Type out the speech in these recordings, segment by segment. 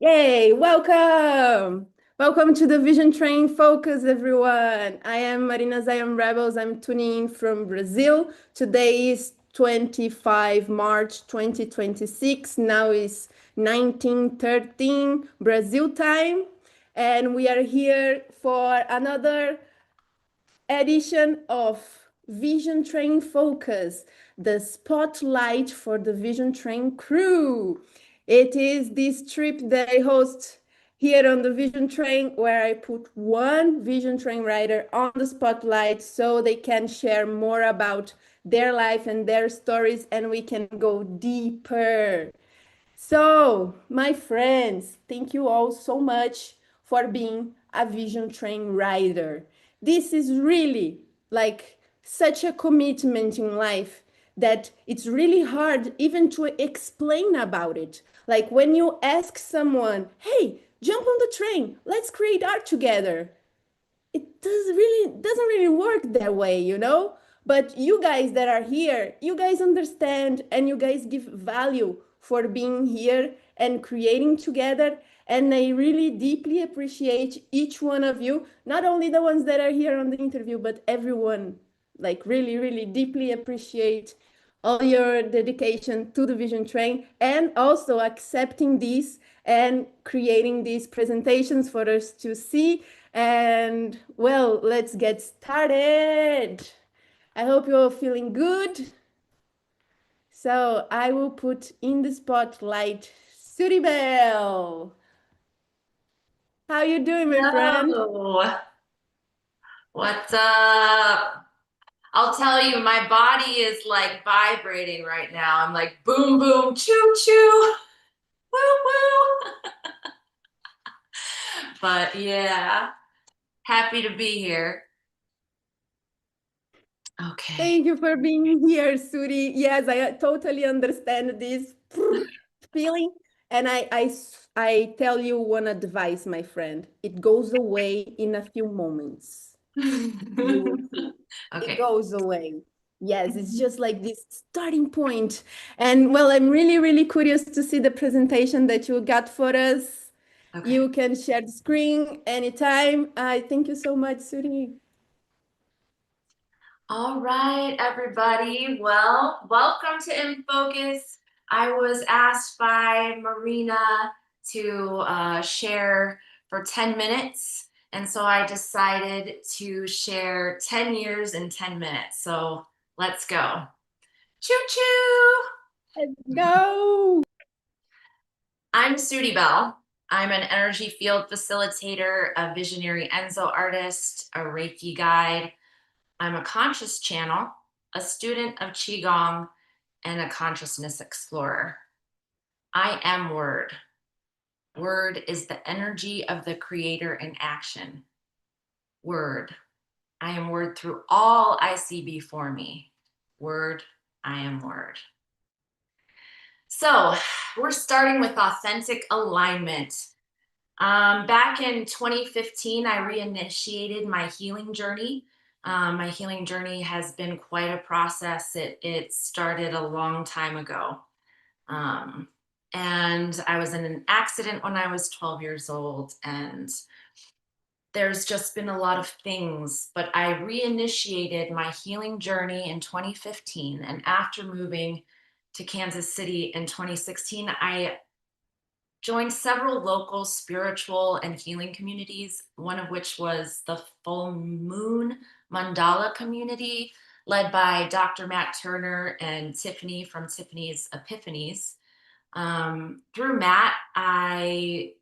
Yay, welcome! Welcome to the Vision Train Focus, everyone. I am Marina Zion Rebels. I'm tuning in from Brazil. Today is 25 March 2026. Now is 1913 Brazil time. And we are here for another edition of Vision Train Focus, the spotlight for the Vision Train crew. It is this trip that I host here on the Vision Train where I put one Vision Train rider on the spotlight so they can share more about their life and their stories and we can go deeper. So, my friends, thank you all so much for being a Vision Train rider. This is really like such a commitment in life that it's really hard even to explain about it. Like when you ask someone, hey, jump on the train, let's create art together, it doesn't really work that way, you know? But you guys that are here, you guys understand and you guys give value for being here and creating together. And I really deeply appreciate each one of you, not only the ones that are here on the interview, but everyone. Like, really, really deeply appreciate all your dedication to the Vision Train and also accepting these and creating these presentations for us to see. And well, let's get started. I hope you're feeling good. So I will put in the spotlight Sudiebelle. How you doing, my friend? Hello. What's up? I'll tell you, my body is like vibrating right now. I'm like boom, boom, choo, choo, woo, woo. But yeah, happy to be here. Okay. Thank you for being here, Suri. Yes, I totally understand this feeling. And I tell you one advice, my friend. It goes away in a few moments. You will see. It Okay. goes away. Yes, it's just like this starting point. And well, I'm really, really curious to see the presentation that you got for us. Okay. You can share the screen anytime. I thank you so much, Suri. All right, everybody. Well, welcome to In Focus. I was asked by Marina to share for 10 minutes. And so I decided to share 10 years in 10 minutes. So let's go. Choo choo. Let's go. I'm Sudiebelle. I'm an energy field facilitator, a visionary Enzo artist, a Reiki guide. I'm a conscious channel, a student of Qigong, and a consciousness explorer. I am Word. Word is the energy of the creator in action. Word. I am Word through all I see before me. Word. I am Word. So we're starting with authentic alignment. Back in 2015, I reinitiated my healing journey. My healing journey has been quite a process. It started a long time ago. Um, and I was in an accident when I was 12 years old, and there's just been a lot of things. But I reinitiated my healing journey in 2015. And after moving to Kansas City in 2016, I joined several local spiritual and healing communities, one of which was the Full Moon Mandala community, led by Dr. Matt Turner and Tiffany from Tiffany's Epiphanies. Through Matt, I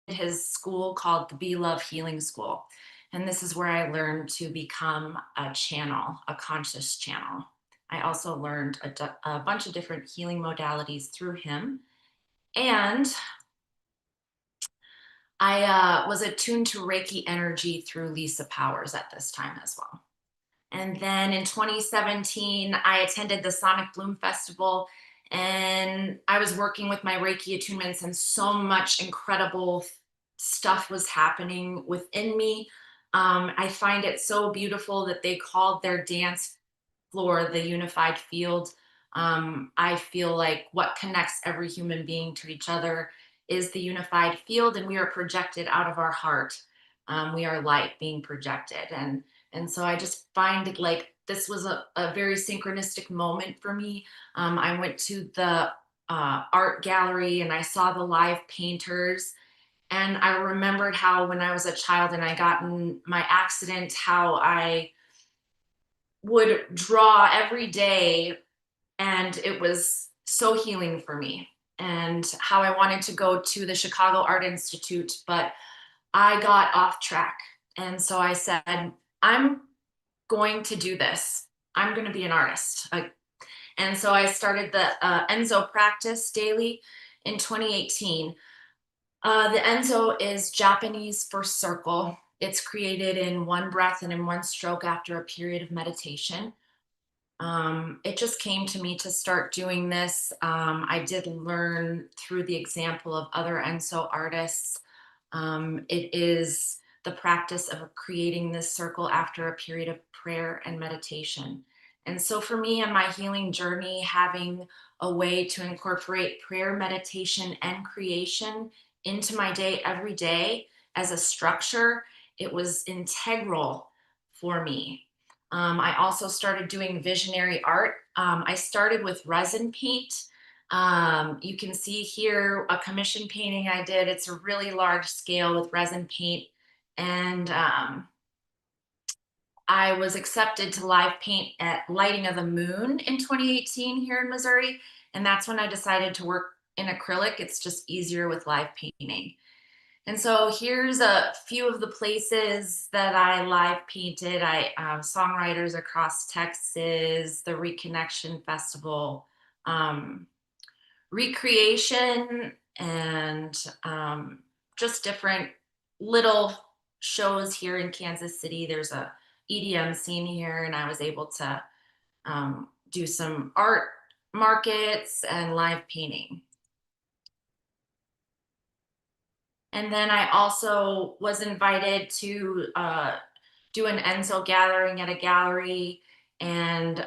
did his school called the Be Love Healing School. And this is where I learned to become a channel, a conscious channel. I also learned a bunch of different healing modalities through him. And I was attuned to Reiki energy through Lisa Powers at this time as well. And then in 2017, I attended the Sonic Bloom Festival and I was working with my Reiki attunements, and so much incredible stuff was happening within me. I find it so beautiful that they called their dance floor the unified field. I feel like what connects every human being to each other is the unified field, and we are projected out of our heart. We are light being projected. And so I just find like this was a very synchronistic moment for me. I went to the art gallery and I saw the live painters. And I remembered how when I was a child and I got in my accident, how I would draw every day, and it was so healing for me. And how I wanted to go to the Chicago Art Institute, but I got off track. And so I said, I'm going to do this. I'm going to be an artist. And so I started the Enzo practice daily in 2018. The Enzo is Japanese for circle. It's created in one breath and in one stroke after a period of meditation. It just came to me to start doing this. I did learn through the example of other Enso artists. It is the practice of creating this circle after a period of prayer and meditation. And so for me on my healing journey, having a way to incorporate prayer, meditation, and creation into my day every day as a structure, it was integral for me. I also started doing visionary art. I started with resin paint. You can see here a commission painting I did. It's a really large scale with resin paint. And I was accepted to live paint at Lighting of the Moon in 2018 here in Missouri. And that's when I decided to work in acrylic. It's just easier with live painting. And so here's a few of the places that I live painted. I songwriters across Texas, the Reconnection Festival, Recreation, and just different little shows here in Kansas City. There's a EDM scene here, and I was able to do some art markets and live painting. And then I also was invited to do an Enzo gathering at a gallery, and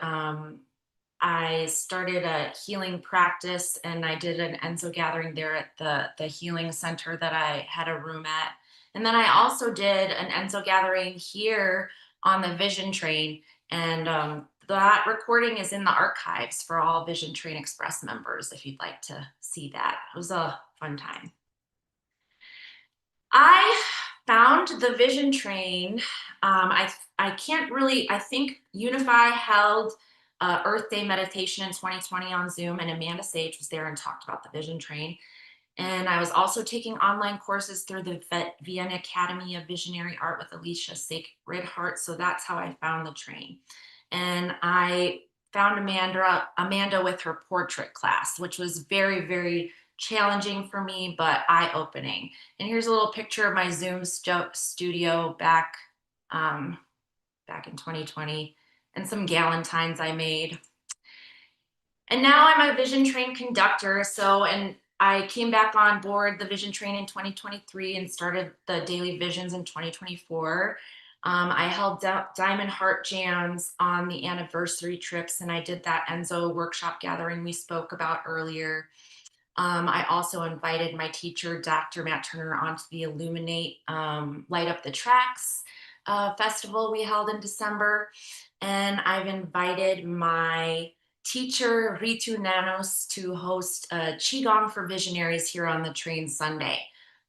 I started a healing practice, and I did an Enzo gathering there at the healing center that I had a room at. And then I also did an Enzo gathering here on the Vision Train, and that recording is in the archives for all Vision Train Express members if you'd like to see that. It was a fun time. I found the Vision Train. I can't really, I think Unify held Earth Day meditation in 2020 on Zoom, and Amanda Sage was there and talked about the Vision Train. And I was also taking online courses through the Vienna Academy of Visionary Art with Alicia Sacred Heart. So that's how I found the train. And I found Amanda with her portrait class, which was very, very challenging for me, but eye-opening. And here's a little picture of my Zoom studio back in 2020, and some galentines I made. And now I'm a Vision Train conductor. And I came back on board the Vision Train in 2023 and started the Daily Visions in 2024. I held Diamond Heart Jams on the anniversary trips, and I did that Enzo workshop gathering we spoke about earlier. I also invited my teacher, Dr. Matt Turner, onto the Illuminate Light Up the Tracks festival we held in December. And I've invited my teacher, Ritu Nanos, to host a Qigong for Visionaries here on the train Sunday,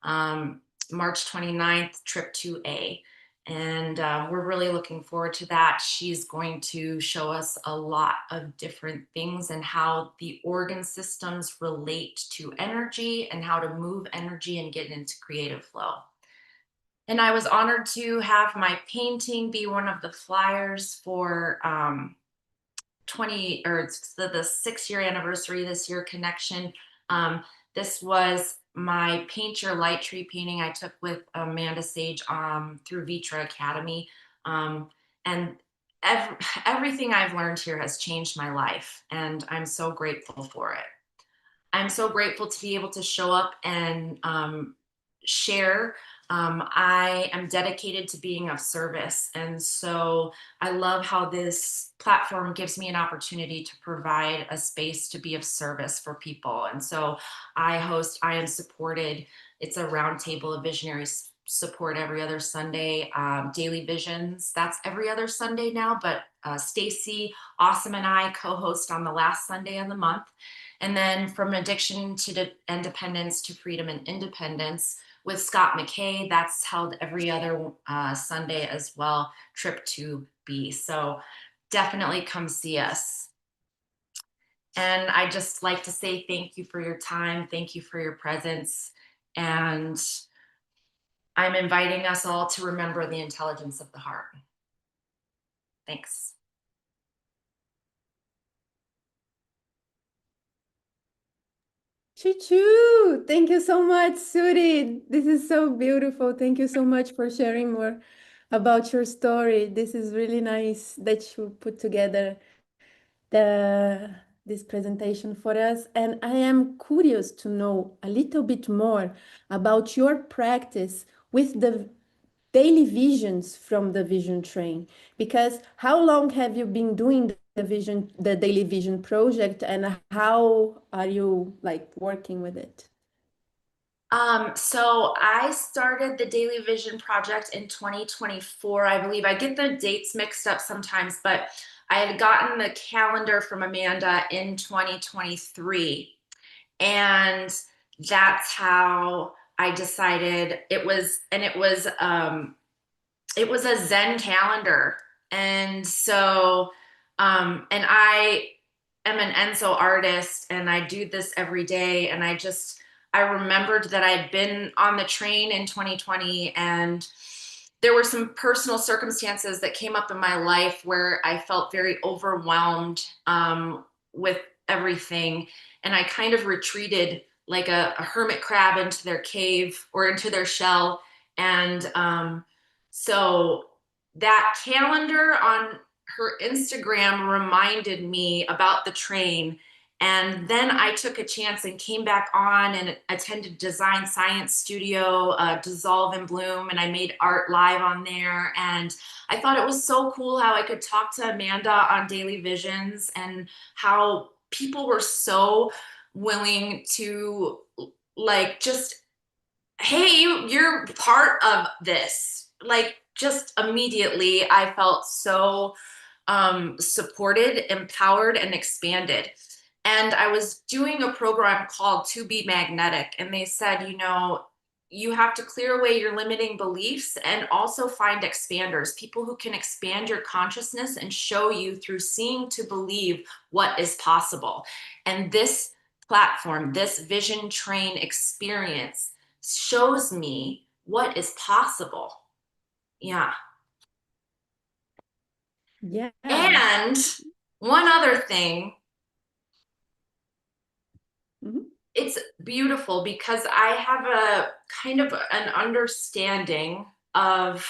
March 29th, trip 2A. And we're really looking forward to that. She's going to show us a lot of different things and how the organ systems relate to energy and how to move energy and get into creative flow. And I was honored to have my painting be one of the flyers for the 6-year anniversary this year connection. This was my Paint Your Light Tree painting I took with Amanda Sage through Vitra Academy. And everything I've learned here has changed my life, and I'm so grateful for it. I'm so grateful to be able to show up and share I am dedicated to being of service. And so I love how this platform gives me an opportunity to provide a space to be of service for people. And so I host I Am Supported. It's a roundtable of visionaries support every other Sunday. Daily Visions, that's every other Sunday now, but Stacey, Awesome, and I co-host on the last Sunday of the month. And then From Addiction to Independence to Freedom and Independence with Scott McKay, that's held every other Sunday as well, Trip to B. So definitely come see us. And I just like to say thank you for your time. Thank you for your presence. And I'm inviting us all to remember the intelligence of the heart. Thanks. Choo-choo! Thank you so much, Sudi. This is so beautiful. Thank you so much for sharing more about your story. This is really nice that you put together this presentation for us. And I am curious to know a little bit more about your practice with the daily visions from the Vision Train. Because how long have you been doing the Daily Vision project, and how are you like working with it? So I started the Daily Vision Project in 2024, I believe. I get the dates mixed up sometimes, but I had gotten the calendar from Amanda in 2023. And that's how I decided it was a Zen calendar. And so, and I am an Enso artist and I do this every day. And I remembered that I'd been on the train in 2020 and there were some personal circumstances that came up in my life where I felt very overwhelmed with everything. And I kind of retreated like a hermit crab into their cave or into their shell. And so that calendar on her Instagram reminded me about the train. And then I took a chance and came back on and attended Design Science Studio, Dissolve and Bloom, and I made art live on there. And I thought it was so cool how I could talk to Amanda on Daily Visions and how people were so willing to like just, hey, you're part of this. Like just immediately I felt so supported, empowered, and expanded. And I was doing a program called To Be Magnetic, and they said, you know, you have to clear away your limiting beliefs and also find expanders, people who can expand your consciousness and show you through seeing to believe what is possible. And this platform, this Vision Train experience shows me what is possible. Yeah. Yes. And one other thing, Mhm. it's beautiful because I have a kind of an understanding of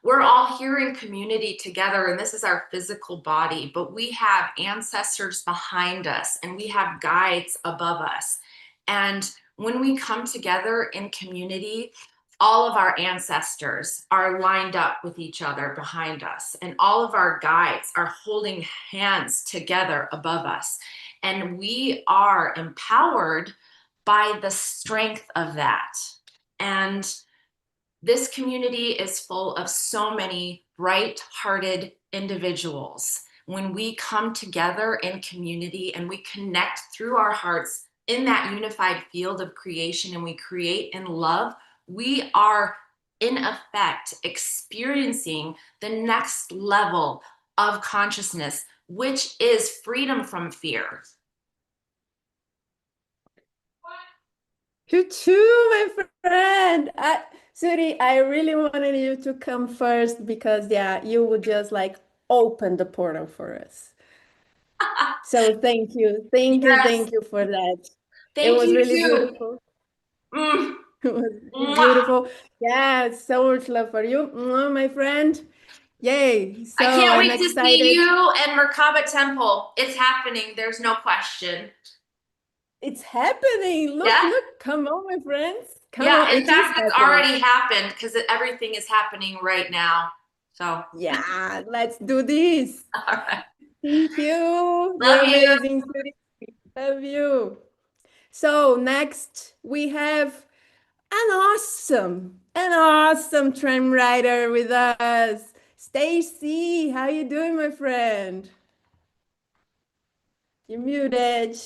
we're all here in community together, and this is our physical body, but we have ancestors behind us and we have guides above us. And when we come together in community, all of our ancestors are lined up with each other behind us, and all of our guides are holding hands together above us. And we are empowered by the strength of that. And this community is full of so many bright-hearted individuals. When we come together in community and we connect through our hearts in that unified field of creation and we create in love, we are in effect experiencing the next level of consciousness, which is freedom from fear. Choo-choo, my friend. Suri, I really wanted you to come first because, yeah, you would just like open the portal for us. So thank you. Thank you. Yes, Thank you for that. It thank was you really too. beautiful. Mm, It was really mwah. beautiful. Yeah, so much love for you, my friend. Yay. I So can't I'm wait to see excited. you and Merkaba Temple. It's happening. There's no question. It's happening. Look, Yeah. look. Come on, my friends. Come Yeah. on. In It is fact, it's happening. already happened because everything is happening right now. So, Yeah, let's do this. all right. Thank you. You're Love you. amazing, Sudi. Love you. So next we have an awesome train rider with us. Stacey, how you doing, my friend? You're muted.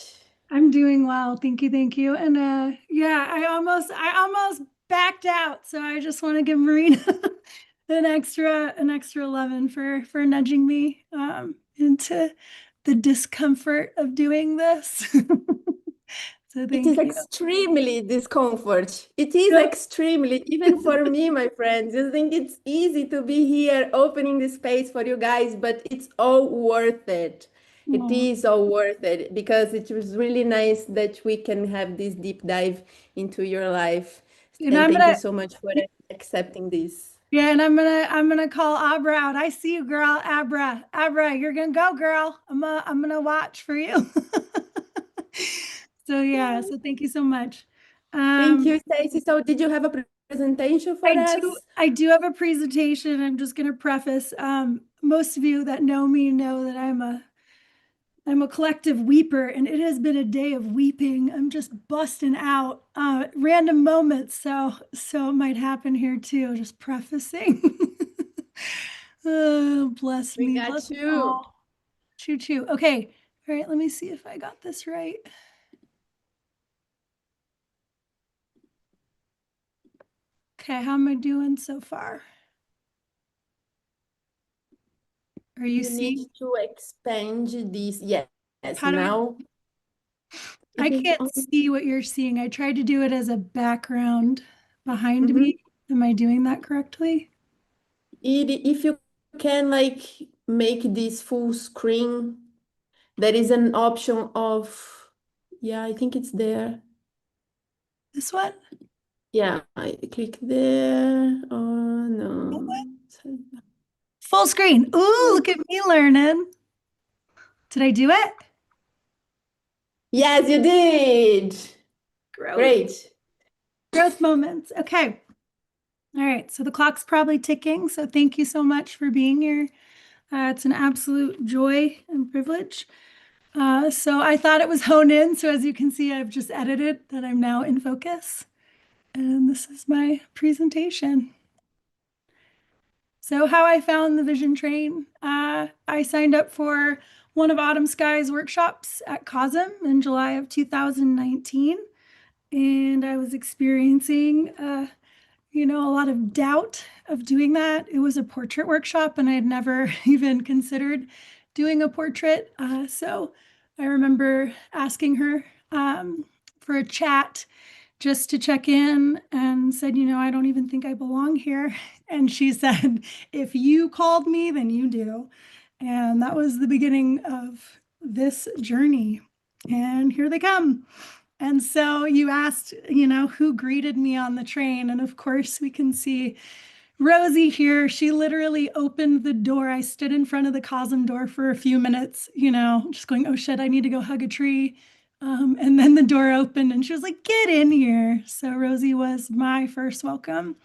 I'm doing well. Thank you. Thank you. And yeah, I almost backed out. So I just want to give Marina an extra 11 for nudging me into the discomfort of doing this. So It thank is you. extremely discomfort. It is Yep. extremely, even for me, my friends. I think it's easy to be here opening the space for you guys, but it's all worth it. It Aw. is all worth it because it was really nice that we can have this deep dive into your life. And And I'm thank you gonna so much for accepting this. yeah, and I'm gonna call Abra out. I see you, girl. Abra, you're gonna go, girl. I'm gonna watch for you. So yeah, so thank you so much. Thank Um, you, Stacey. So, did you have a presentation for I do us? I do have a presentation. I'm just gonna preface. Most of you that know me know that I'm a collective weeper, and it has been a day of weeping. I'm just busting out random moments, so it might happen here too. Just prefacing. Oh, bless We me, got bless me you. all. Choo choo. Okay, all right. Let me see if I got this right. Okay, how am I doing so far? Are you You need seeing? to expand this. Yes, yes. How do I? Now I it is can't on. see what you're seeing. I tried to do it as a background behind Mhm. me. Am I doing that correctly? If you can like make this full screen, there is an option of, yeah, I think it's there. This one? Yeah, I click there. Oh no. Full screen. Ooh, look at me learning. Did I do it? Yes, you did. Growth. Great. Growth moments. Okay. All right. So the clock's probably ticking. So thank you so much for being here. It's an absolute joy and privilege. So I thought it was hone in. So as you can see, I've just edited that I'm now in focus. And this is my presentation. So how I found the Vision Train, I signed up for one of Autumn Sky's workshops at COSM in July of 2019. And I was experiencing, a lot of doubt of doing that. It was a portrait workshop, and I had never even considered doing a portrait. So I remember asking her for a chat just to check in and said, I don't even think I belong here. And she said, if you called me, then you do. And that was the beginning of this journey. And here they come. And so you asked, who greeted me on the train. And of course, we can see Rosie here. She literally opened the door. I stood in front of the Cosm door for a few minutes, just going, oh shit, I need to go hug a tree. And then the door opened and she was like, get in here. So Rosie was my first welcome.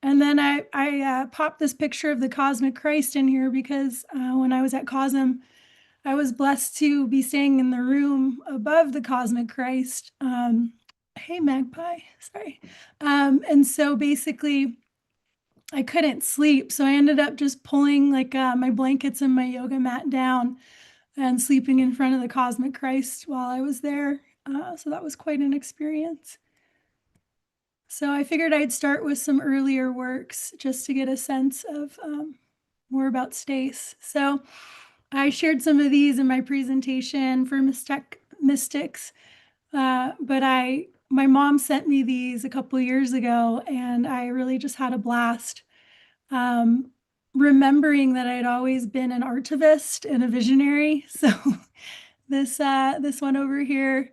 And then I popped this picture of the Cosmic Christ in here because when I was at Cosm, I was blessed to be staying in the room above the Cosmic Christ. Hey, Magpie, sorry. And so basically, I couldn't sleep. So I ended up just pulling like my blankets and my yoga mat down and sleeping in front of the Cosmic Christ while I was there. So that was quite an experience. So I figured I'd start with some earlier works just to get a sense of more about Stace. So I shared some of these in my presentation for Mystics, but my mom sent me these a couple years ago, and I really just had a blast. Um, Remembering that I'd always been an artivist and a visionary. So this one over here,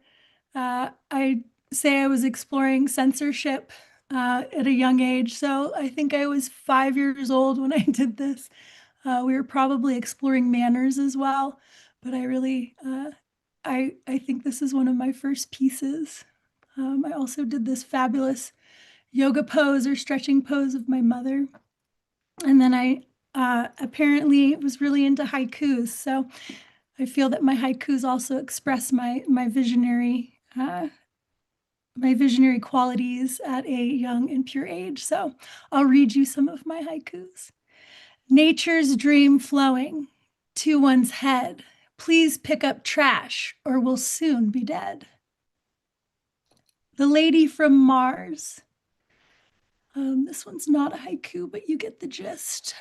I say I was exploring censorship at a young age. So I think I was 5 years old when I did this. We were probably exploring manners as well, but I really I think this is one of my first pieces. I also did this fabulous yoga pose or stretching pose of my mother. And then I apparently was really into haikus. So I feel that my haikus also express my visionary qualities at a young and pure age. So I'll read you some of my haikus. Nature's dream flowing to one's head. Please pick up trash or we'll soon be dead. The lady from Mars. This one's not a haiku, but you get the gist.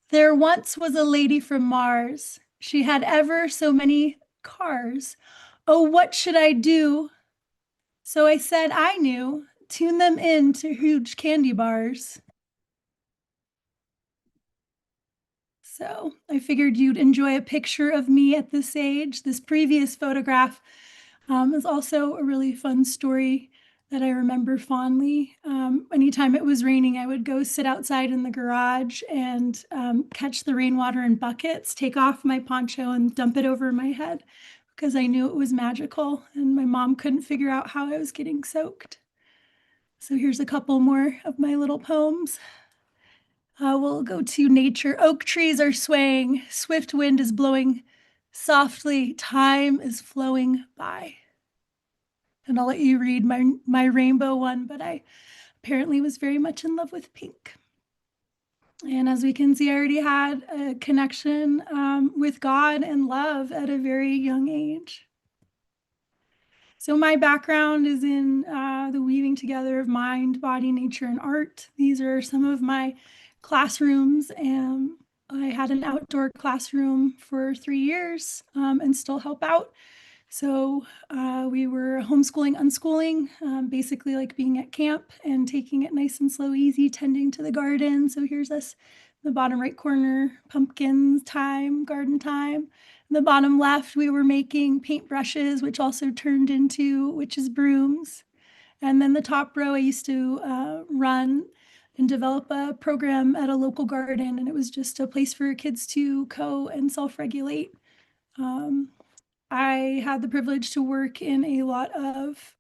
There once was a lady from Mars. She had ever so many cars. Oh, what should I do? So I said I knew. Tune them in to huge candy bars. So I figured you'd enjoy a picture of me at this age. This previous photograph is also a really fun story that I remember fondly. Anytime it was raining, I would go sit outside in the garage and catch the rainwater in buckets, take off my poncho and dump it over my head because I knew it was magical and my mom couldn't figure out how I was getting soaked. So here's a couple more of my little poems. We'll go to nature. Oak trees are swaying, swift wind is blowing softly, time is flowing by. And I'll let you read my rainbow one, but I apparently was very much in love with pink. And as we can see, I already had a connection with God and love at a very young age. So my background is in the weaving together of mind, body, nature, and art. These are some of my classrooms, and I had an outdoor classroom for 3 years and still help out. So we were homeschooling, unschooling, basically like being at camp and taking it nice and slow, easy, tending to the garden. So here's us in the bottom right corner, pumpkins time, garden time. In the bottom left, we were making paintbrushes, which also turned into witches' brooms. And then the top row, I used to run and develop a program at a local garden, and it was just a place for kids to and self-regulate. I had the privilege to work in a lot of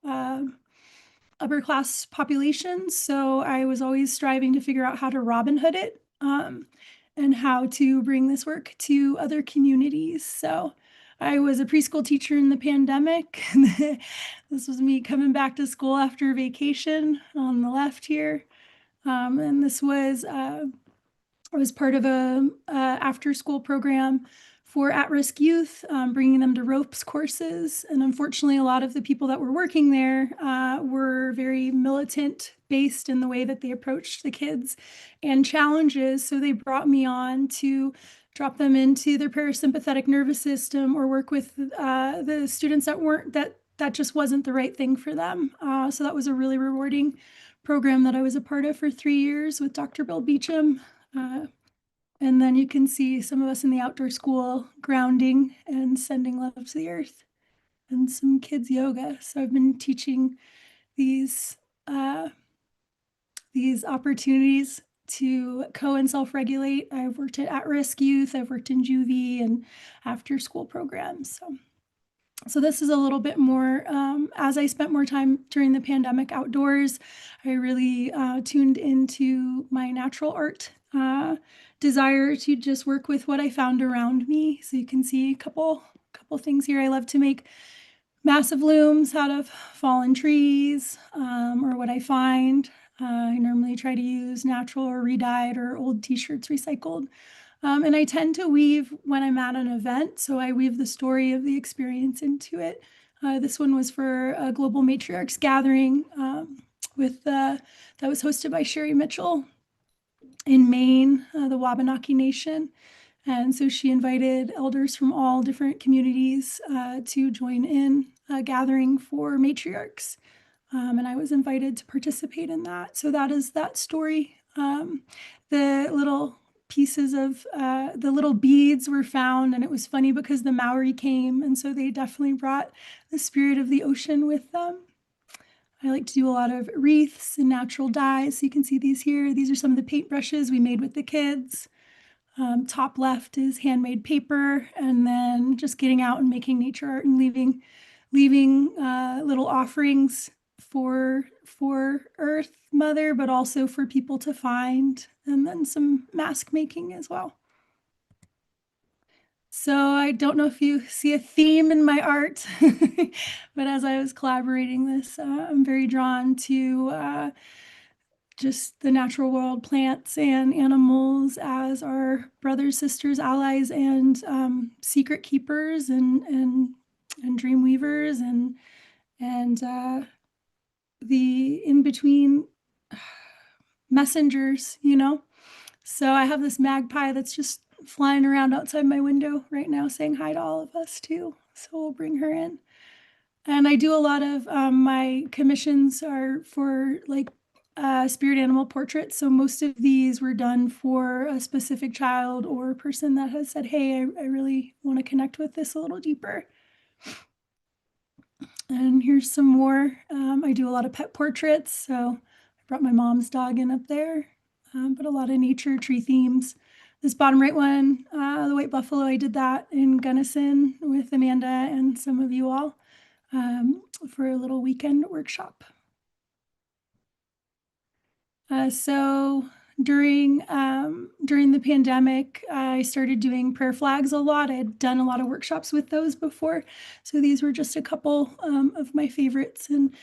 upper class populations, so I was always striving to figure out how to Robin Hood it and how to bring this work to other communities. So I was a preschool teacher in the pandemic. This was me coming back to school after vacation on the left here. And this was I was part of a after school program for at-risk youth, bringing them to ropes courses. And unfortunately, a lot of the people that were working there were very militant based in the way that they approached the kids and challenges. So they brought me on to drop them into their parasympathetic nervous system or work with the students that just wasn't the right thing for them. So that was a really rewarding program that I was a part of for 3 years with Dr. Bill Beecham. And then you can see some of us in the outdoor school grounding and sending love to the earth and some kids yoga. So I've been teaching these opportunities to and self-regulate. I've worked at-risk youth. I've worked in juvie and after school programs. So this is a little bit more, as I spent more time during the pandemic outdoors, I really tuned into my natural art desire to just work with what I found around me. So you can see a couple things here. I love to make massive looms out of fallen trees or what I find. I normally try to use natural or re-dyed or old t-shirts recycled. And I tend to weave when I'm at an event. So I weave the story of the experience into it. This one was for a global matriarchs gathering that was hosted by Sherry Mitchell in Maine, the Wabanaki Nation. And so she invited elders from all different communities to join in a gathering for matriarchs. And I was invited to participate in that. So that is that story. The little pieces of the little beads were found, and it was funny because the Maori came, and so they definitely brought the spirit of the ocean with them. I like to do a lot of wreaths and natural dyes. So you can see these here. These are some of the paintbrushes we made with the kids. Top left is handmade paper, and then just getting out and making nature art and leaving little offerings for Earth Mother, but also for people to find, and then some mask making as well. So I don't know if you see a theme in my art, but as I was collaborating this, I'm very drawn to just the natural world, plants and animals as our brothers, sisters, allies, and secret keepers and dream weavers and the in between messengers, you know. So I have this magpie that's just flying around outside my window right now, saying hi to all of us too. So we'll bring her in. And I do a lot of my commissions are for like spirit animal portraits. So most of these were done for a specific child or person that has said, hey, I really want to connect with this a little deeper. And here's some more. I do a lot of pet portraits. So I brought my mom's dog in up there, but a lot of nature, tree themes. This bottom right one, the white buffalo, I did that in Gunnison with Amanda and some of you all for a little weekend workshop. So during the pandemic, I started doing prayer flags a lot. I had done a lot of workshops with those before. So these were just a couple of my favorites. And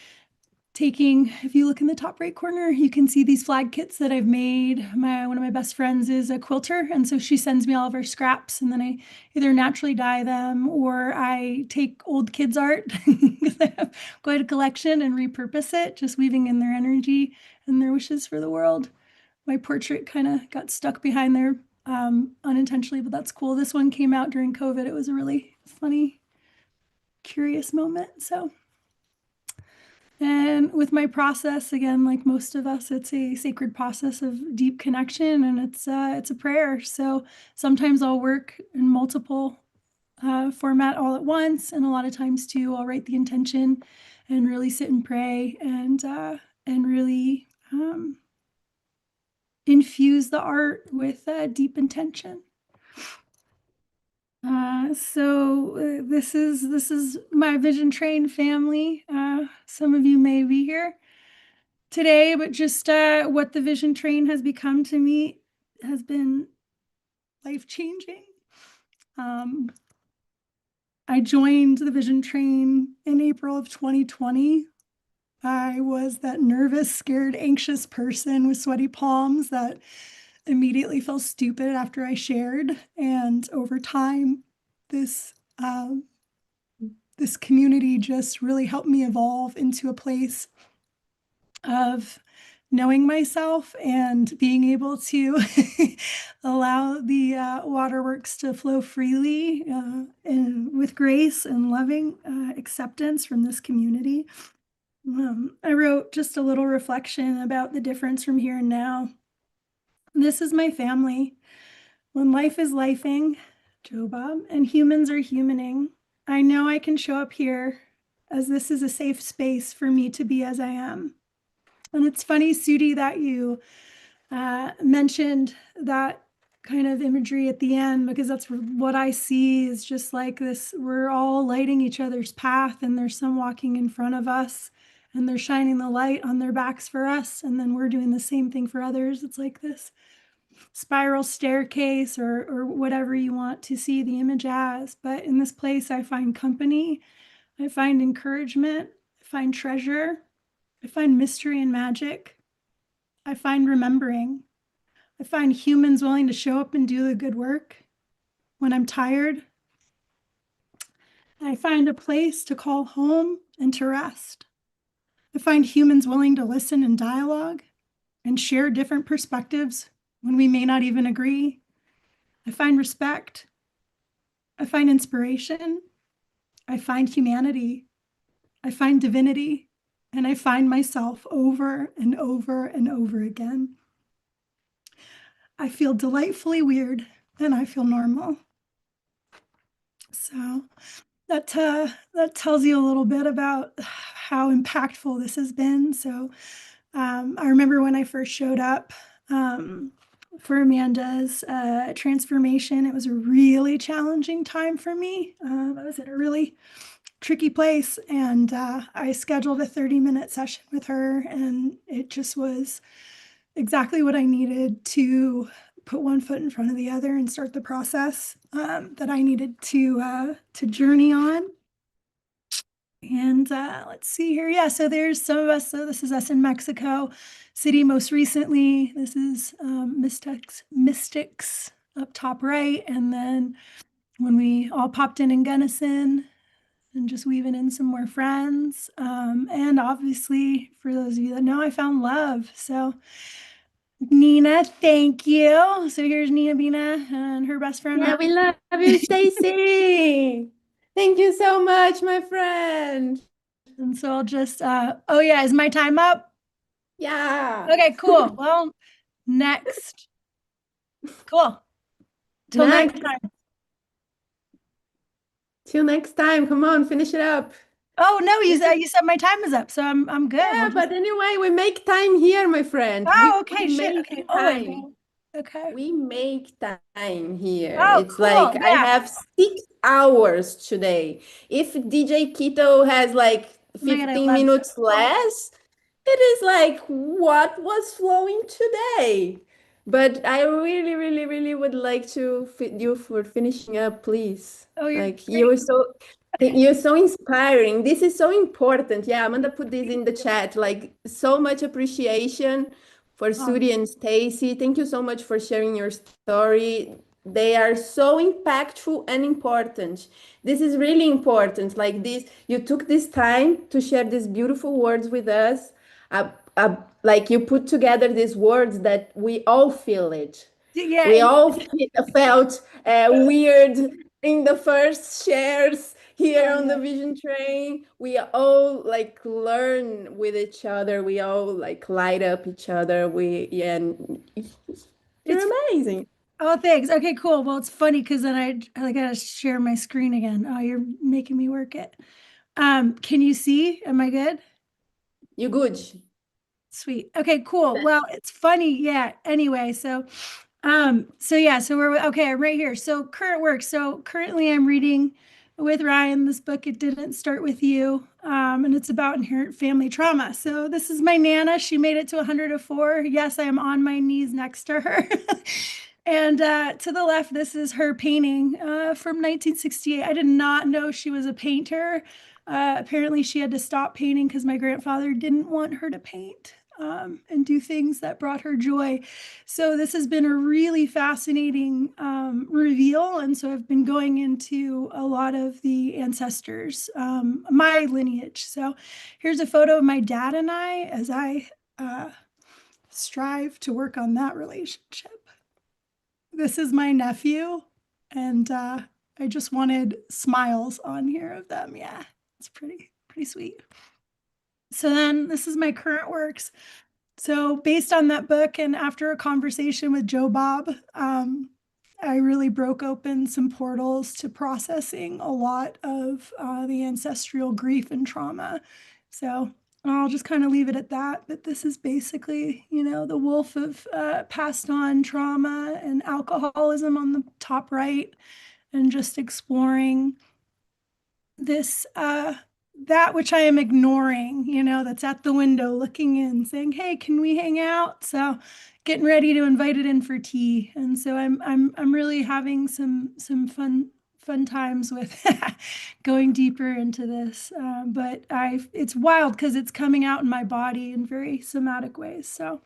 if you look in the top right corner, you can see these flag kits that I've made. One of my best friends is a quilter, and so she sends me all of her scraps, and then I either naturally dye them or I take old kids' art because I have quite a collection and repurpose it, just weaving in their energy and their wishes for the world. My portrait kind of got stuck behind there unintentionally, but that's cool. This one came out during COVID. It was a really funny, curious moment. And with my process, again, like most of us, it's a sacred process of deep connection, and it's a prayer. So sometimes I'll work in multiple format all at once, and a lot of times too, I'll write the intention and really sit and pray and really infuse the art with deep intention. This is my Vision Train family. Some of you may be here today, but just what the Vision Train has become to me has been life-changing. I joined the Vision Train in April of 2020. I was that nervous, scared, anxious person with sweaty palms that immediately felt stupid after I shared. And over time, this community just really helped me evolve into a place of knowing myself and being able to allow the waterworks to flow freely and with grace and loving acceptance from this community. I wrote just a little reflection about the difference from here and now. This is my family. When life is lifing, Joe Bob, and humans are humaning, I know I can show up here as this is a safe space for me to be as I am. And it's funny, Sudi, that you mentioned that kind of imagery at the end, because that's what I see is just like this, we're all lighting each other's path, and there's some walking in front of us and they're shining the light on their backs for us, and then we're doing the same thing for others. It's like this spiral staircase or whatever you want to see the image as. But in this place, I find company, I find encouragement, I find treasure, I find mystery and magic, I find remembering, I find humans willing to show up and do the good work when I'm tired. I find a place to call home and to rest. I find humans willing to listen and dialogue and share different perspectives when we may not even agree. I find respect. I find inspiration. I find humanity. I find divinity. And I find myself over and over and over again. I feel delightfully weird, and I feel normal. So that tells you a little bit about how impactful this has been. So I remember when I first showed up, for Amanda's transformation. It was a really challenging time for me. I was in a really tricky place, and I scheduled a 30-minute session with her, and it just was exactly what I needed to put one foot in front of the other and start the process that I needed to journey on. And let's see here. Yeah, so there's some of us. So this is us in Mexico City most recently. This is Mystics up top right. And then when we all popped in Gunnison and just weaving in some more friends. And obviously, for those of you that know, I found love. So Nina, thank you. So here's Nina Bina and her best friend. Yeah, we love you, Stacey. Thank you so much, my friend. And so I'll just, oh yeah, is my time up? Yeah. Okay, cool. Well, next. Cool. Till next Next. time. Till next time. Come on, finish it up. Oh no, you said my time is up, so I'm good. Yeah, but anyway, we make time here, my friend. Oh, We okay, shit. make Okay. Oh wait, time. no. Okay. We make time here. Oh, It's cool. like I Yeah. have 6 hours today. If DJ Keto has like Oh my God, I 15 love you. minutes less, it is like what was flowing today. But I really, really, really would like to fit you for finishing up, please. Oh, you're Like great. you're so inspiring. This is so important. Yeah, I'm gonna put this in the chat. Like so much appreciation for Oh, Sudi and Stacey. Thank you so much for sharing your story. They are so impactful and important. This is really important. Like this, you took this time to share these beautiful words with us. Like you put together these words that we all feel it. yeah. We all felt weird in the first shares here Oh, on the yeah. Vision Train. We all like learn with each other. We all like light up each other. Yeah, and It's you're amazing. Oh, thanks. Okay, cool. Well, it's funny because then I gotta share my screen again. Oh, you're making me work it. Can you see? Am I good? You good. Sweet. Okay, cool. Well, it's funny. Yeah. Anyway, so yeah, so we're okay, I'm right here. So current work. So currently I'm reading with Ryan this book, It Didn't Start With You. And it's about inherent family trauma. So this is my Nana. She made it to 104. Yes, I am on my knees next to her. And to the left, this is her painting from 1968. I did not know she was a painter. Apparently, she had to stop painting because my grandfather didn't want her to paint and do things that brought her joy. So, this has been a really fascinating reveal. And so, I've been going into a lot of the ancestors, my lineage. So, here's a photo of my dad and I as I strive to work on that relationship. This is my nephew, and I just wanted smiles on here of them. Yeah, it's pretty sweet. So then this is my current works. So based on that book and after a conversation with Joe Bob, I really broke open some portals to processing a lot of the ancestral grief and trauma. So I'll just kind of leave it at that. But this is basically, the wolf of passed on trauma and alcoholism on the top right, and just exploring this that which I am ignoring, that's at the window looking in, saying, "Hey, can we hang out?" So, getting ready to invite it in for tea, and so I'm really having some fun times with going deeper into this. But it's wild because it's coming out in my body in very somatic ways. So.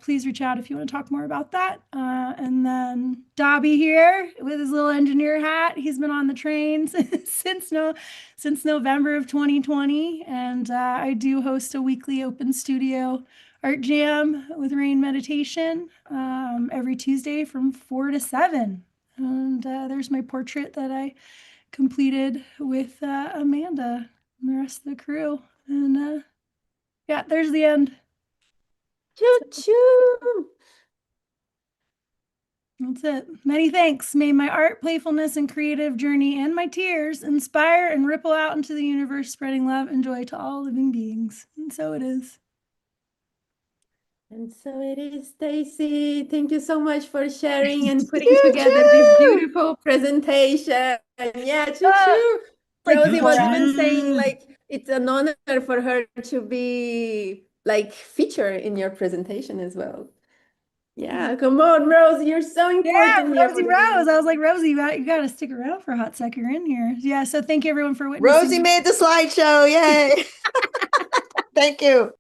Please reach out if you want to talk more about that. And then Dobby here with his little engineer hat. He's been on the train since November of 2020. And I do host a weekly open studio art jam with rain meditation every Tuesday from 4 to 7. And there's my portrait that I completed with Amanda and the rest of the crew. And yeah, there's the end. Choo choo. That's it. Many thanks. May my art, playfulness, and creative journey and my tears inspire and ripple out into the universe, spreading love and joy to all living beings. And so it is. And so it is, Stacey. Thank you so much for sharing and putting Choo together this choo! beautiful presentation. Yeah, choo choo. Like Rosie was even saying Choo. like it's an honor for her to be like featured in your presentation as well. Yeah, come on, Rosie, you're so yeah, important here Rosie for the Rose. I was vision. like, Rosie, you got to stick around for a hot second. You're in here. Yeah. So thank you everyone for Rosie witnessing. made the slideshow. Yay. Thank you.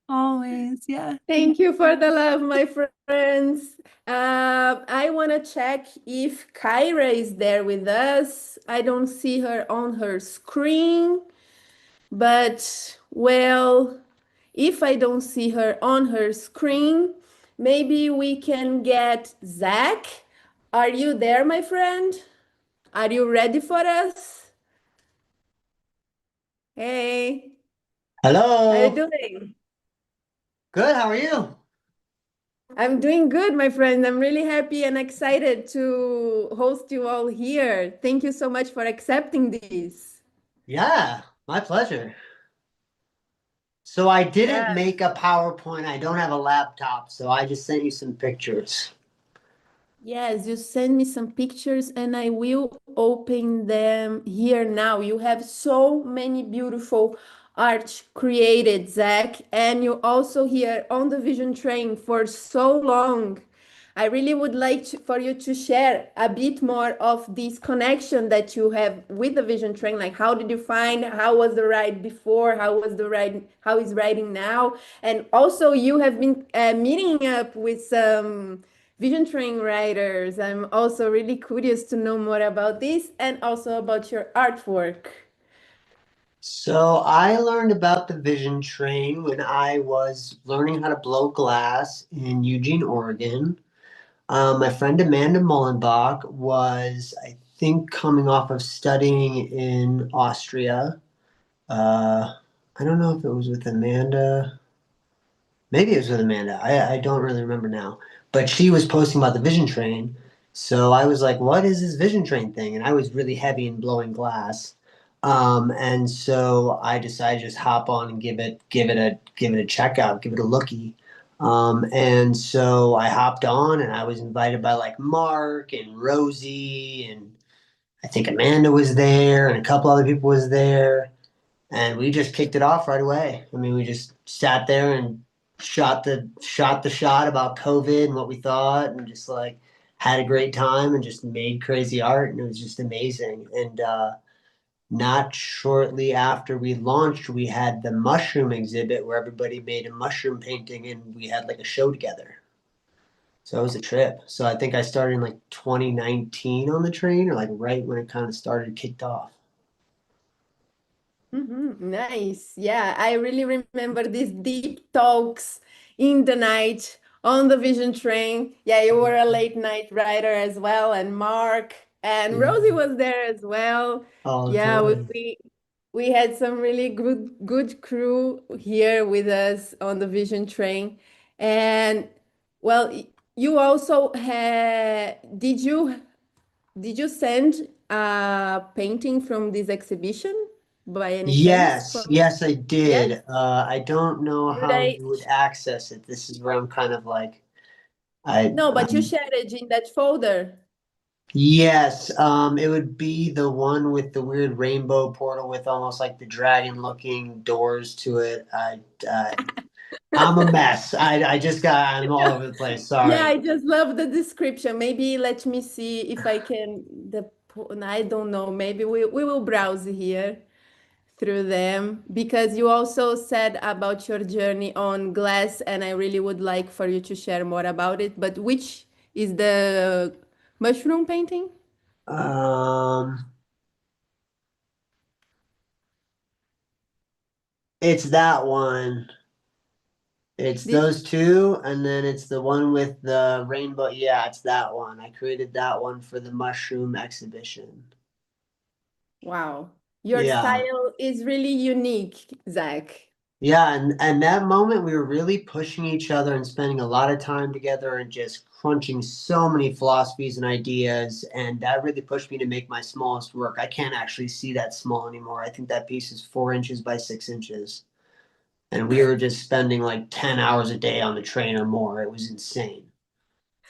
Always. Yeah. Thank you for the love, my friends. I want to check if Kyra is there with us. I don't see her on her screen, but well, if I don't see her on her screen, maybe we can get Zach. Are you there, my friend? Are you ready for us? Hey, how are you Hello. doing? Good. How are you? I'm doing good, my friend. I'm really happy and excited to host you all here. Thank you so much for accepting this. Yeah, my pleasure. So I Yeah. didn't make a PowerPoint. I don't have a laptop, so I just sent you some pictures. Yes, you send me some pictures and I will open them here now. You have so many beautiful art created, Zach, and you also here on the Vision Train for so long. I really would like for you to share a bit more of this connection that you have with the Vision Train. Like, how did you find? How was the ride before? How was the ride? How is riding now? And also, you have been meeting up with some Vision Train riders. I'm also really curious to know more about this and also about your artwork. So I learned about the Vision Train when I was learning how to blow glass in Eugene, Oregon. My friend Amanda Mullenbach was, I think, coming off of studying in Austria. I don't know if it was with Amanda. Maybe it was with Amanda. I don't really remember now. But she was posting about the Vision Train. So I was like, what is this Vision Train thing? And I was really heavy in blowing glass. And so I decided to just hop on and give it a check out, give it a lookie. And so I hopped on and I was invited by like Mark and Rosie and I think Amanda was there and a couple other people was there and we just kicked it off right away. I mean, we just sat there and shot the shot about COVID and what we thought, and just like had a great time and just made crazy art, and it was just amazing. And not shortly after we launched, we had the mushroom exhibit where everybody made a mushroom painting, and we had like a show together. So it was a trip. So I think I started in like 2019 on the train, or like right when it kind of started, kicked off. Nice. Yeah, I really remember these deep talks in the night on the Vision Train. Yeah, you were a late night rider as well, and Mark and Yeah, Rosie was there as well. all the Yeah, time. we had some really good crew here with us on the Vision Train. And well, you also had did you send a painting from this exhibition by any chance? Yes, yes, I Yes? did. I don't know Should how I? you would access it. This is where I'm kind of like, I, No, but you shared it in that folder. yes, it would be the one with the weird rainbow portal with almost like the dragon looking doors to it. I'm a mess. I'm all over the place. Yeah, Sorry. I just love the description. Maybe let me see if I can I don't know. Maybe we will browse here through them because you also said about your journey on glass, and I really would like for you to share more about it. But which is the mushroom painting? Um, it's that one. It's This, those two, and then it's the one with the rainbow. Yeah, it's that one. I created that one for the mushroom exhibition. wow. Your Yeah. style is really unique, Zach. Yeah, and that moment we were really pushing each other and spending a lot of time together and just crunching so many philosophies and ideas, and that really pushed me to make my smallest work. I can't actually see that small anymore. I think that piece is 4 inches by 6 inches. And we were just spending like 10 hours a day on the train or more. It was insane.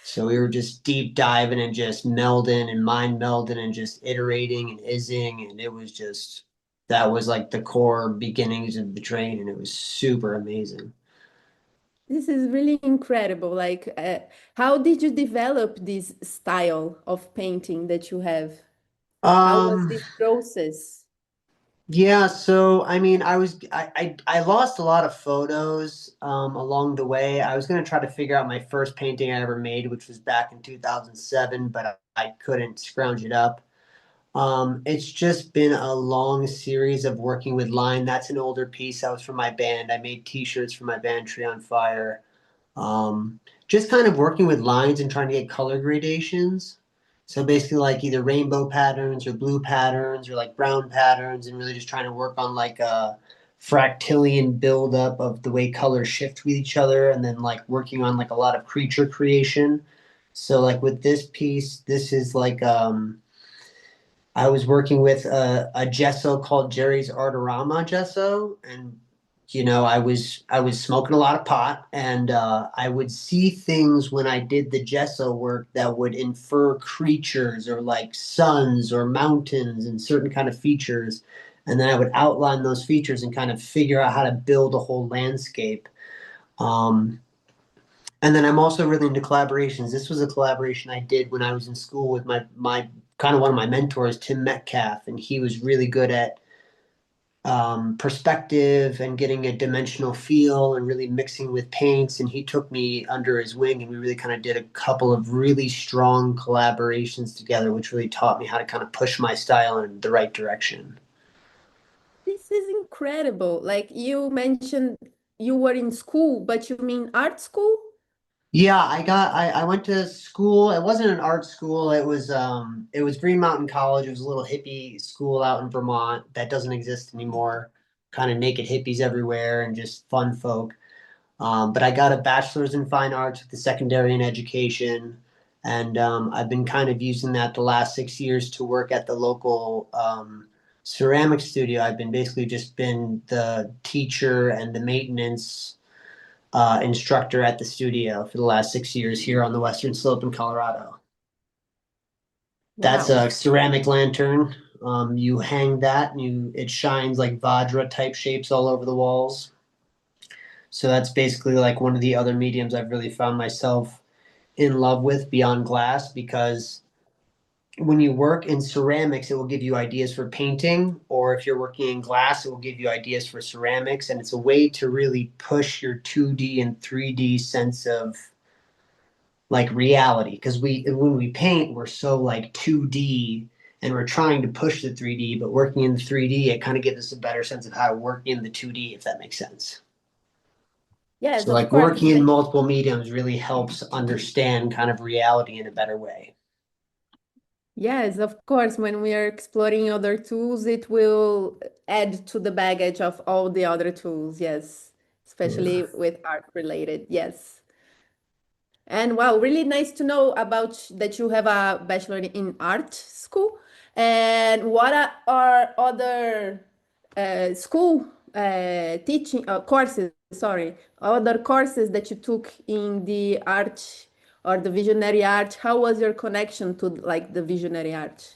So we were just deep diving and just melding and mind melding and just iterating and izzing. And it was just, that was like the core beginnings of the train. And it was super amazing. This is really incredible. Like, how did you develop this style of painting that you have? How was Um, this process? yeah, so I mean, I lost a lot of photos along the way. I was gonna try to figure out my first painting I ever made, which was back in 2007, but I couldn't scrounge it up. It's just been a long series of working with line. That's an older piece. That was for my band. I made t-shirts for my band Tree on Fire. Um, just kind of working with lines and trying to get color gradations. So basically like either rainbow patterns or blue patterns or like brown patterns and really just trying to work on like a fractilian buildup of the way colors shift with each other and then like working on like a lot of creature creation. So like with this piece, this is like I was working with a gesso called Jerry's Artorama gesso, and I was smoking a lot of pot, and I would see things when I did the gesso work that would infer creatures or like suns or mountains and certain kind of features, and then I would outline those features and kind of figure out how to build a whole landscape. Um, and then I'm also really into collaborations. This was a collaboration I did when I was in school with my kind of one of my mentors, Tim Metcalf, and he was really good at perspective and getting a dimensional feel and really mixing with paints. And he took me under his wing, and we really kind of did a couple of really strong collaborations together, which really taught me how to kind of push my style in the right direction. This is incredible. Like you mentioned, you were in school, but you mean art school? Yeah, I went to school. It wasn't an art school. It was Green Mountain College. It was a little hippie school out in Vermont that doesn't exist anymore. Kind of naked hippies everywhere and just fun folk. But I got a bachelor's in fine arts with the secondary in education, and I've been kind of using that the last 6 years to work at the local ceramic studio. I've been basically just been the teacher and the maintenance instructor at the studio for the last 6 years here on the Western Slope in Colorado. That's Wow. a ceramic lantern. You hang that and it shines like Vajra type shapes all over the walls. So that's basically like one of the other mediums I've really found myself in love with beyond glass, because when you work in ceramics, it will give you ideas for painting, or if you're working in glass, it will give you ideas for ceramics. And it's a way to really push your 2D and 3D sense of like reality. Because when we paint, we're so like 2D and we're trying to push the 3D, but working in the 3D, it kind of gives us a better sense of how to work in the 2D, if that makes sense. Yes, So of like course. working in multiple mediums really helps understand kind of reality in a better way. Yes, of course. When we are exploring other tools, it will add to the baggage of all the other tools. Yes, especially Yeah. with art related. Yes. And wow, really nice to know about that you have a bachelor in art school. And what are other school teaching courses, sorry, other courses that you took in the art or the visionary art? How was your connection to like the visionary art?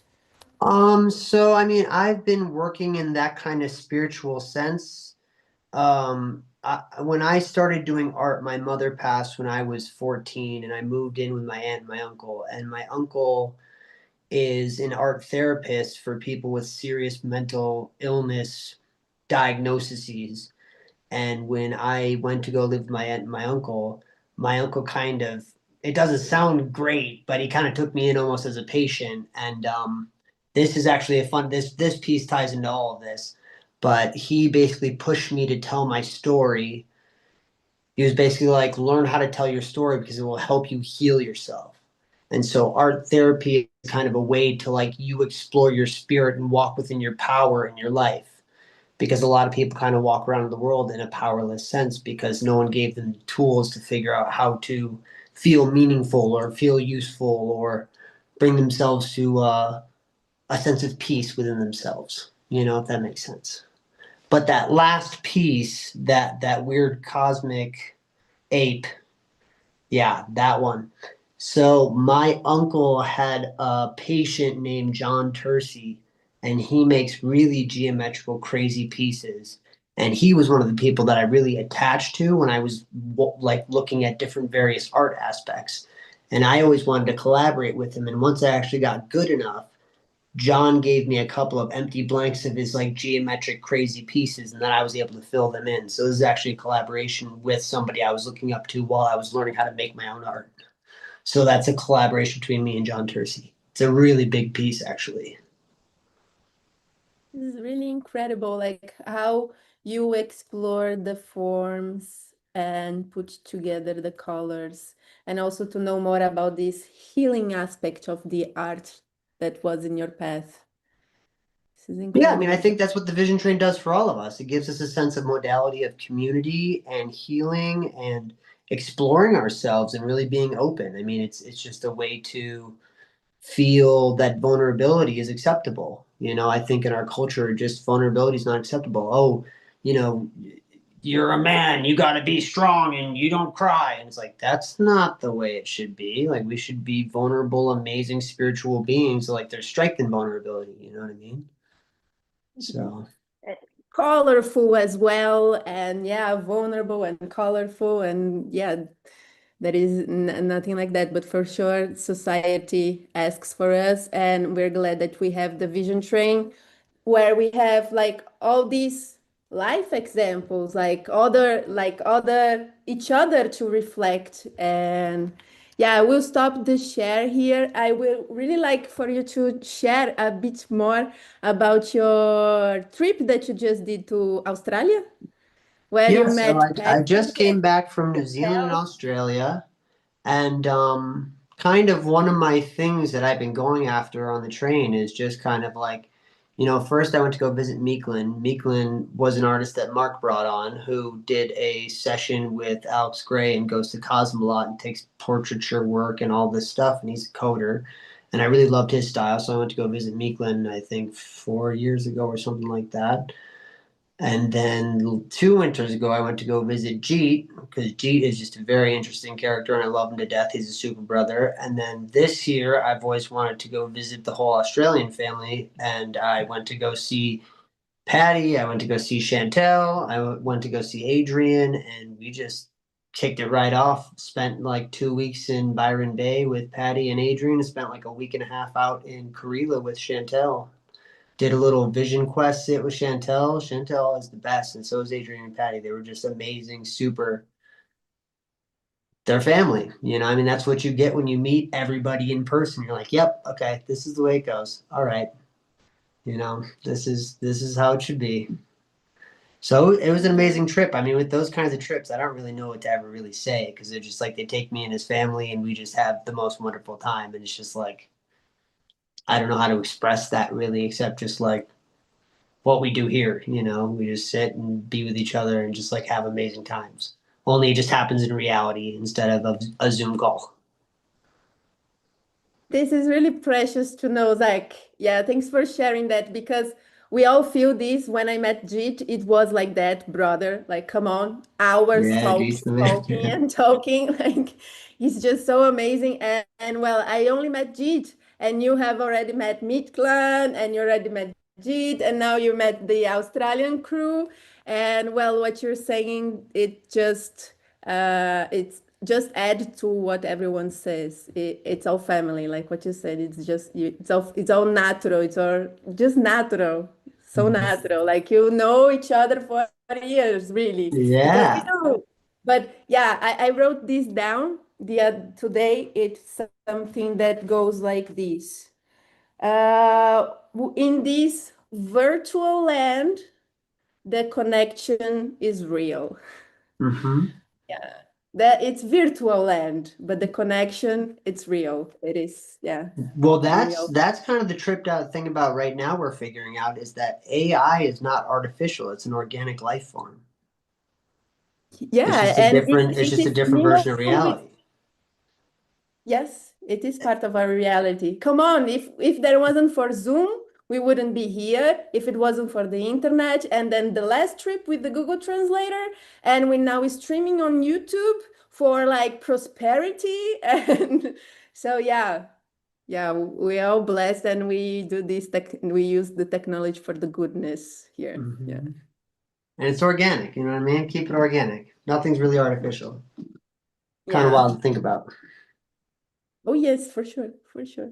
So I mean, I've been working in that kind of spiritual sense. When I started doing art, my mother passed when I was 14, and I moved in with my aunt and my uncle. And my uncle is an art therapist for people with serious mental illness diagnoses. And when I went to go live with my aunt and my uncle kind of, it doesn't sound great, but he kind of took me in almost as a patient. And this is actually a fun, this piece ties into all of this. But he basically pushed me to tell my story. He was basically like, learn how to tell your story because it will help you heal yourself. And so art therapy is kind of a way to like you explore your spirit and walk within your power in your life, because a lot of people kind of walk around the world in a powerless sense because no one gave them the tools to figure out how to feel meaningful or feel useful or bring themselves to a sense of peace within themselves, if that makes sense. But that last piece, that weird cosmic ape, yeah, that one. So my uncle had a patient named John Tercy, and he makes really geometrical, crazy pieces. And he was one of the people that I really attached to when I was like looking at different various art aspects. And I always wanted to collaborate with him. And once I actually got good enough, John gave me a couple of empty blanks of his like geometric crazy pieces, and then I was able to fill them in. So this is actually a collaboration with somebody I was looking up to while I was learning how to make my own art. So that's a collaboration between me and John Tercy. It's a really big piece, actually. This is really incredible, like how you explore the forms and put together the colors, and also to know more about this healing aspect of the art that was in your path. This is Yeah, I mean, I incredible. think that's what the Vision Train does for all of us. It gives us a sense of modality of community and healing and exploring ourselves and really being open. I mean, it's just a way to feel that vulnerability is acceptable. You know, I think in our culture, just vulnerability is not acceptable. Oh, you know, you're a man, you got to be strong and you don't cry. And it's like, that's not the way it should be. Like, we should be vulnerable, amazing spiritual beings. So, like, there's strength in vulnerability. You know what I mean? So, Colorful as well, and yeah, vulnerable and colorful, and yeah, there is nothing like that, but for sure society asks for us, and we're glad that we have the Vision Train where we have like all these life examples, like other each other to reflect. And yeah, I will stop the share here. I will really like for you to share a bit more about your trip that you just did to Australia, where you yeah, so met I Patti just came back from New and Zealand and Chantel. Australia. And kind of one of my things that I've been going after on the train is just kind of like, you know, first I went to go visit Meekland. Meekland was an artist that Mark brought on who did a session with Alex Gray and goes to Cosmo a lot and takes portraiture work and all this stuff. And he's a coder. And I really loved his style. So I went to go visit Meekland, I think 4 years ago or something like that. And then 2 winters ago, I went to go visit Jeet because Jeet is just a very interesting character and I love him to death. He's a super brother. And then this year, I've always wanted to go visit the whole Australian family. And I went to go see Patti. I went to go see Chantel. I went to go see Adrian. And we just kicked it right off. Spent like 2 weeks in Byron Bay with Patti and Adrian. Spent like a week and a half out in Karila with Chantel. Did a little vision quest sit with Chantel. Chantel is the best, and so is Adrian and Patti. They were just amazing, super. They're family, you know. I mean, that's what you get when you meet everybody in person. You're like, yep, okay, this is the way it goes. All right, you know, this is how it should be. So it was an amazing trip. I mean, with those kinds of trips, I don't really know what to ever really say because they're just like they take me and his family, and we just have the most wonderful time. And it's just like I don't know how to express that really, except just like what we do here. You know, we just sit and be with each other and just like have amazing times. Only it just happens in reality instead of a Zoom call. This is really precious to know, Zach. Yeah, thanks for sharing that because we all feel this. When I met Jit, it was like that, brother. Like, come on, hours Yeah, geez, talking man. and talking. Like, he's just so amazing. And well, I only met Jit, and you have already met Midclan, and you already met Jit, and now you met the Australian crew. And well, what you're saying, it's just add to what everyone says. It's all family, like what you said. It's just you. It's all natural. It's all just natural. So natural. Like you know each other for years, really, because we Yeah. do. But yeah, I wrote this down today. It's something that goes like this. In this virtual land, the connection is real. Hmm. Yeah. That it's virtual land, but the connection, it's real. It is, yeah, Well, that's real. that's kind of the tripped out thing about right now we're figuring out is that AI is not artificial. It's an organic life form. Yeah, and It's it just a is different version of meaningful with, reality. yes, it is part of our reality. Come on, if there wasn't for Zoom, we wouldn't be here if it wasn't for the internet. And then the last trip with the Google Translator, and we're now streaming on YouTube for like prosperity. And so yeah, we are all blessed, and we do we use the technology for the goodness here. Yeah. And it's organic, you know what I mean? Keep it organic. Nothing's really artificial. Kind of Yeah. wild to think about. Oh yes, for sure, for sure.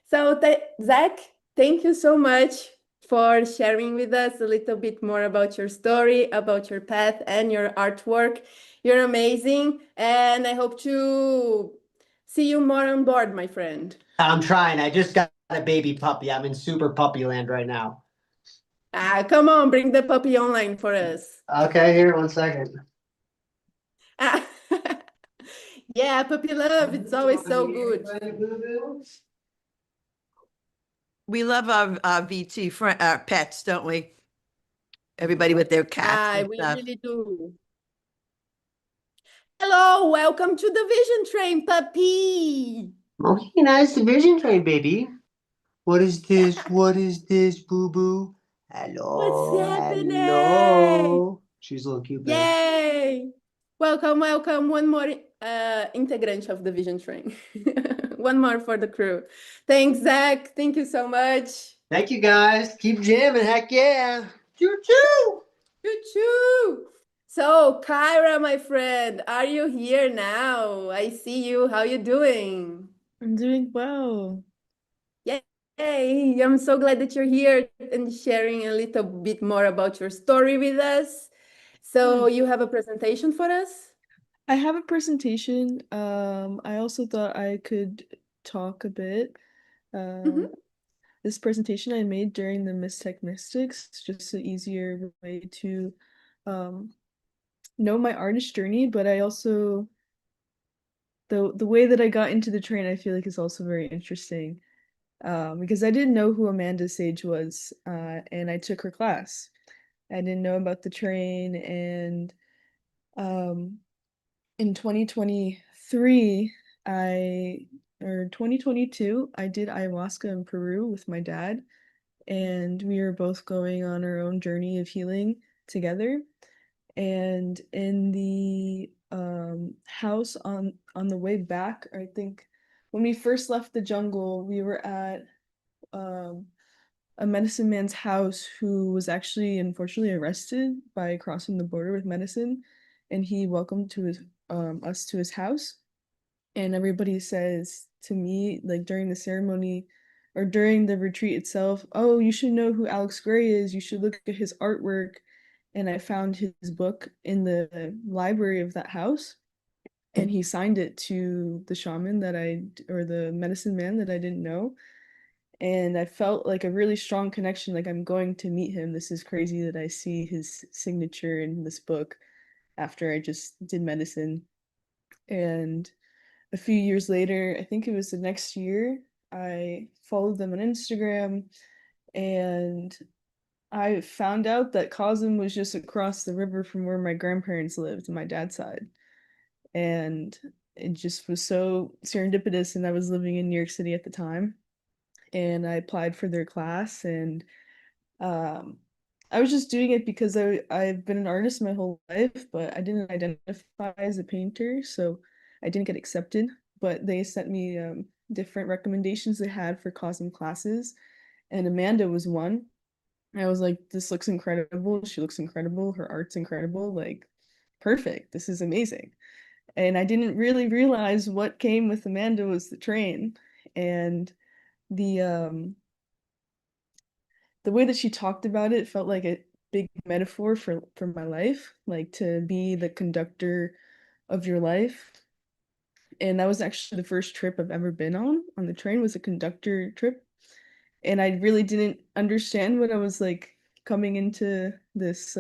So Zach, thank you so much for sharing with us a little bit more about your story, about your path and your artwork. You're amazing, and I hope to see you more on board, my friend. I'm trying. I just got a baby puppy. I'm in super puppy land right now. Ah, come on, bring the puppy online for us. Okay, here, 1 second. Ah, yeah, puppy love, it's always so good. We love our VT our pets, don't we? Everybody with their cats and We stuff. really do. Hello, welcome to the Vision Train, puppy. Okay, nice division trade, baby. What is this? What is this, boo-boo? Hello, What's happening? hello. She's a little cute, babe. Yay! Welcome, welcome. One more integrant of the Vision Train. One more for the crew. Thanks, Zach. Thank you so much. Thank you, guys. Keep jamming. Heck yeah. Choo-choo. Choo-choo. So, Kyra, my friend, are you here now? I see you. How you doing? I'm doing well. Yay! I'm so glad that you're here and sharing a little bit more about your story with us. So, you have a presentation for us? I have a presentation. I also thought I could talk a bit. This presentation I made during the Mystech Mystics, just an easier way to know my artist journey, but I also the way that I got into the train I feel like is also very interesting. Because I didn't know who Amanda Sage was, and I took her class. I didn't know about the train, and in 2023, or 2022, I did ayahuasca in Peru with my dad, and we were both going on our own journey of healing together. And in the house on the way back, I think when we first left the jungle, we were at a medicine man's house who was actually unfortunately arrested by crossing the border with medicine, and he welcomed us to his house. And everybody says to me, like during the ceremony or during the retreat itself, "Oh, you should know who Alex Gray is. You should look at his artwork." And I found his book in the library of that house, and he signed it to the shaman or the medicine man that I didn't know. And I felt like a really strong connection, like I'm going to meet him. This is crazy that I see his signature in this book after I just did medicine. And a few years later, I think it was the next year, I followed them on Instagram, and I found out that Cosm was just across the river from where my grandparents lived on my dad's side. And it just was so serendipitous, and I was living in New York City at the time. And I applied for their class, and I was just doing it because I've been an artist my whole life, but I didn't identify as a painter, so I didn't get accepted. But they sent me different recommendations they had for Cosm classes, and Amanda was one. I was like, this looks incredible. She looks incredible. Her art's incredible. Like, perfect. This is amazing. And I didn't really realize what came with Amanda was the train. And the the way that she talked about it felt like a big metaphor for my life, like to be the conductor of your life. And that was actually the first trip I've ever been on the train, was a conductor trip. And I really didn't understand what I was like coming into this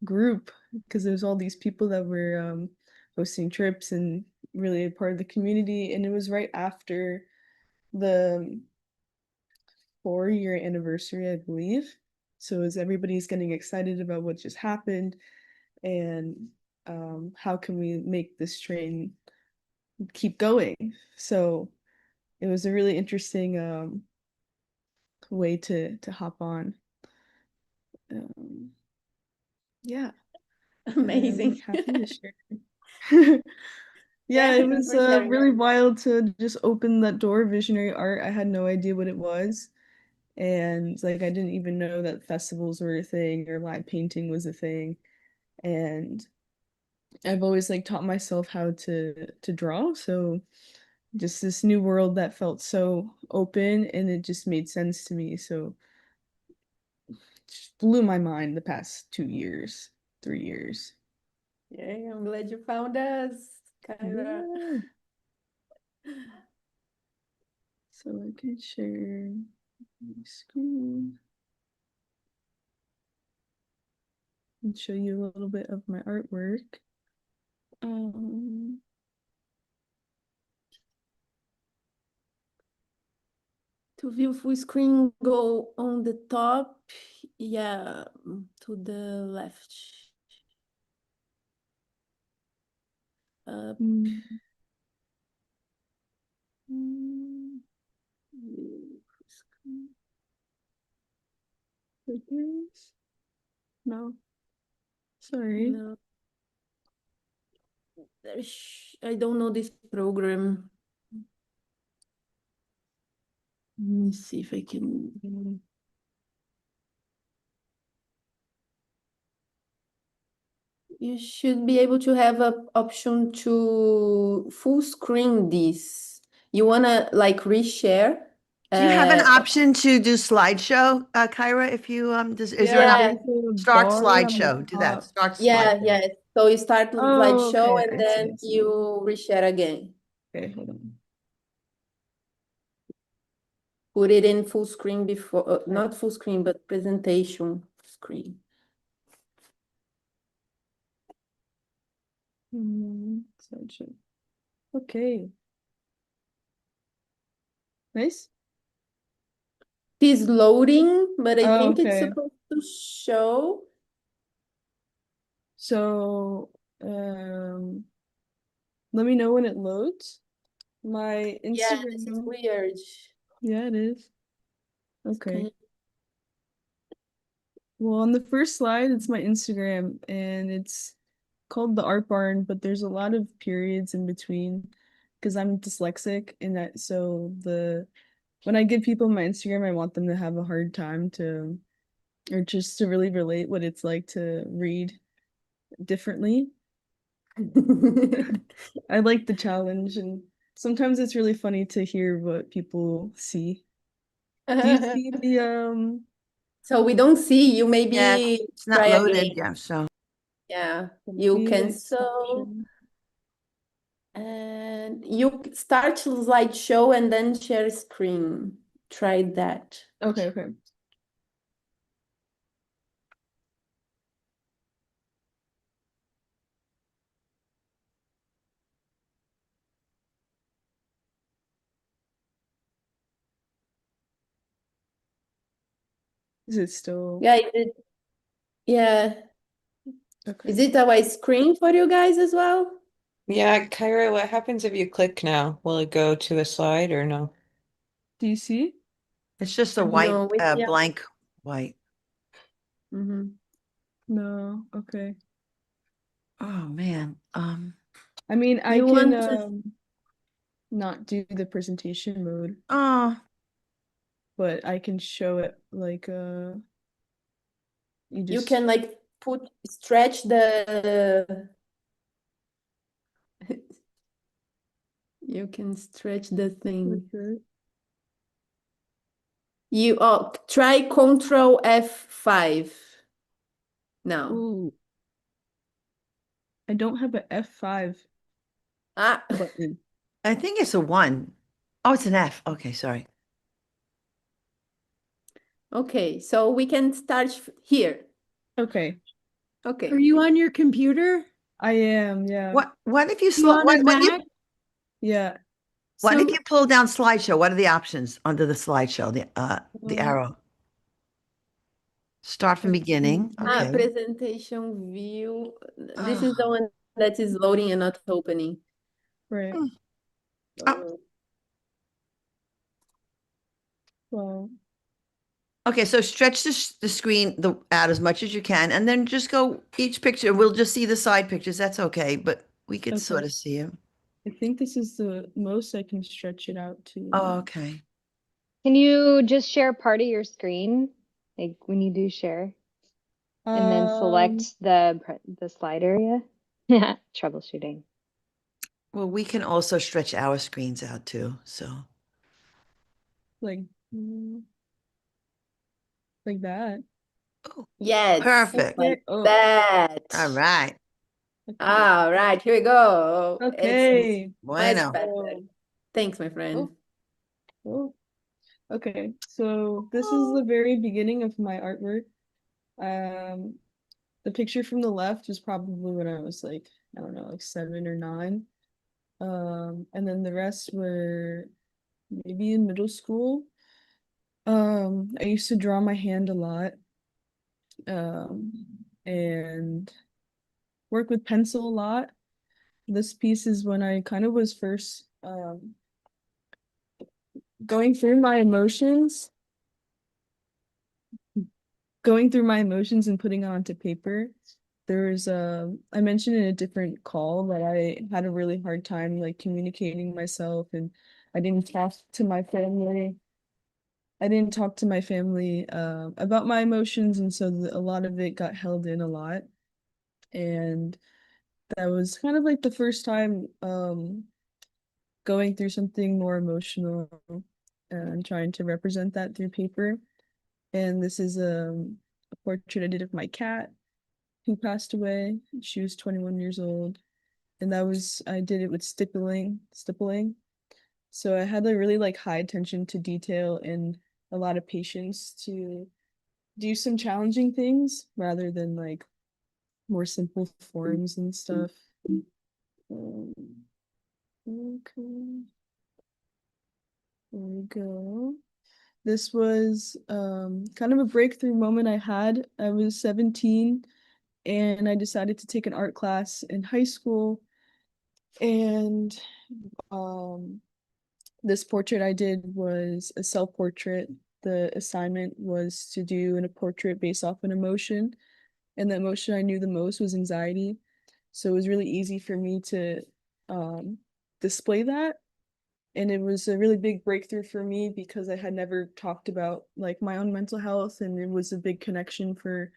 group, because there's all these people that were hosting trips and really a part of the community. And it was right after the 4-year anniversary, I believe. So as everybody's getting excited about what just happened, and how can we make this train keep going? So it was a really interesting way to hop on. Yeah, I'm Amazing. happy to share. Yeah, Yeah, it thanks was for sharing. really wild to just open that door. Visionary art. I had no idea what it was. And like I didn't even know that festivals were a thing or live painting was a thing. And I've always like taught myself how to draw. So just this new world that felt so open and it just made sense to me. So it just blew my mind the past 2 years, 3 years. Yay, I'm glad you found us, Kyra. Yeah. So I can share my screen and show you a little bit of my artwork. To view full screen, go on the top. Yeah, to the left. Up. Mm, View full screen. like this? No, sorry. No, I don't know this program. Let me see if I can. You should be able to have an option to full screen this. You wanna like reshare? Do you have an option to do slideshow, Kyra? If you is there an Yeah, option? Yeah, there's a Start bar on the slideshow. Do that. top. Start yeah, slideshow. yeah. So you start Oh, slideshow okay. and I see, then I see. you reshare again. Okay, hold on. Put it in full screen before, not full screen, but presentation screen. Slideshow. Okay. Nice. It is loading, but I Oh, think it's okay. supposed to show. So, let me know when it loads. My Yeah, this is Instagram. weird. Yeah, it is. Okay. Okay. Well, on the first slide, it's my Instagram, and it's called the Art Barn, but there's a lot of periods in between because I'm dyslexic, and that so the when I give people my Instagram, I want them to have a hard time to or just to really relate what it's like to read differently. I like the challenge, and sometimes it's really funny to hear what people see. Do you see the So we don't see you. Yeah, Maybe it's not try loaded. again. Yeah, so Yeah, you maybe like cancel caption? and you start slideshow and then share screen. Try that. Okay, okay. Is it still Yeah, yeah. okay? Is it a white screen for you guys as well? Yeah, Kyra, what happens if you click now? Will it go to the slide or no? Do you see? it's just a white, No, yeah. blank white. Mhm. No, okay. Oh man. I mean, I You can want to, not do the presentation mode, Oh, but I can show it like you you just can like stretch the you can stretch the thing. okay. You try Control F5 now. Ooh, I don't have a F5 Ah, button. I think it's a 1. Oh, it's an F. Okay, sorry. okay. So we can start here. Okay, Are Okay. you on your computer? I am, yeah. What if you You slow on a Mac? Yeah. what if So you pull down slideshow? What are the options under the slideshow? The Um, arrow. Start from beginning. Ah, Okay. presentation view. This is the Oh, one that is loading and not opening. right. oh, So Well, Okay, so stretch the screen out as much as you can, and then just go each picture. We'll just see the side pictures. That's okay, but we could sort Okay. of see them. I think this is the most I can stretch it out to. Oh, okay. Can you just share part of your screen? Like when you do share, and then select the slide area? Yeah, troubleshooting. Well, we can also stretch our screens out too. So, like mm, like that. Yes. perfect. Okay. Like Oh, that. All right. okay. All right, here we go. Okay. It's Bueno. much better. So, Thanks, my friend. oh, okay. So this is the very beginning of my artwork. The picture from the left was probably when I was like, I don't know, like 7 or 9. And then the rest were maybe in middle school. I used to draw my hand a lot. And work with pencil a lot. This piece is when I kind of was first going through my emotions, and putting it onto paper. There was I mentioned in a different call that I had a really hard time like communicating myself, and I didn't talk to my family. About my emotions, and so a lot of it got held in a lot. And that was kind of like the first time going through something more emotional and trying to represent that through paper. And this is a portrait I did of my cat who passed away. She was 21 years old. And I did it with stippling. So I had a really like high attention to detail and a lot of patience to do some challenging things rather than like more simple forms and stuff. Okay. There we go. This was kind of a breakthrough moment I had. I was 17 and I decided to take an art class in high school. And this portrait I did was a self-portrait. The assignment was to do a portrait based off an emotion. And the emotion I knew the most was anxiety. So it was really easy for me to display that. And it was a really big breakthrough for me because I had never talked about like my own mental health, and it was a big connection for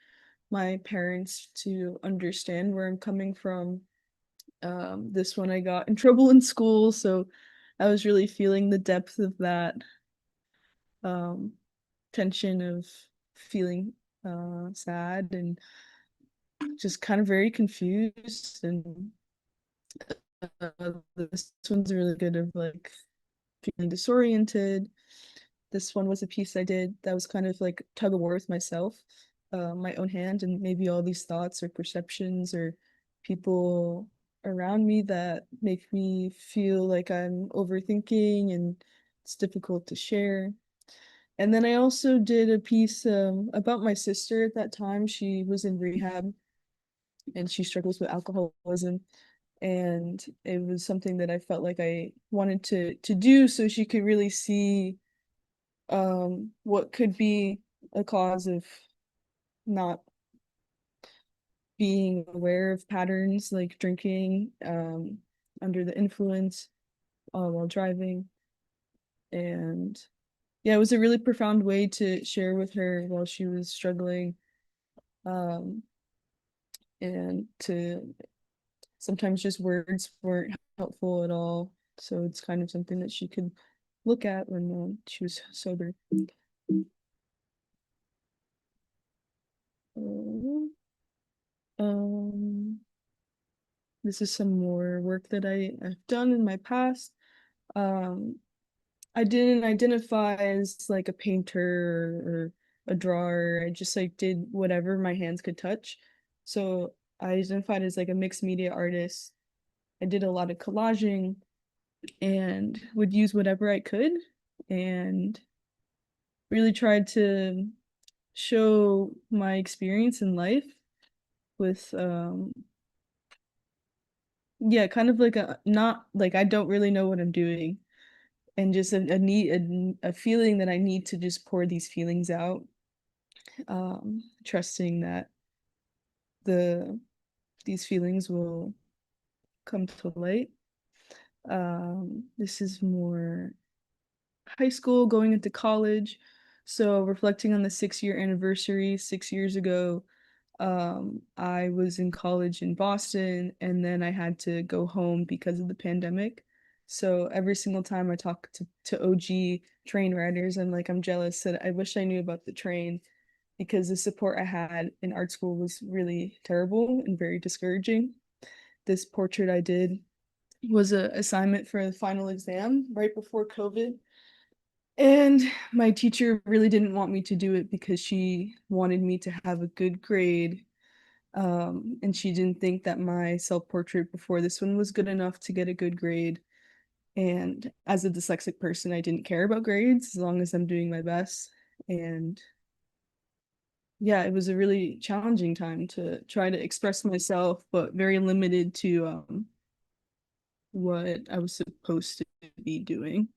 my parents to understand where I'm coming from. This one I got in trouble in school, so I was really feeling the depth of that um, tension of feeling sad and just kind of very confused. And this one's really good of like feeling disoriented. This one was a piece I did that was kind of like tug of war with myself, my own hand, and maybe all these thoughts or perceptions or people around me that make me feel like I'm overthinking and it's difficult to share. And then I also did a piece about my sister at that time. She was in rehab and she struggles with alcoholism. And it was something that I felt like I wanted to do so she could really see what could be a cause of not being aware of patterns like drinking under the influence while driving. And yeah, it was a really profound way to share with her while she was struggling, um, and to sometimes just words weren't helpful at all. So it's kind of something that she could look at when she was sober. Um, this is some more work that I've done in my past. Um, I didn't identify as like a painter or a drawer. I just like did whatever my hands could touch. So I identified as like a mixed media artist. I did a lot of collaging and would use whatever I could and really tried to show my experience in life with yeah, kind of like a not like I don't really know what I'm doing, and just a need a feeling that I need to just pour these feelings out trusting that these feelings will come to light. This is more high school, going into college. So reflecting on the 6-year anniversary, 6 years ago, I was in college in Boston, and then I had to go home because of the pandemic. So every single time I talk to OG train riders, I'm like, I'm jealous that I wish I knew about the train, because the support I had in art school was really terrible and very discouraging. This portrait I did was an assignment for the final exam right before COVID. And my teacher really didn't want me to do it because she wanted me to have a good grade. And she didn't think that my self-portrait before this one was good enough to get a good grade. And as a dyslexic person, I didn't care about grades as long as I'm doing my best. And yeah, it was a really challenging time to try to express myself, but very limited to what I was supposed to be doing.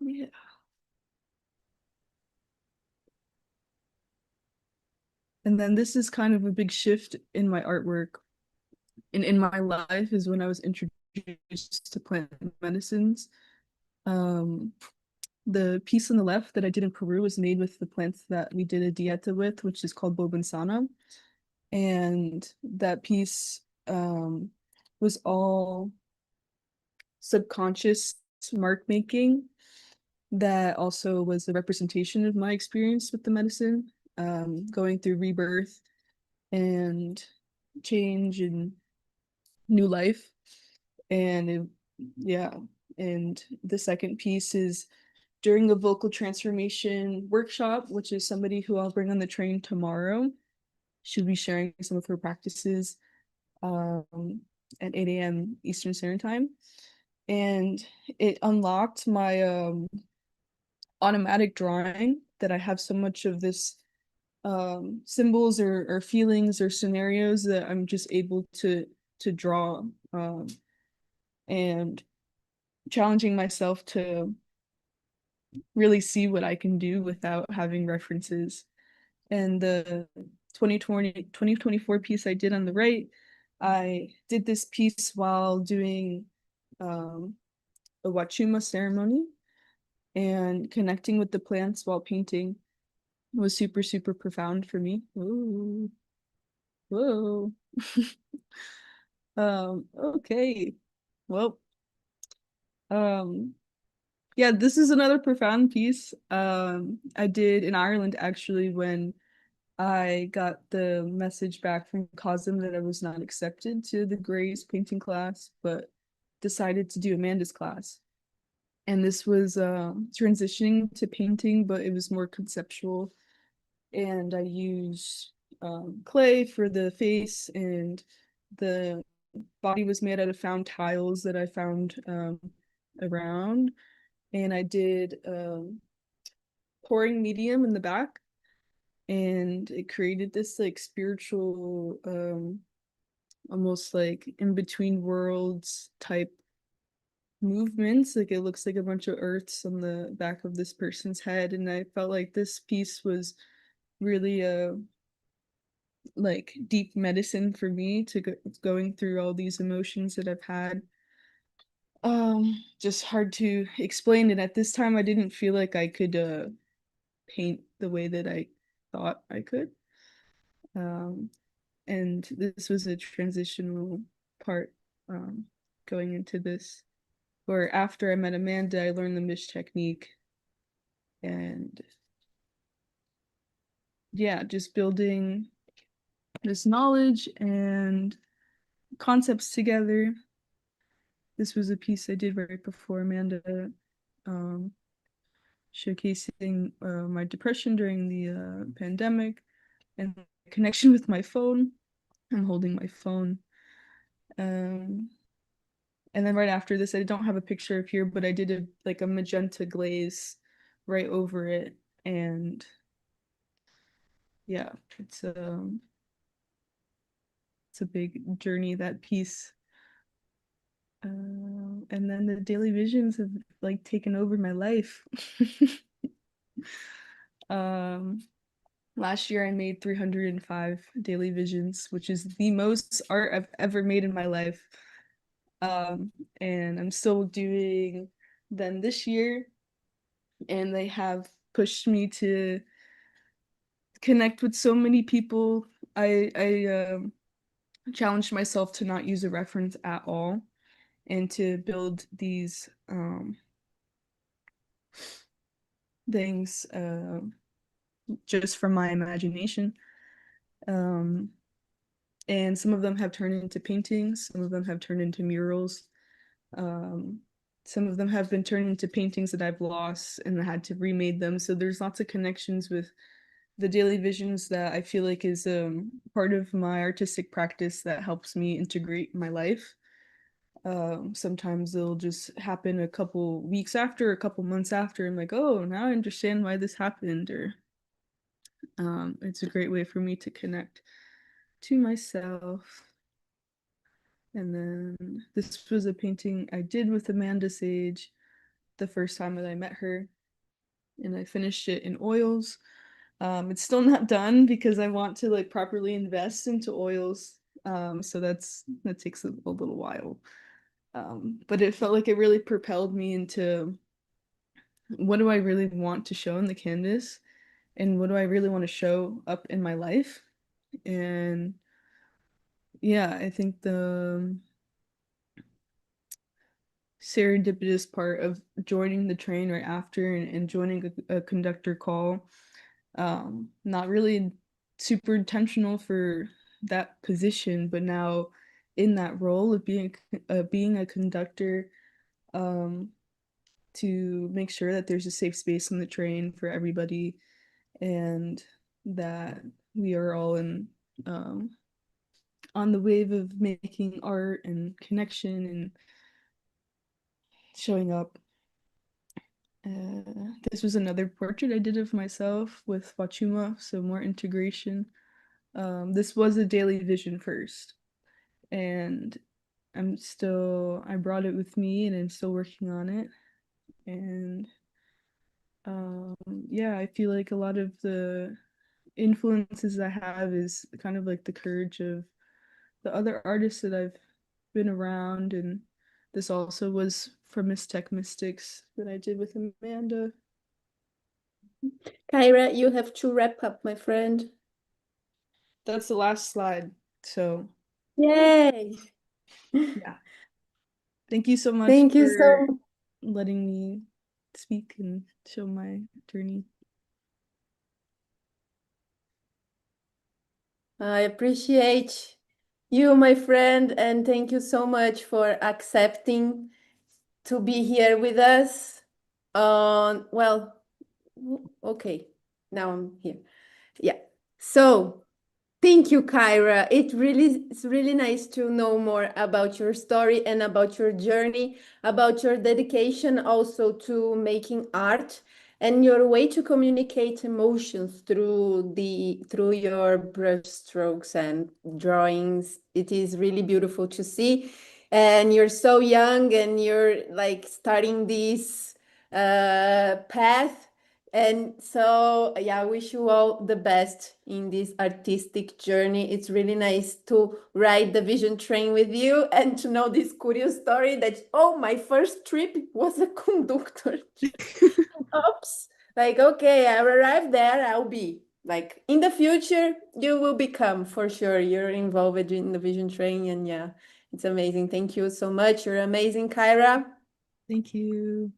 Yeah. And then this is kind of a big shift in my artwork and in my life, is when I was introduced to plant medicines. The piece on the left that I did in Peru was made with the plants that we did a dieta with, which is called Bobansana. And that piece was all subconscious mark making that also was a representation of my experience with the medicine, going through rebirth and change and new life. And yeah, and the second piece is during a vocal transformation workshop, which is somebody who I'll bring on the train tomorrow. She'll be sharing some of her practices at 8 a.m. Eastern Standard Time. And it unlocked my automatic drawing, that I have so much of this symbols or feelings or scenarios that I'm just able to draw, and challenging myself to really see what I can do without having references. And the 2024 piece I did on the right, I did this piece while doing a Wachuma ceremony, and connecting with the plants while painting was super, super profound for me. Ooh. Whoa. Okay. Well, yeah, this is another profound piece. I did in Ireland, actually, when I got the message back from COSM that I was not accepted to the Gray's painting class, but decided to do Amanda's class. And this was transitioning to painting, but it was more conceptual. And I used clay for the face, and the body was made out of found tiles that I found around. And I did pouring medium in the back, and it created this like spiritual, almost like in between worlds type movements. Like it looks like a bunch of earths on the back of this person's head, and I felt like this piece was really like deep medicine for me to going through all these emotions that I've had. Just hard to explain, and at this time I didn't feel like I could paint the way that I thought I could. And this was a transitional part, going into this, where after I met Amanda, I learned the Mish technique, and yeah, just building this knowledge and concepts together. This was a piece I did right before Amanda, showcasing my depression during the pandemic and connection with my phone. I'm holding my phone. And then right after this, I don't have a picture of here, but I did like a magenta glaze right over it. And yeah, it's a big journey, that piece. and then the daily visions have like taken over my life. Last year I made 305 daily visions, which is the most art I've ever made in my life. And I'm still doing them this year, and they have pushed me to connect with so many people. I challenged myself to not use a reference at all and to build these things just from my imagination. And some of them have turned into paintings, some of them have turned into murals. Some of them have been turned into paintings that I've lost and I had to remake them. So there's lots of connections with the daily visions that I feel like is part of my artistic practice that helps me integrate my life. Sometimes they'll just happen a couple weeks after, a couple months after. I'm like, oh, now I understand why this happened. Or it's a great way for me to connect to myself. And then this was a painting I did with Amanda Sage the first time that I met her, and I finished it in oils. It's still not done because I want to like properly invest into oils. So that takes a little while. But it felt like it really propelled me into what do I really want to show in the canvas, and what do I really want to show up in my life. And yeah, I think the serendipitous part of joining the train right after and joining a conductor call, not really super intentional for that position, but now in that role of being a conductor, to make sure that there's a safe space on the train for everybody, and that we are all in on the wave of making art and connection and showing up. This was another portrait I did of myself with Wachuma, so more integration. This was a daily vision first, and I brought it with me and I'm still working on it. And yeah, I feel like a lot of the influences I have is kind of like the courage of the other artists that I've been around, and this also was from Mystech Mystics that I did with Amanda. Kyra, you have to wrap up, my friend. That's the last slide. So Yay! yeah. Thank you so much Thank you for so letting me speak and show my journey. I appreciate you, my friend, and thank you so much for accepting to be here with us. Well, okay, now I'm here. Yeah. So thank you, Kyra. It's really nice to know more about your story and about your journey, about your dedication also to making art and your way to communicate emotions through your brush strokes and drawings. It is really beautiful to see. And you're so young and you're like starting this path, and so, yeah, I wish you all the best in this artistic journey. It's really nice to ride the vision train with you and to know this curious story that, oh, my first trip was a conductor. Oops. Like, okay, I arrived there, I'll be. Like, in the future, you will become, for sure. You're involved in the vision train, and yeah, it's amazing. Thank you so much. You're amazing, Kyra. Thank you.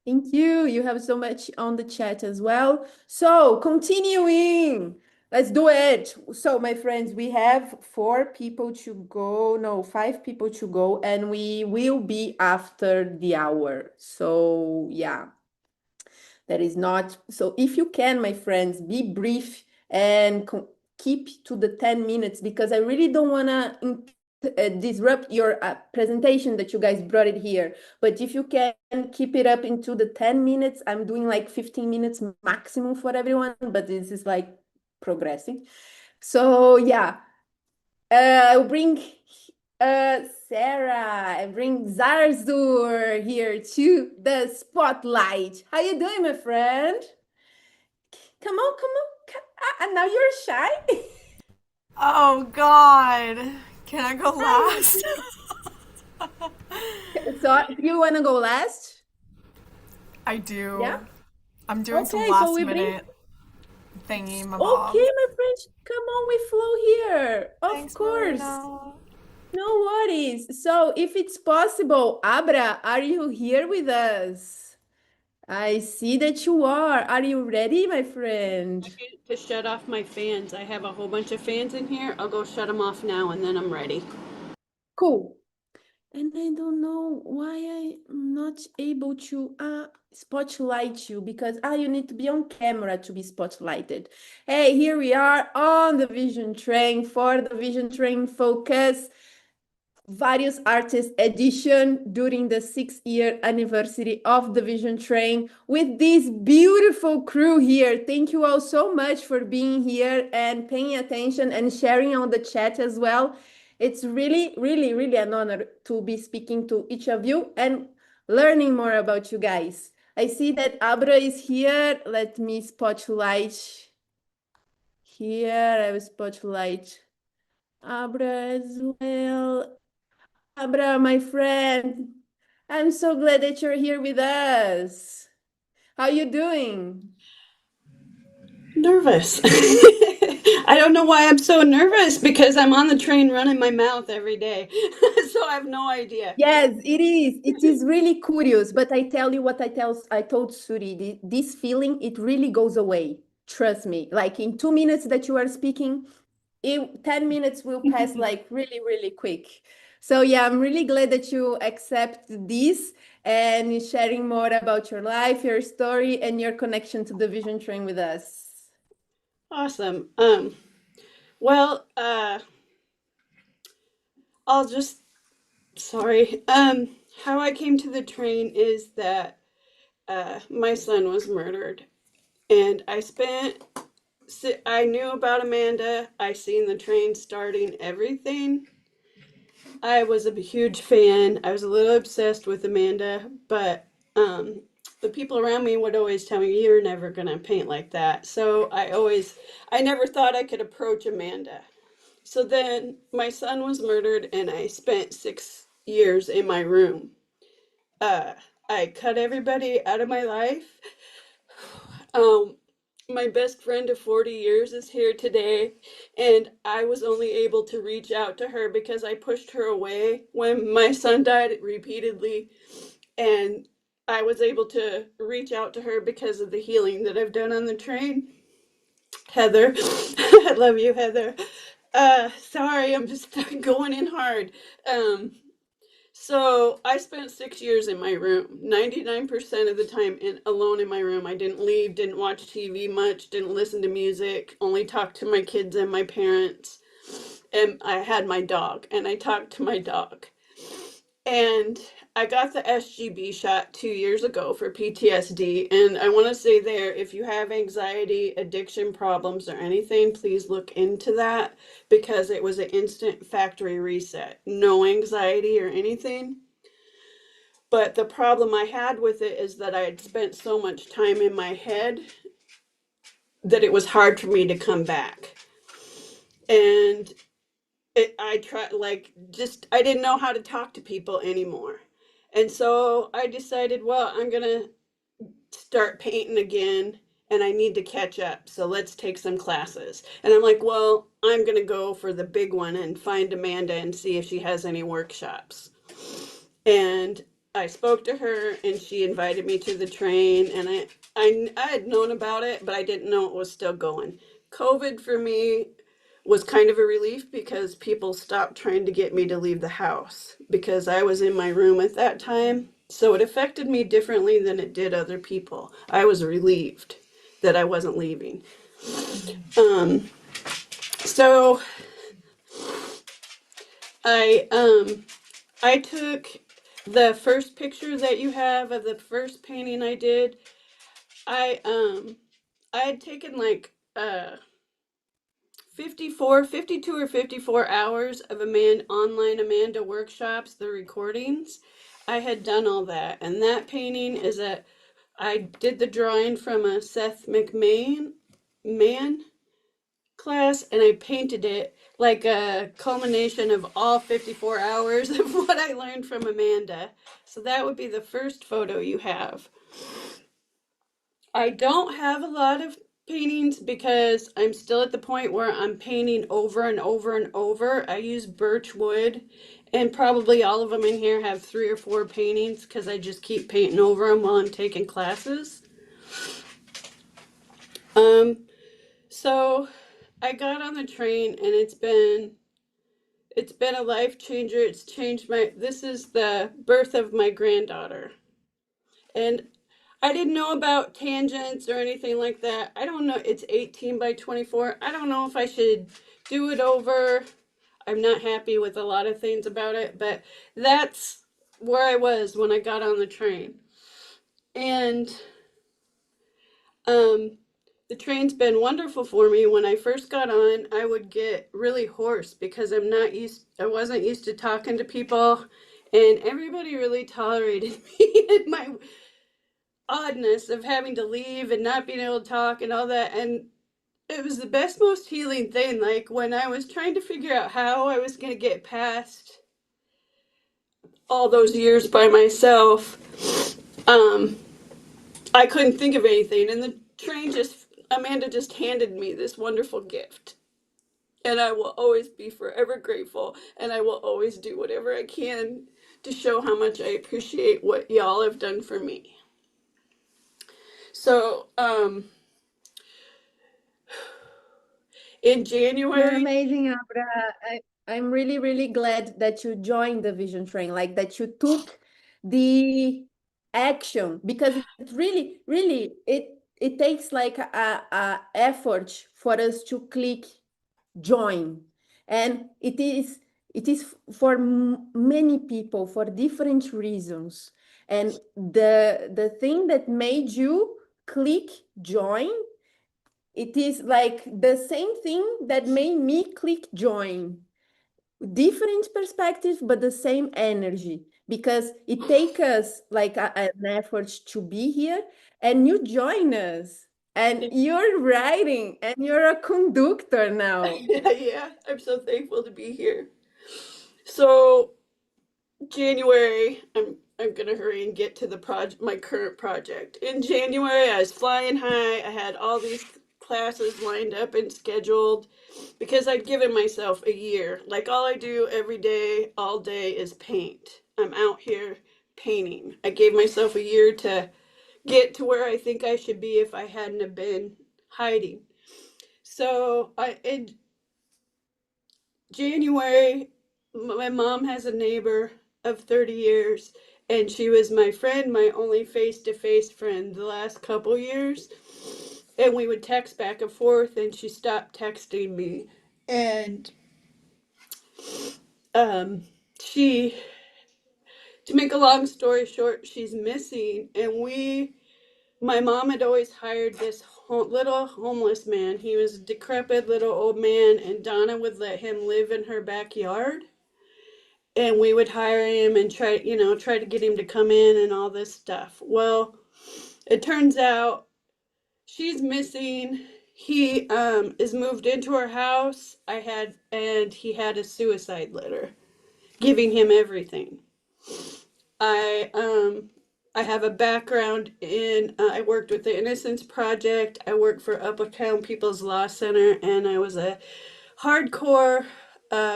Thank you. You have so much on the chat as well. So continuing, let's do it. So my friends, we have 5 people to go, and we will be after the hour. So yeah, that is not, so if you can, my friends, be brief and keep to the 10 minutes, because I really don't want to disrupt your presentation that you guys brought it here. But if you can keep it up into the 10 minutes, I'm doing like 15 minutes maximum for everyone, but this is like progressing. So yeah, I'll bring Sarah, I bring Zarzour here to the spotlight. How you doing, my friend? Come on, come on. And now you're shy. Oh God. Can I go last? So you want to go last? I do. Yeah. I'm doing some Okay, so last we bring. minute thingy, my Okay, mom. my friend, come on, we flow here. Of Thanks, course. Marina. No worries. So, if it's possible, Abra, are you here with us? I see that you are. Are you ready, my friend? To shut off my fans. I have a whole bunch of fans in here. I'll go shut them off now and then I'm ready. Cool. And I don't know why I'm not able to spotlight you because you need to be on camera to be spotlighted. Hey, here we are on the Vision Train for the Vision Train Focus. Various Artists edition during the 6-year anniversary of the Vision Train with this beautiful crew here. Thank you all so much for being here and paying attention and sharing on the chat as well. It's really, really, really an honor to be speaking to each of you and learning more about you guys. I see that Abra is here. Let me spotlight here. I will spotlight Abra as well. Abra, my friend, I'm so glad that you're here with us. How you doing? Nervous. I don't know why I'm so nervous because I'm on the train running my mouth every day. So I have no idea. Yes, it is. It is really curious, but I tell you what I told Suri, this feeling, it really goes away. Trust me. Like in 2 minutes that you are speaking, 10 minutes will pass like really, really quick. So yeah, I'm really glad that you accept this and sharing more about your life, your story, and your connection to the Vision Train with us. Awesome. Well, I'll just sorry. How I came to the train is that my son was murdered, and I knew about Amanda. I seen the train starting everything. I was a huge fan. I was a little obsessed with Amanda, but the people around me would always tell me, "You're never gonna paint like that." So I never thought I could approach Amanda. So then my son was murdered, and I spent 6 years in my room. I cut everybody out of my life. My best friend of 40 years is here today, and I was only able to reach out to her because I pushed her away when my son died repeatedly, and I was able to reach out to her because of the healing that I've done on the train. Heather, I love you, Heather. Sorry, I'm just going in hard. So I spent 6 years in my room, 99% of the time alone in my room. I didn't leave, didn't watch TV much, didn't listen to music, only talked to my kids and my parents. And I had my dog, and I talked to my dog. And I got the SGB shot 2 years ago for PTSD. And I want to say there, if you have anxiety, addiction problems, or anything, please look into that because it was an instant factory reset. No anxiety or anything. But the problem I had with it is that I had spent so much time in my head that it was hard for me to come back. And I tried, I didn't know how to talk to people anymore. And so I decided, well, I'm going to start painting again and I need to catch up. So let's take some classes. And I'm like, well, I'm going to go for the big one and find Amanda and see if she has any workshops. And I spoke to her and she invited me to the train, and I had known about it, but I didn't know it was still going. COVID for me was kind of a relief because people stopped trying to get me to leave the house because I was in my room at that time. So it affected me differently than it did other people. I was relieved that I wasn't leaving. So I took the first picture that you have of the first painting I did. I had taken 52 or 54 hours of online Amanda workshops, the recordings. I had done all that. And that painting is I did the drawing from a Seth McMahon class, and I painted it like a culmination of all 54 hours of what I learned from Amanda. So that would be the first photo you have. I don't have a lot of paintings because I'm still at the point where I'm painting over and over and over. I use birch wood, and probably all of them in here have 3 or 4 paintings because I just keep painting over them while I'm taking classes. So I got on the train, and it's been a life changer. It's changed this is the birth of my granddaughter. And I didn't know about tangents or anything like that. I don't know. It's 18 by 24. I don't know if I should do it over. I'm not happy with a lot of things about it, but that's where I was when I got on the train. And the train's been wonderful for me. When I first got on, I would get really hoarse because I wasn't used to talking to people, and everybody really tolerated me and my oddness of having to leave and not being able to talk and all that. And it was the best, most healing thing. Like when I was trying to figure out how I was going to get past all those years by myself, I couldn't think of anything. And the train Amanda just handed me this wonderful gift. And I will always be forever grateful. And I will always do whatever I can to show how much I appreciate what y'all have done for me. So, in January. You're amazing, Abra. I'm really, really glad that you joined the Vision Train, like that you took the action, because it really, really, it takes like a effort for us to click join. And it is for many people for different reasons. And the thing that made you click join, it is like the same thing that made me click join. Different perspective, but the same energy, because it takes us like an effort to be here, and you join us, and you're writing, and you're a conductor now. Yeah, I'm so thankful to be here. So, January, I'm gonna hurry and get to my current project. In January, I was flying high. I had all these classes lined up and scheduled because I'd given myself a year. Like all I do every day, all day is paint. I'm out here painting. I gave myself a year to get to where I think I should be if I hadn't have been hiding. So in January, my mom has a neighbor of 30 years, and she was my friend, my only face-to-face friend the last couple years. And we would text back and forth, and she stopped texting me. And to make a long story short, she's missing. And my mom had always hired this little homeless man. He was a decrepit little old man, and Donna would let him live in her backyard. And we would hire him and try to get him to come in and all this stuff. Well, it turns out she's missing. He is moved into our house. And he had a suicide letter giving him everything. I have a background in, I worked with the Innocence Project. I worked for Uptown People's Law Center, and I was a hardcore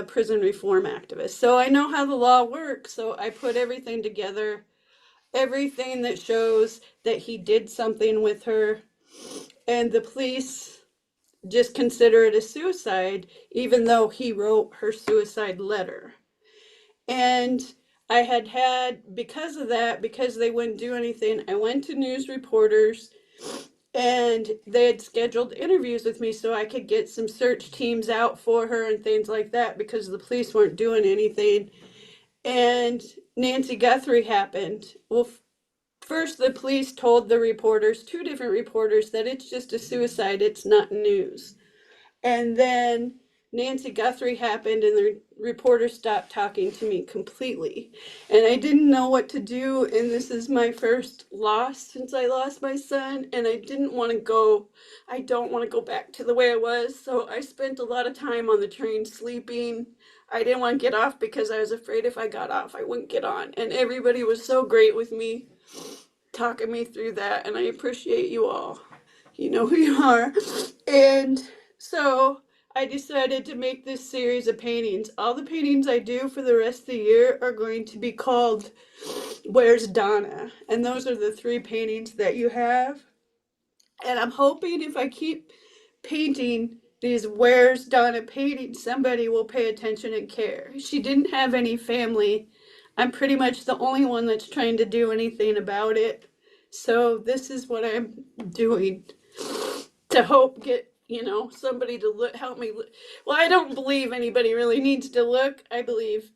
prison reform activist. So I know how the law works. So I put everything together, everything that shows that he did something with her. And the police just consider it a suicide, even though he wrote her suicide letter. And I had, because of that, because they wouldn't do anything, I went to news reporters, and they had scheduled interviews with me so I could get some search teams out for her and things like that, because the police weren't doing anything. And Nancy Guthrie happened. Well, first the police told the reporters, 2 different reporters, that it's just a suicide, it's not news. And then Nancy Guthrie happened, and the reporter stopped talking to me completely. And I didn't know what to do. And this is my first loss since I lost my son. And I didn't want to go. I don't want to go back to the way I was. So I spent a lot of time on the train sleeping. I didn't want to get off because I was afraid if I got off, I wouldn't get on. And everybody was so great with me, talking me through that. And I appreciate you all. You know who you are. And so I decided to make this series of paintings. All the paintings I do for the rest of the year are going to be called Where's Donna? And those are the 3 paintings that you have. And I'm hoping if I keep painting these Where's Donna paintings, somebody will pay attention and care. She didn't have any family. I'm pretty much the only one that's trying to do anything about it. So this is what I'm doing to hope get somebody to help me. Well, I don't believe anybody really needs to look. I believe,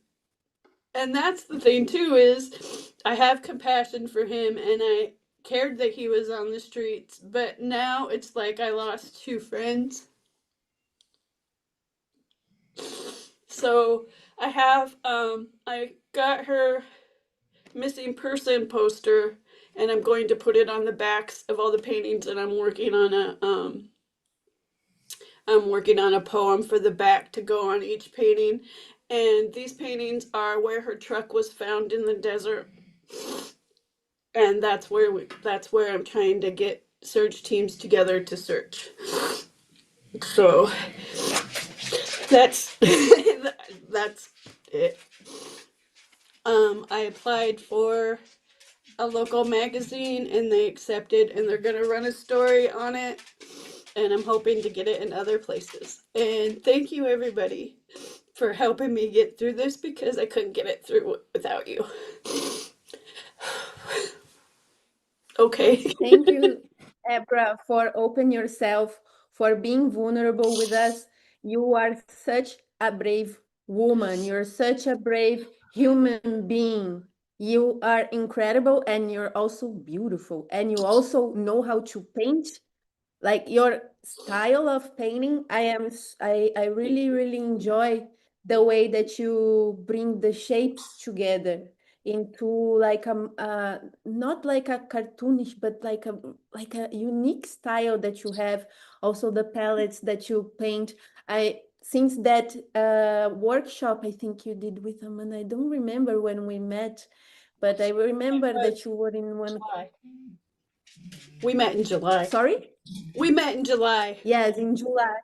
and that's the thing too, is I have compassion for him, and I cared that he was on the streets, but now it's like I lost 2 friends. So I got her missing person poster, and I'm going to put it on the backs of all the paintings, and I'm working on a poem for the back to go on each painting. And these paintings are where her truck was found in the desert. And that's where I'm trying to get search teams together to search. So that's that's it. I applied for a local magazine and they accepted, and they're gonna run a story on it, and I'm hoping to get it in other places. And thank you everybody for helping me get through this, because I couldn't get it through without you. Okay. Thank you, Abra, for opening yourself, for being vulnerable with us. You are such a brave woman. You're such a brave human being. You are incredible, and you're also beautiful. And you also know how to paint. Like your style of painting, I really enjoy the way that you bring the shapes together into like not like a cartoonish, but like a unique style that you have. Also the palettes that you paint. I since that workshop I think you did with Amanda, I don't remember when we met, but I remember that you were in one. We met in July. Sorry? We met in July. Yes, in July.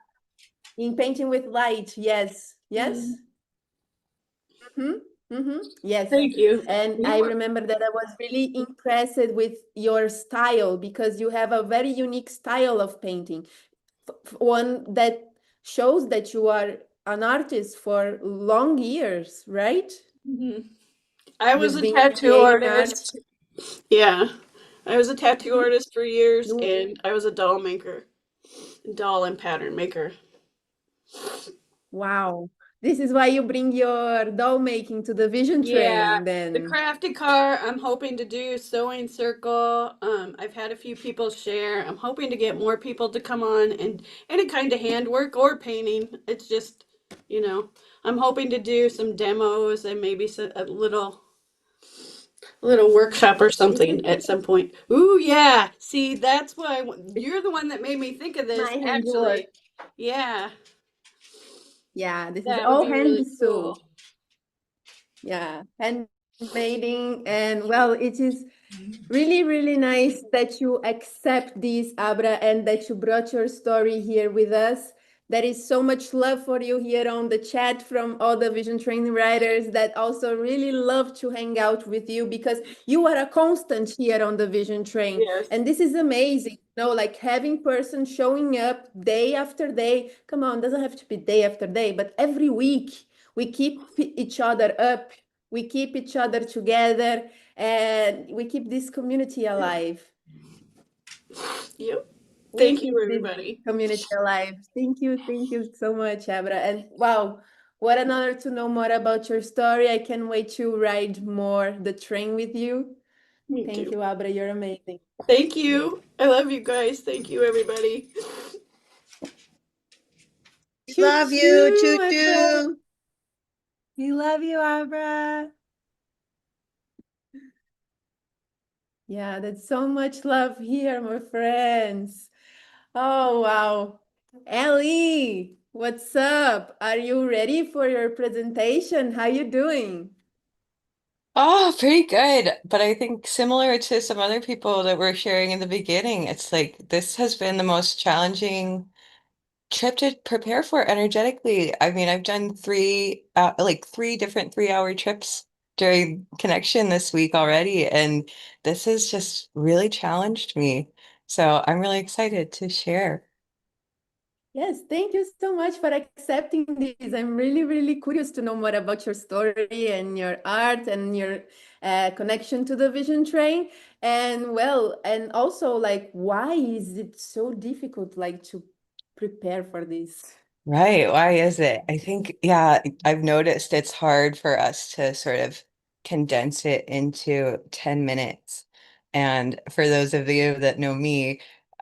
In Painting with Light. Yes. Yes. Yes. Thank you. And I remember that I was really impressed with your style, because you have a very unique style of painting. One that shows that you are an artist for long years, right? I was You've a been tattoo creating artist. Yeah. I was a tattoo artist for years, and I was a doll maker. Doll and pattern maker. Wow. This is why you bring your doll making to the vision train then. The crafted car, I'm hoping to do sewing circle. I've had a few people share. I'm hoping to get more people to come on and any kind of handwork or painting. It's just, I'm hoping to do some demos and maybe a little workshop or something at some point. Ooh, yeah. See, that's why you're the one that made me think of this. My handiwork. Actually, yeah. Yeah, this is That all would be really hand sew. cool. Yeah, handmaking, and well, it is really nice that you accept this, Abra, and that you brought your story here with us. There is so much love for you here on the chat from all the vision training writers that also really love to hang out with you, because you are a constant here on the vision train. Yes. And this is amazing. Like having person showing up day after day. Come on, doesn't have to be day after day, but every week we keep each other up, we keep each other together, and we keep this community alive. Yep. Thank you, everybody. Community alive. Thank you so much, Abra. And wow, what an honor to know more about your story. I can't wait to ride more the train with you. Thank you, Abra. You're amazing. Thank you. I love you guys. Thank you, everybody. Choo Love you, choo, choo my friend. choo. We love you, Abra. Yeah, that's so much love here, my friends. Oh, wow. Allie, what's up? Are you ready for your presentation? How you doing? Oh, pretty good. But I think similar to some other people that were sharing in the beginning, it's like this has been the most challenging trip to prepare for energetically. I mean, I've done three different 3-hour trips during connection this week already, and this has just really challenged me. So I'm really excited to share. Yes, thank you so much for accepting this. I'm really, really curious to know more about your story and your art and your connection to the Vision Train. And well, and also like, why is it so difficult like to prepare for this? Right. Why is it? I think, yeah, I've noticed it's hard for us to sort of condense it into 10 minutes. And for those of you that know me,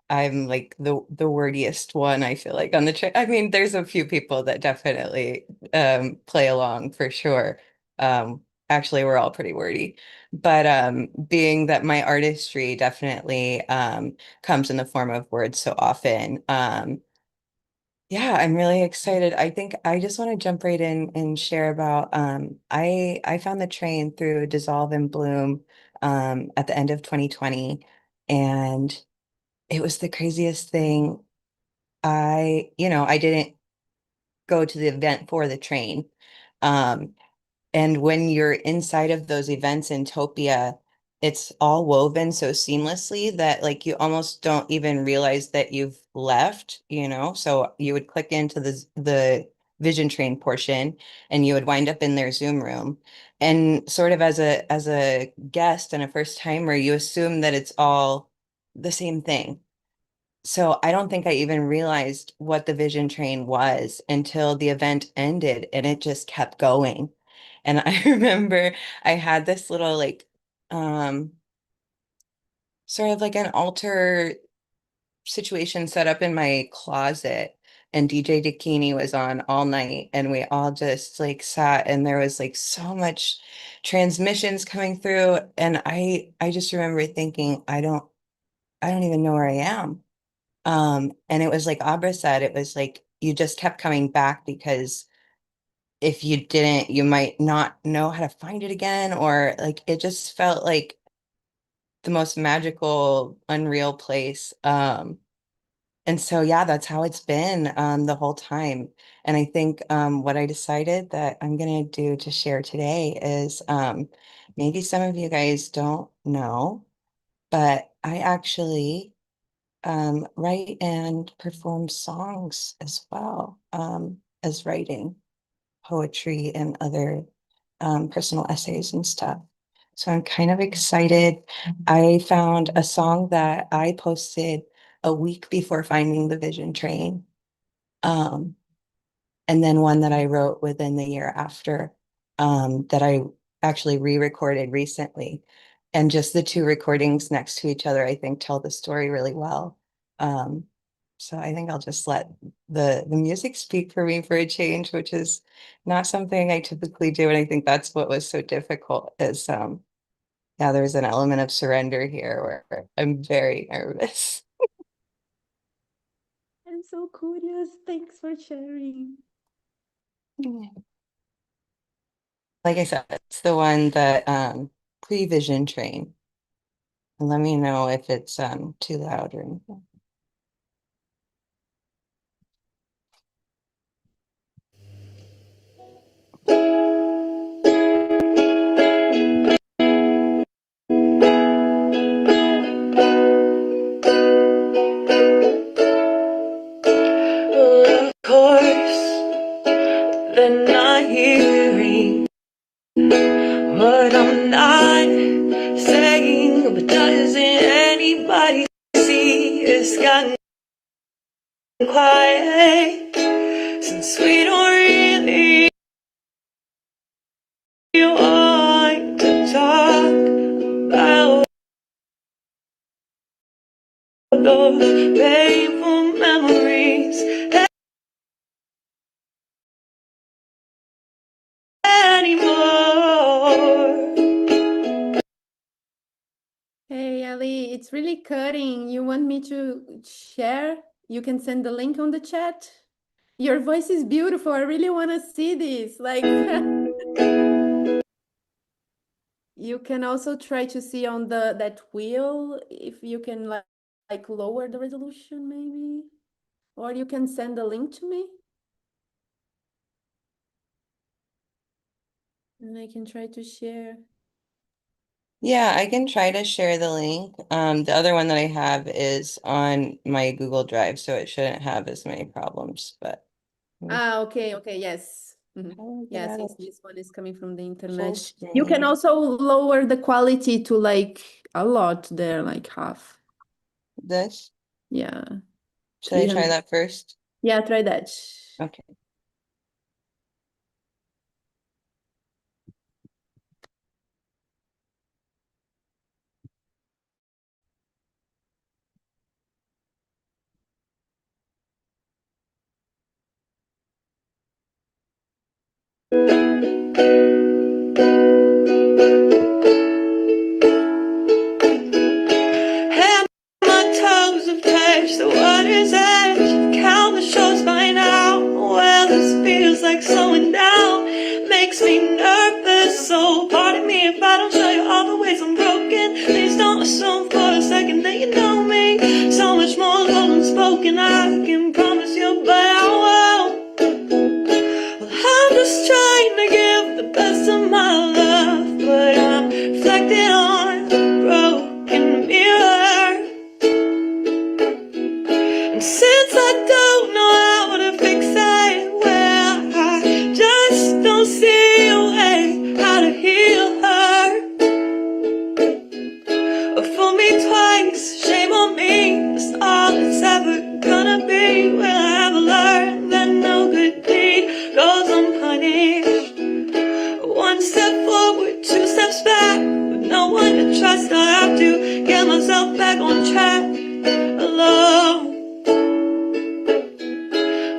I'm like the wordiest one, I feel like on the train. I mean, there's a few people that definitely play along for sure. Actually, we're all pretty wordy. But being that my artistry definitely comes in the form of words so often. Yeah, I'm really excited. I think I just want to jump right in and share about I found the train through Dissolve and Bloom at the end of 2020, and it was the craziest thing. I didn't go to the event for the train. Um and when you're inside of those events in Topia, it's all woven so seamlessly that like you almost don't even realize that you've left, you know? So you would click into the Vision Train portion and you would wind up in their Zoom room. And sort of as a guest and a first timer, you assume that it's all the same thing. So I don't think I even realized what the Vision Train was until the event ended and it just kept going. And I remember I had this little like um sort of like an altar situation set up in my closet, and DJ Dakini was on all night and we all just like sat, and there was like so much transmissions coming through, and I just remember thinking I don't even know where I am. And it was like Abra said, it was like you just kept coming back because if you didn't, you might not know how to find it again, or like it just felt like the most magical, unreal place. And so yeah, that's how it's been the whole time. And I think what I decided that I'm gonna do to share today is maybe some of you guys don't know, but I actually write and perform songs as well as writing poetry and other personal essays and stuff. So I'm kind of excited. I found a song that I posted a week before finding the Vision Train. Um, and then one that I wrote within the year after that I actually re-recorded recently. And just the two recordings next to each other, I think, tell the story really well. Um, so I think I'll just let the music speak for me for a change, which is not something I typically do. And I think that's what was so difficult is yeah, there's an element of surrender here where I'm very nervous. I'm so curious. Thanks for sharing. Like I said, it's the one that pre-Vision Train. And let me know if it's too loud or anything. Of course, they're not hearing what I'm not saying, but doesn't anybody see it's gotten quiet since we don't really want to talk about those painful memories. Allie, it's really cutting. You want me to share? You can send the link on the chat. Your voice is beautiful. I really want to see this. Like, you can also try to see on that wheel if you can like lower the resolution maybe, or you can send the link to me, and I can try to share. Yeah, I can try to share the link. The other one that I have is on my Google Drive, so it shouldn't have as many problems, but Okay, yes. how do I get Yeah, out since of this one is coming from the full internet. You can screen? also lower the quality to like a lot there, like half. This? Yeah, Should I try 300. that first? Yeah, try that. Okay. And my toes have touched the water's edge. Count the shores by now. Well, this feels like slowing down. Makes me nervous. So pardon me if I don't show you all the ways I'm broken. Please don't assume for a second that you know me. So much more than unspoken. I can promise you, but I won't. Well, I'm just trying to give the best of my love, but I'm reflecting on a broken mirror. And since I don't know how to fix it, well, I just don't see a way how to heal her. Fool me twice, shame on me. It's all it's ever gonna be. Will I ever learn that no good deed goes unpunished? One step forward, two steps back. With no one to trust, I have to get myself back on track alone.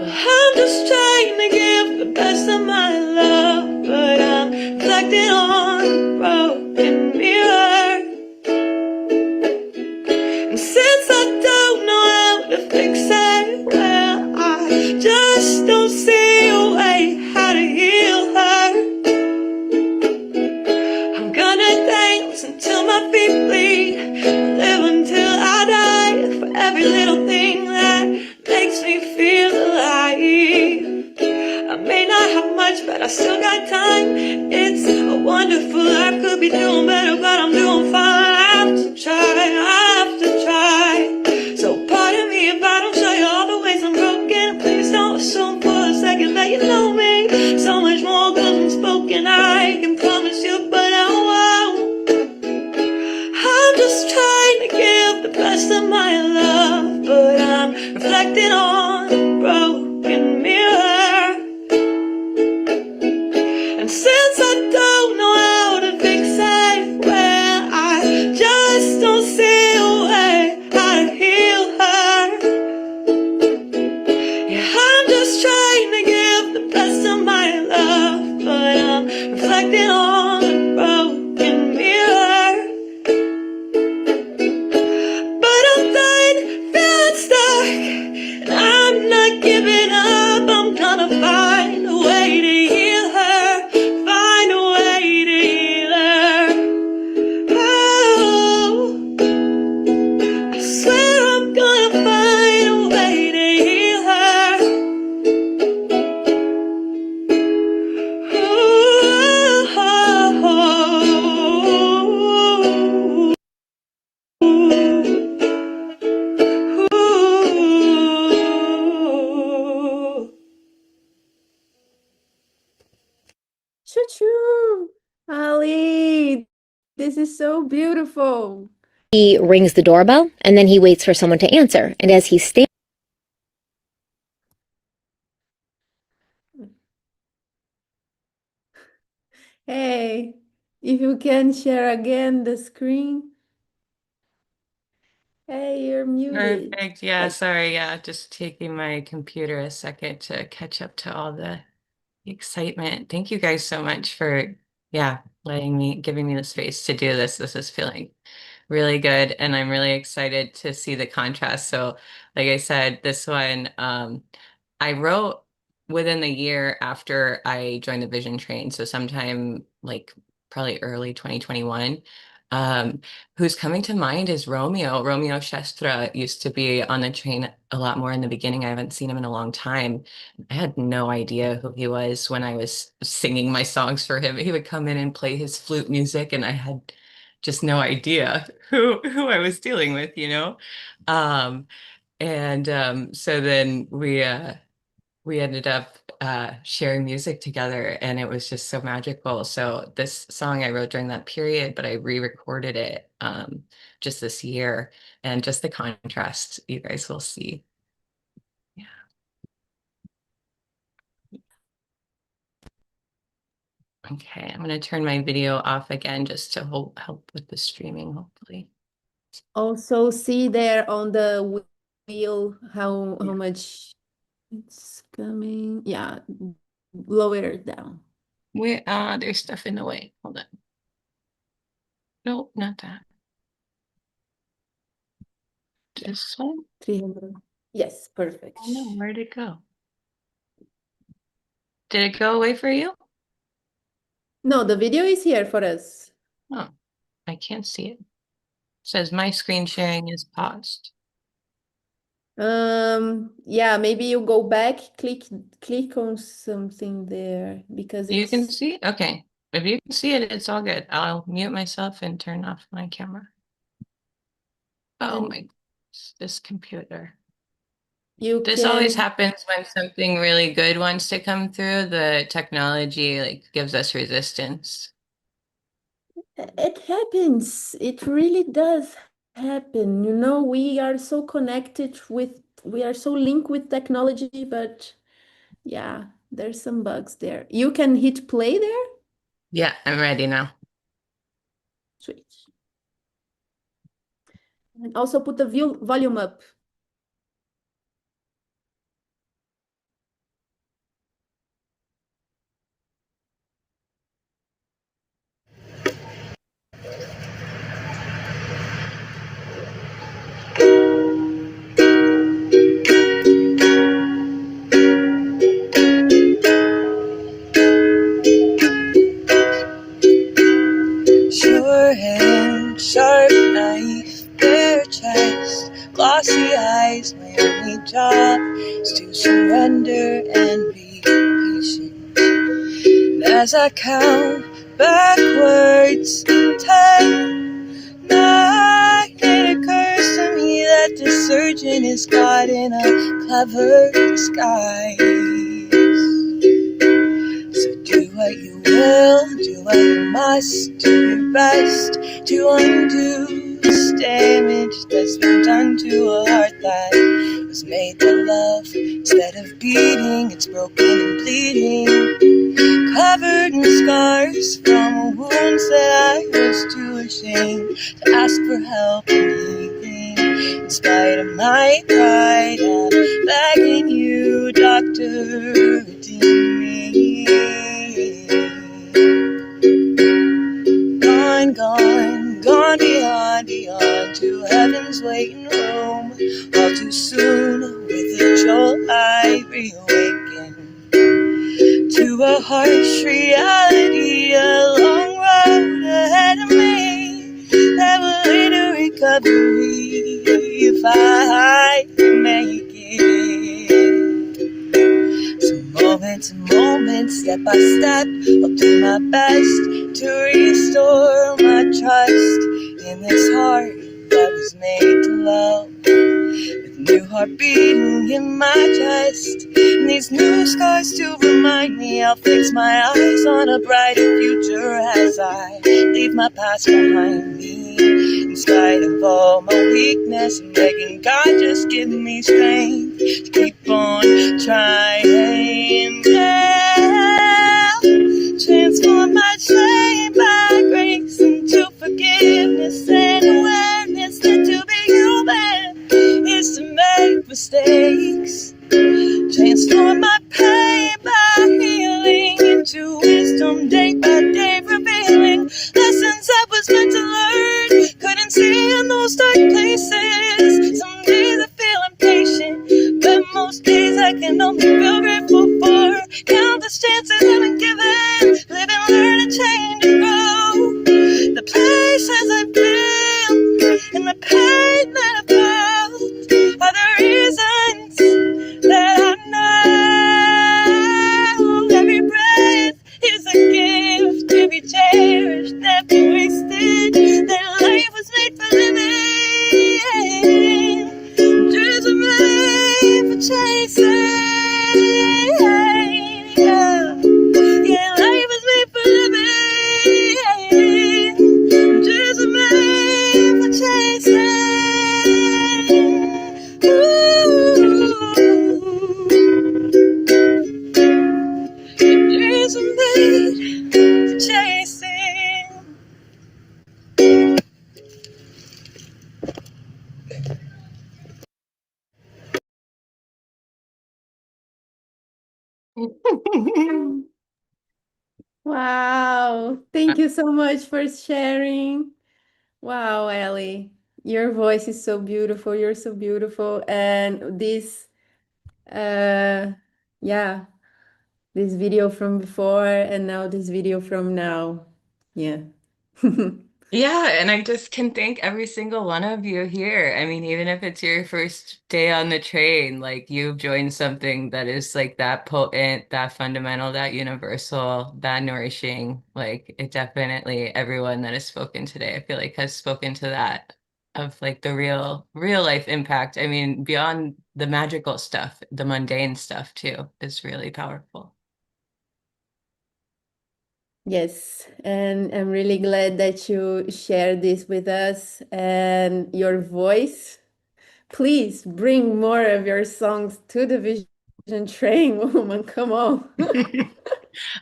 I'm just trying to give the best of my love, but I'm reflecting on a broken mirror. And since I don't know how to fix it, well, I just don't see a way how to heal her. I'm gonna dance until my feet bleed, live until I die, for every little thing that makes me feel alive. I may not have much, but I still got time. It's a wonderful life, could be doing better, but I'm doing fine. I have to try. So pardon me if I don't show you all the ways I'm broken. Please don't assume for a second that you know me. So much more goes unspoken, I can promise you, but I won't. I'm just trying to give the best of my love, but I'm reflecting on a broken mirror. And since I don't know how to fix it, well, I just don't see a way how to heal her. Yeah, I'm just trying to give the best of my love, but I'm reflecting on a broken mirror. But I'm done feeling stuck, and I'm not giving up. I'm gonna find a way to heal her, find a way to heal her. Oh, I swear I'm gonna find a way to heal her. Choo choo, Allie, this is so beautiful. He rings the doorbell and then he waits for someone to answer. And as he stands, Hey, if you can share again the screen. Hey, you're muted. Perfect. Yeah, Like, sorry. Yeah, just taking my computer a second to catch up to all the excitement. Thank you guys so much for, yeah, giving me the space to do this. This is feeling really good, and I'm really excited to see the contrast. So, like I said, this one I wrote within the year after I joined the Vision Train, so sometime like probably early 2021. Who's coming to mind is Romeo. Romeo Shestra used to be on the train a lot more in the beginning. I haven't seen him in a long time. I had no idea who he was when I was singing my songs for him. He would come in and play his flute music, and I had just no idea who I was dealing with, you know? So then we ended up sharing music together, and it was just so magical. So this song I wrote during that period, but I re-recorded it just this year, and just the contrast you guys will see. Yeah. Okay, I'm going to turn my video off again just to help with the streaming, hopefully. Also see there on the wheel how much it's coming. Yeah, lower it down. There's stuff in the way. Hold on. Nope, not that. This one? 300. Yes, perfect. Oh no, where'd it go? Did it go away for you? No, the video is here for us. Oh, I can't see it. It says my screen sharing is paused. Yeah, maybe you go back, click on something there because You can it's see? Okay. If you can see it, it's all good. I'll mute myself and turn off my camera. Oh and my, this computer. you This always can happens when something really good wants to come through. The technology like gives us resistance. it happens. It really does happen. You know, we are so connected with, we are so linked with technology, but yeah, there's some bugs there. You can hit play there. Yeah, I'm ready now. Sweet. And also put the volume up. Sure hand, sharp knife, bare chest, glossy eyes. My only job is to surrender and be patient. And as I count backwards, 10, 9, it occurs to me that the surgeon is caught in a clever disguise. So do what you will, do what you must, do your best to undo this damage that's been done to a heart that was made to love. Instead of beating, it's broken and bleeding, covered in scars from wounds that I was too ashamed to ask for help in healing. In spite of my pride, I'm begging you, doctor, redeem me. Gone, gone, gone beyond, beyond to heaven's waiting room. All too soon, with a jolt I reawaken to a harsh reality, a long road ahead of me that will lead to recovery if I make it. So moment to moment, step by step, I'll do my best to restore my trust in this heart that was made to love. With new heart beating in my chest, and these new scars to remind me I'll fix my eyes on a brighter future as I leave my past behind me. In spite of all my weakness, I'm begging God just give me strength to keep on trying. Yeah. Transform my shame by grace into forgiveness and awareness that to be human is to make mistakes. Transform my pain by healing into wisdom day by day, revealing lessons I was meant to learn. Couldn't see never wasted. That life was made for living. Dreams were made for chasing. Yeah, life was made for living. Dreams were made for chasing. Ooh. Dreams were made for chasing. Wow. Thank you so much for sharing. Wow, Allie, your voice is so beautiful. You're so beautiful. And this, uh, yeah, this video from before and now this video from now. Yeah. Yeah, and I just can thank every single one of you here. I mean, even if it's your first day on the train, like you've joined something that is like that potent, that fundamental, that universal, that nourishing. Like it definitely, everyone that has spoken today, I feel like has spoken to that of like the real life impact. I mean, beyond the magical stuff, the mundane stuff too, is really powerful. Yes, and I'm really glad that you shared this with us and your voice. Please bring more of your songs to the Vision Train, woman. Come on.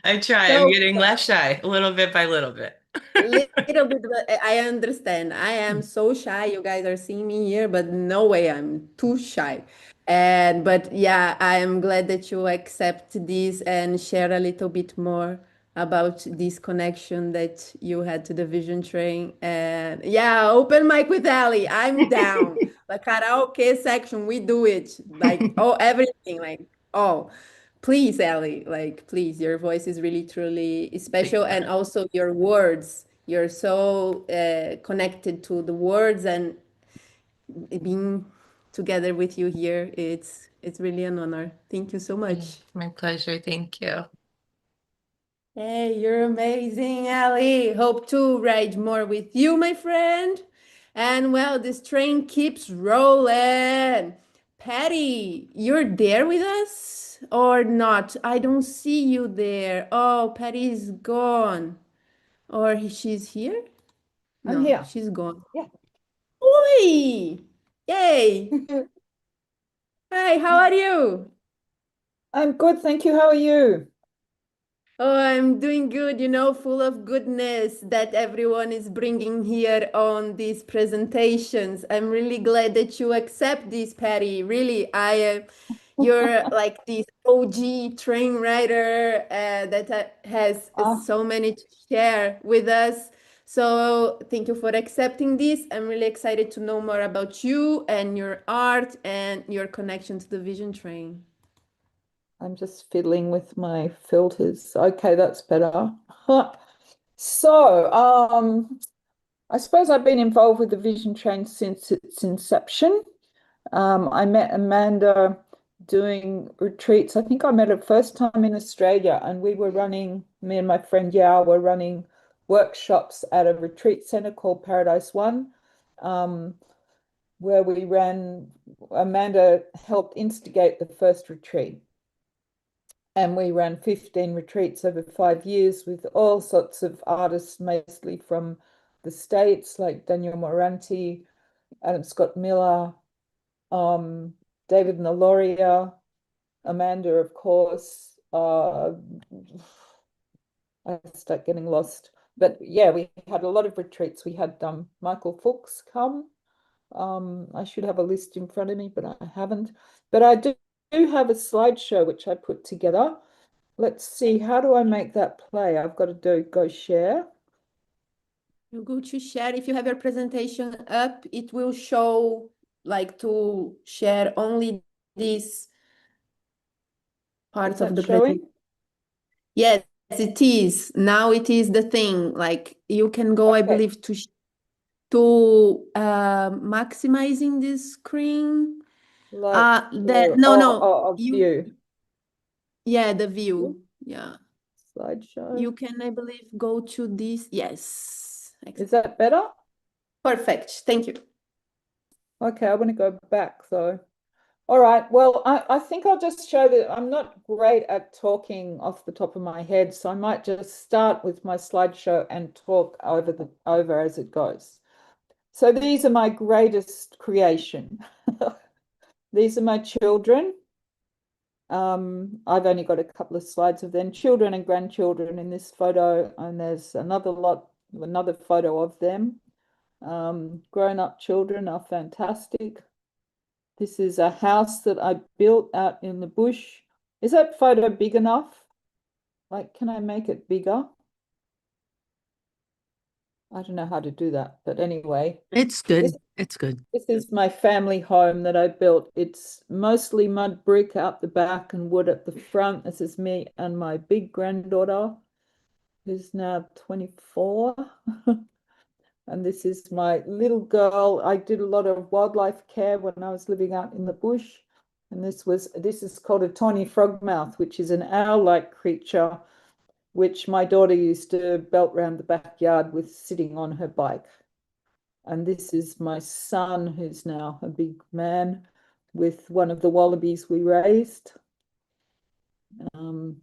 I try. I'm So getting less shy, a little bit by little bit. little bit, but I understand. I am so shy. You guys are seeing me here, but no way, I'm too shy. And but yeah, I am glad that you accept this and share a little bit more about this connection that you had to the Vision Train. And yeah, open mic with Allie. I'm down. The karaoke section, we do it. Like oh, everything, like oh. Please, Allie, like, please, your voice is really, truly special. And also your words, you're so connected to the words and being together with you here, it's really an honor. Thank you so much. My pleasure. Thank you. Hey, you're amazing, Allie. Hope to ride more with you, my friend. And well, this train keeps rolling. Patti, you're there with us or not? I don't see you there. Oh, Patty's gone. Or she's here? I'm No, here. she's gone. Yeah. Oi! Yay! Hi, how are you? I'm good, thank you. How are you? Oh, I'm doing good, full of goodness that everyone is bringing here on these presentations. I'm really glad that you accept this, Patty. Really, you're like this OG train rider that has so many to share with us. So thank you for accepting this. I'm really excited to know more about you and your art and your connection to the Vision Train. I'm just fiddling with my filters. Okay, that's better. So, I suppose I've been involved with the Vision Train since its inception. I met Amanda doing retreats. I think I met her first time in Australia, and we were running, me and my friend Yao were running workshops at a retreat center called Paradise One, where Amanda helped instigate the first retreat. And we ran 15 retreats over 5 years with all sorts of artists, mostly from the States, like Daniel Moranti, Adam Scott Miller, David Naloria, Amanda, of course. I start getting lost. But yeah, we had a lot of retreats. We had Michael Fuchs come. I should have a list in front of me, but I haven't. But I do have a slideshow which I put together. Let's see, how do I make that play? I've got to go share. You go to share. If you have your presentation up, it will show like to share only this part of the presentation. Yes, it is. Now it is the thing. Like you can go, I believe, to maximizing this screen. Like no, view. yeah, the view. Yeah. slideshow. You can, I believe, go to this. Yes. Is that better? Perfect. Thank you. Okay, I want to go back though. All right, well, I think I'll just show that I'm not great at talking off the top of my head, so I might just start with my slideshow and talk over as it goes. So these are my greatest creation. These are my children. I've only got a couple of slides of them, children and grandchildren in this photo, and there's another photo of them. Grown-up children are fantastic. This is a house that I built out in the bush. Is that photo big enough? Like, can I make it bigger? I don't know how to do that, but anyway. It's good. It's good. This is my family home that I built. It's mostly mud brick out the back and wood at the front. This is me and my big granddaughter, who's now 24. And this is my little girl. I did a lot of wildlife care when I was living out in the bush. And this is called a tawny frogmouth, which is an owl-like creature, which my daughter used to belt around the backyard with sitting on her bike. And this is my son, who's now a big man, with one of the wallabies we raised.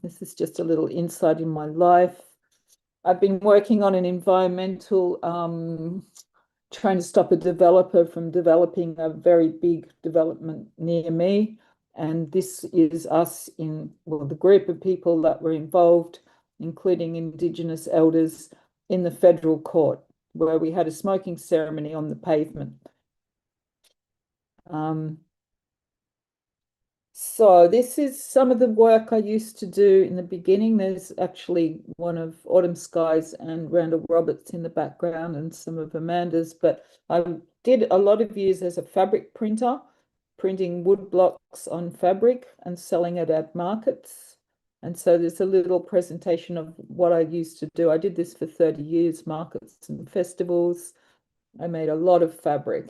This is just a little insight in my life. I've been working on an environmental, trying to stop a developer from developing a very big development near me. And this is us the group of people that were involved, including Indigenous elders, in the federal court, where we had a smoking ceremony on the pavement. So this is some of the work I used to do in the beginning. There's actually one of Autumn Skies and Randall Roberts in the background and some of Amanda's, but I did a lot of years as a fabric printer, printing wood blocks on fabric and selling it at markets. And so there's a little presentation of what I used to do. I did this for 30 years, markets and festivals. I made a lot of fabric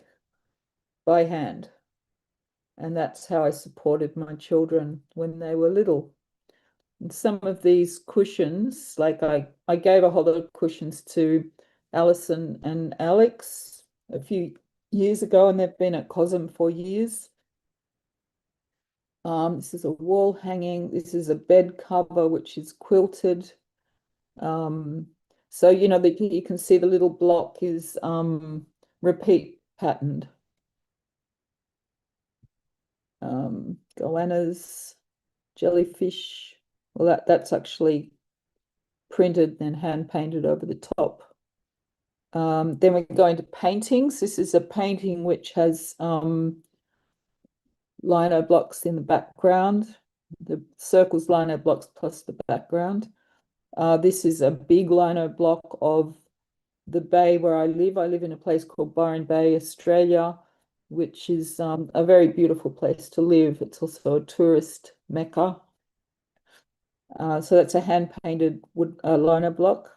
by hand. And that's how I supported my children when they were little. And some of these cushions, like I gave a whole lot of cushions to Alison and Alex a few years ago, and they've been at COSM for years. This is a wall hanging. This is a bed cover, which is quilted. So, you know, you can see the little block is repeat patterned. Goannas, jellyfish. Well, that's actually printed and hand painted over the top. Then we go into paintings. This is a painting which has lino blocks in the background. The circles lino blocks plus the background. This is a big lino block of the bay where I live. I live in a place called Byron Bay, Australia, which is a very beautiful place to live. It's also a tourist mecca. So that's a hand-painted wood lino block.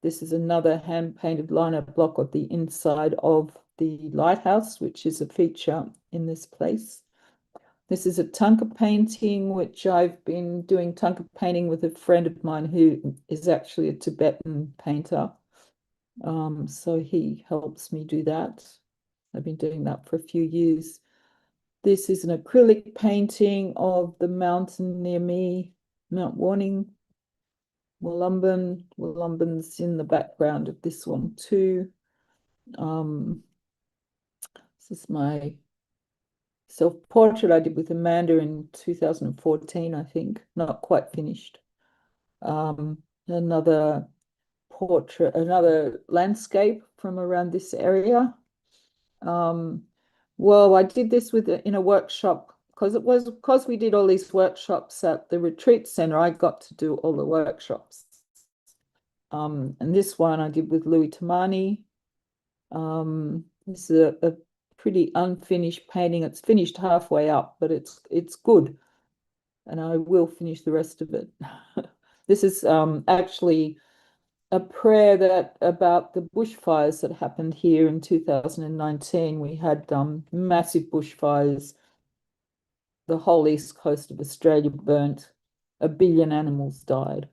This is another hand-painted lino block of the inside of the lighthouse, which is a feature in this place. This is a tanka painting, which I've been doing tanka painting with a friend of mine who is actually a Tibetan painter. So he helps me do that. I've been doing that for a few years. This is an acrylic painting of the mountain near me, Mount Warning, Wollumben. Wollumben's in the background of this one too. This is my self-portrait I did with Amanda in 2014, I think, not quite finished. Another portrait, another landscape from around this area. Well, I did this in a workshop because we did all these workshops at the retreat center. I got to do all the workshops. And this one I did with Louis Tamani. This is a pretty unfinished painting. It's finished halfway up, but it's good, and I will finish the rest of it. This is actually a prayer about the bushfires that happened here in 2019. We had massive bushfires. The whole east coast of Australia burnt. 1 billion animals died.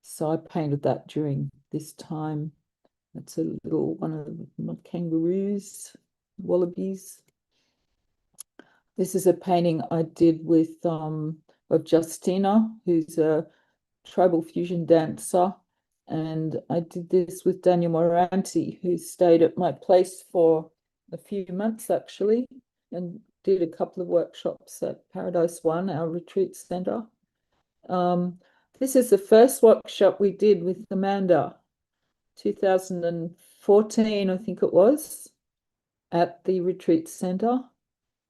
So I painted that during this time. That's a little one of my kangaroos, wallabies. This is a painting I did with of Justina, who's a tribal fusion dancer. And I did this with Daniel Moranti, who stayed at my place for a few months actually, and did a couple of workshops at Paradise One, our retreat center. This is the first workshop we did with Amanda, 2014, I think it was, at the retreat center.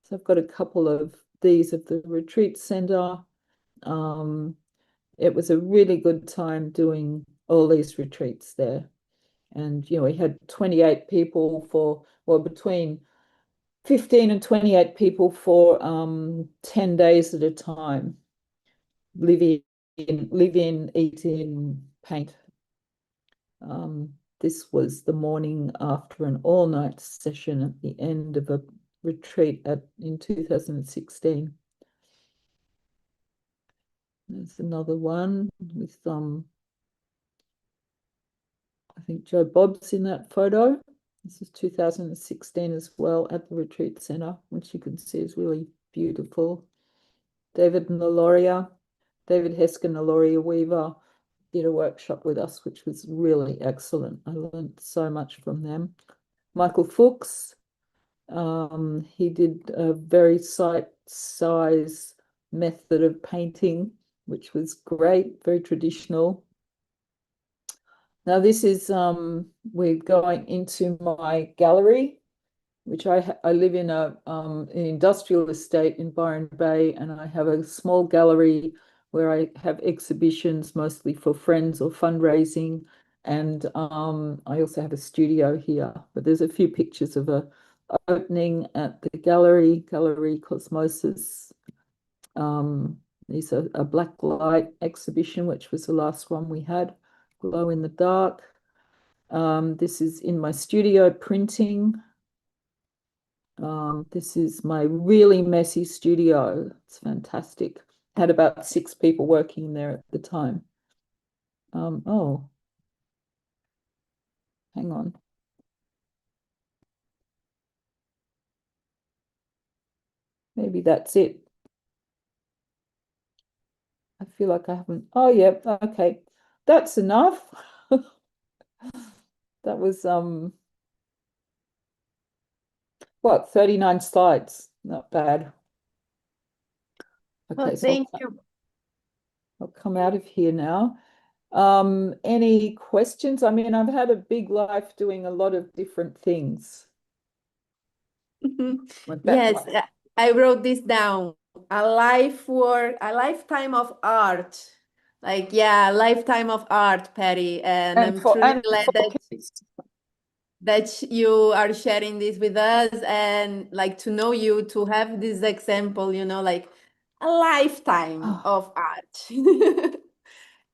So I've got a couple of these of the retreat center. It was a really good time doing all these retreats there. And, you know, we had 28 people for, well, between 15 and 28 people for 10 days at a time. Live in, eat in, paint. This was the morning after an all-night session at the end of a retreat in 2016. There's another one with I think Joe Bob's in that photo. This is 2016 as well at the retreat center, which you can see is really beautiful. David Noloria, David Heskin, Noloria Weaver did a workshop with us, which was really excellent. I learned so much from them. Michael Fuchs, he did a very size method of painting, which was great, very traditional. Now this is, we're going into my gallery, which I live in an industrial estate in Byron Bay, and I have a small gallery where I have exhibitions mostly for friends or fundraising. And I also have a studio here, but there's a few pictures of a opening at the Gallery Cosmosis. There's a black light exhibition, which was the last one we had, glow in the dark. This is in my studio printing. This is my really messy studio. It's fantastic. Had about 6 people working there at the time. Oh, hang on. Maybe that's it. I feel like I haven't. Oh, yeah. Okay. That's enough. That was, what, 39 slides. Not bad. Okay, Well, thank you. I'll come out of here now. Any questions? I mean, I've had a big life doing a lot of different things. Yes, I wrote this down. A lifetime of art. Like, yeah, a lifetime of art, Patti. And I'm truly glad that you are sharing this with us, and like to know you, to have this example, you know, like a lifetime of art.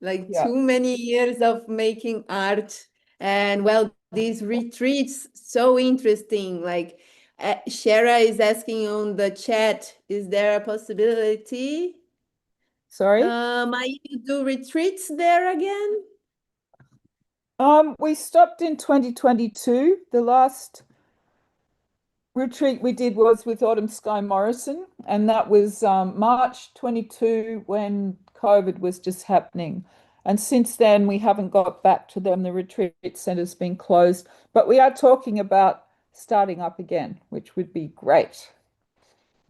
Like too many years of making art. And well, these retreats, so interesting. Like Shara is asking on the chat, is there a possibility? Sorry? Might you do retreats there again? We stopped in 2022. The last retreat we did was with Autumn Sky Morrison, and that was March 22 when COVID was just happening. And since then, we haven't got back to them. The retreat center's been closed, but we are talking about starting up again, which would be great.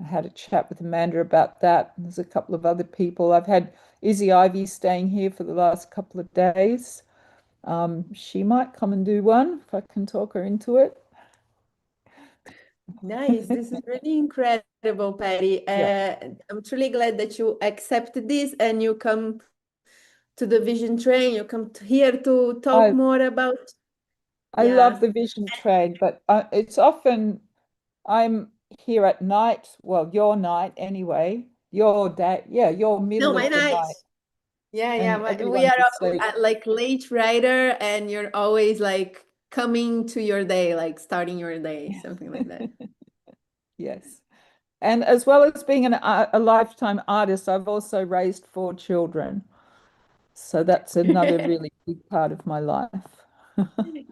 I had a chat with Amanda about that. There's a couple of other people. I've had Izzy Ivy staying here for the last couple of days. She might come and do one if I can talk her into it. Nice. This is really incredible, Patti. I'm truly glad that you accepted this and you come to the Vision Train. You come here to talk more about. I love the Vision Train, but it's often I'm here at night. Well, your night anyway. Your day, your middle of the night. Yeah. We are like late rider, and you're always like coming to your day, like starting your day, something like that. Yes. And as well as being a lifetime artist, I've also raised 4 children. So that's another really big part of my life.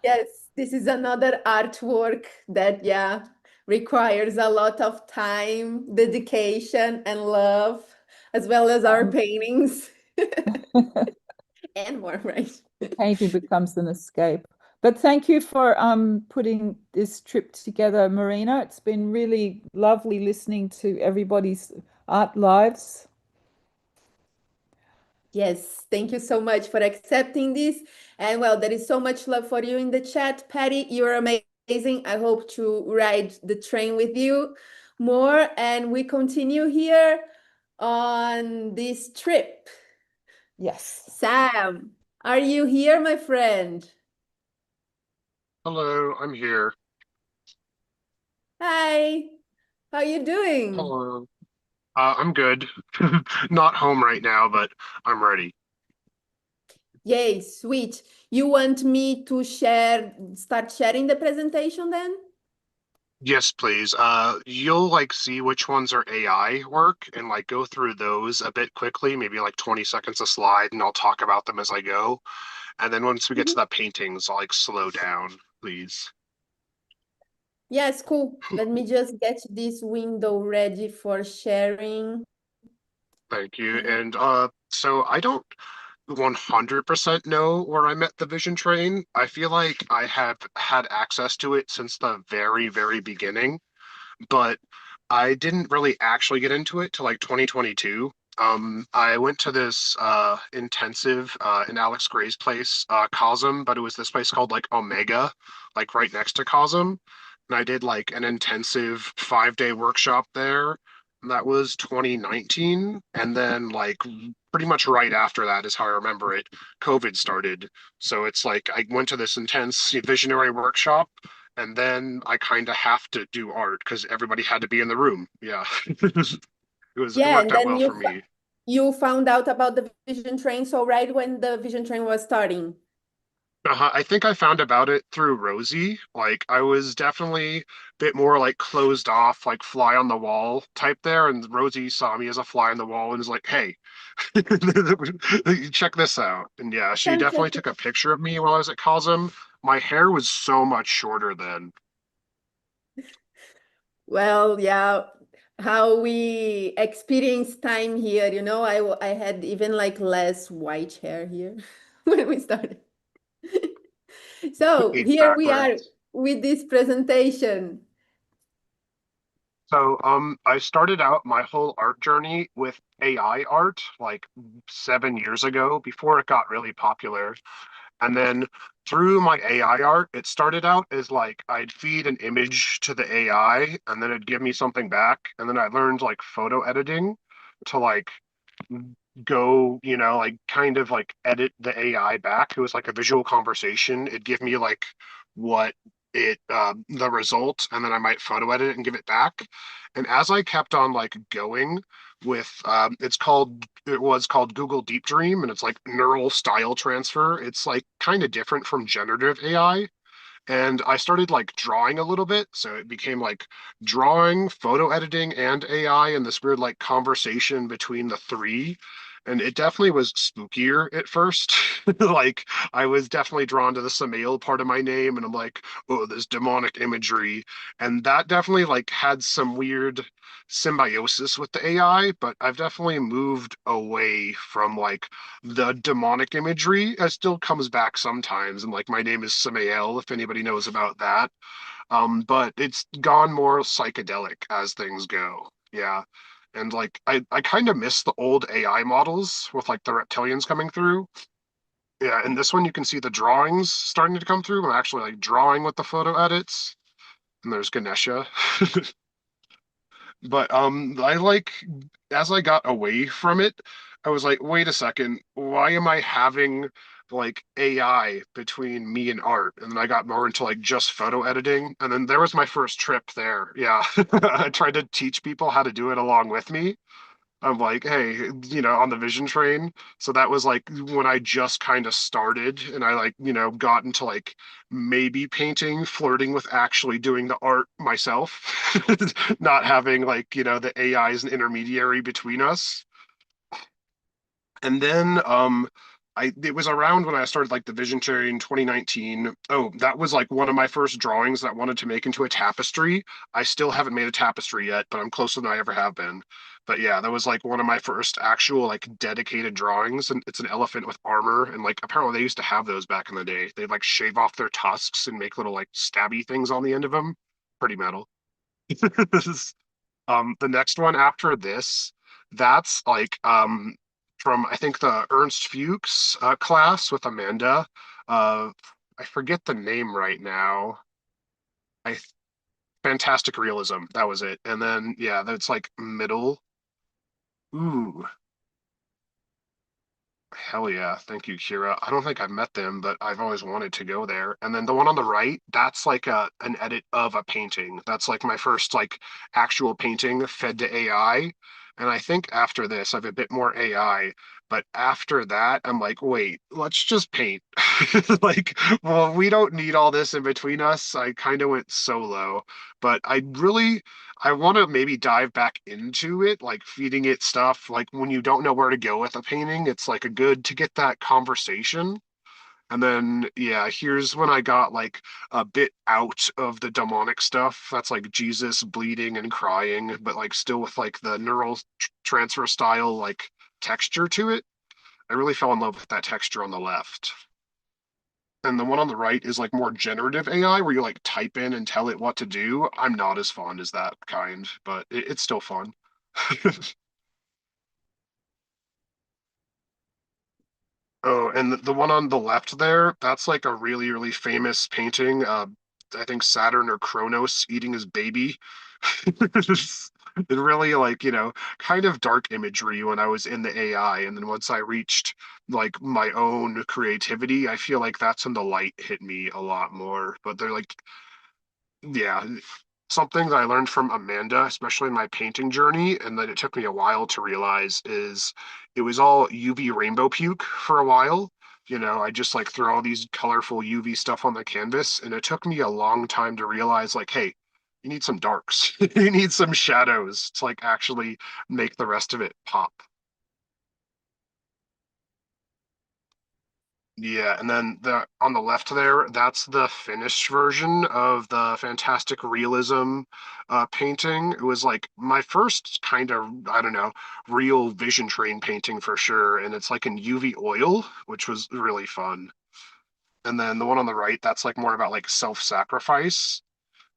Yes, this is another artwork that, yeah, requires a lot of time, dedication, and love, as well as our paintings and more, right? Painting becomes an escape. But thank you for putting this trip together, Marina. It's been really lovely listening to everybody's art lives. Yes, thank you so much for accepting this. And well, there is so much love for you in the chat. Patti, you're amazing. I hope to ride the train with you more. And we continue here on this trip. Yes. Sam, are you here, my friend? Hello, I'm here. Hi, how you doing? Hello. I'm good. Not home right now, but I'm ready. Yay, sweet. You want me to start sharing the presentation then? Yes, please. You'll like see which ones are AI work and like go through those a bit quickly, maybe like 20 seconds a slide, and I'll talk about them as I go. And then once we get to the paintings, I'll like slow down, please. Yes, cool. Let me just get this window ready for sharing. Thank you. And so I don't 100% know where I met the Vision Train. I feel like I have had access to it since the very, very beginning, but I didn't really actually get into it till like 2022. I went to this intensive in Alex Gray's place, Cosm, but it was this place called like Omega, like right next to Cosm. And I did like an intensive 5-day workshop there. And that was 2019. And then like pretty much right after that is how I remember it, COVID started. So it's like I went to this intense visionary workshop and then I kind of have to do art because everybody had to be in the room. Yeah, it Yeah, worked and out then well for me. you found out about the Vision Train, so right when the Vision Train was starting. I think I found about it through Rosie. Like I was definitely a bit more like closed off, like fly on the wall type there, and Rosie saw me as a fly on the wall and was like, "Hey, check this out." And yeah, she Come check definitely took a picture of me while I was at Cosm. My hair was so much shorter then. Well, yeah, how we experience time here, I had even like less white hair here when we started. So here we Exactly. are with this presentation. So, I started out my whole art journey with AI art like 7 years ago before it got really popular. And then through my AI art, it started out as like I'd feed an image to the AI and then it'd give me something back. And then I learned like photo editing to like go, like kind of like edit the AI back. It was like a visual conversation. It'd give me like what the result, and then I might photo edit it and give it back. And as I kept on like going with it was called Google Deep Dream, and it's like neural style transfer. It's like kind of different from generative AI. And I started like drawing a little bit, so it became like drawing, photo editing, and AI, and this weird like conversation between the three. And it definitely was spookier at first. Like I was definitely drawn to the Samael part of my name, and I'm like, oh, this demonic imagery. And that definitely like had some weird symbiosis with the AI, but I've definitely moved away from like the demonic imagery. It still comes back sometimes, and like my name is Samael, if anybody knows about that. But it's gone more psychedelic as things go. Yeah. And like I kind of miss the old AI models with like the reptilians coming through. Yeah, and this one you can see the drawings starting to come through. I'm actually like drawing with the photo edits. And there's Ganesha. But I like as I got away from it, I was like, wait a second, why am I having like AI between me and art? And then I got more into like just photo editing. And then there was my first trip there. Yeah. I tried to teach people how to do it along with me. I'm like, hey, on the vision train. So that was like when I just kind of started and I like, got into like maybe painting, flirting with actually doing the art myself, not having like, the AI as an intermediary between us. And then it was around when I started like the Vision Cherry in 2019. Oh, that was like one of my first drawings that I wanted to make into a tapestry. I still haven't made a tapestry yet, but I'm closer than I ever have been. But yeah, that was like one of my first actual like dedicated drawings, and it's an elephant with armor, and like apparently they used to have those back in the day. They'd like shave off their tusks and make little like stabby things on the end of them. Pretty metal. The next one after this, that's like from I think the Ernst Fuchs class with Amanda. Uh, I forget the name right now. I Fantastic Realism. That was it. And then yeah, that's like middle. Ooh, hell yeah. Thank you, Kyra. I don't think I've met them, but I've always wanted to go there. And then the one on the right, that's like an edit of a painting. That's like my first like actual painting fed to AI. And I think after this, I have a bit more AI. But after that, I'm like, wait, let's just paint. Like, well, we don't need all this in between us. I kind of went solo, but I want to maybe dive back into it, like feeding it stuff. Like when you don't know where to go with a painting, it's like a good to get that conversation. And then, yeah, here's when I got like a bit out of the demonic stuff. That's like Jesus bleeding and crying, but like still with like the neural transfer style, like texture to it. I really fell in love with that texture on the left. And the one on the right is like more generative AI where you like type in and tell it what to do. I'm not as fond as that kind, but it's still fun. Oh, and the one on the left there, that's like a really, really famous painting. I think Saturn or Kronos eating his baby. It really like, kind of dark imagery when I was in the AI. And then once I reached like my own creativity, I feel like that's when the light hit me a lot more. But they're like, yeah, something that I learned from Amanda, especially in my painting journey, and that it took me a while to realize is it was all UV rainbow puke for a while. I just like throw all these colorful UV stuff on the canvas, and it took me a long time to realize, like, hey, you need some darks, you need some shadows to like actually make the rest of it pop. Yeah, and then the on the left there, that's the finished version of the Fantastic Realism painting. It was like my first kind of, I don't know, real vision train painting for sure, and it's like in UV oil, which was really fun. And then the one on the right, that's like more about like self-sacrifice,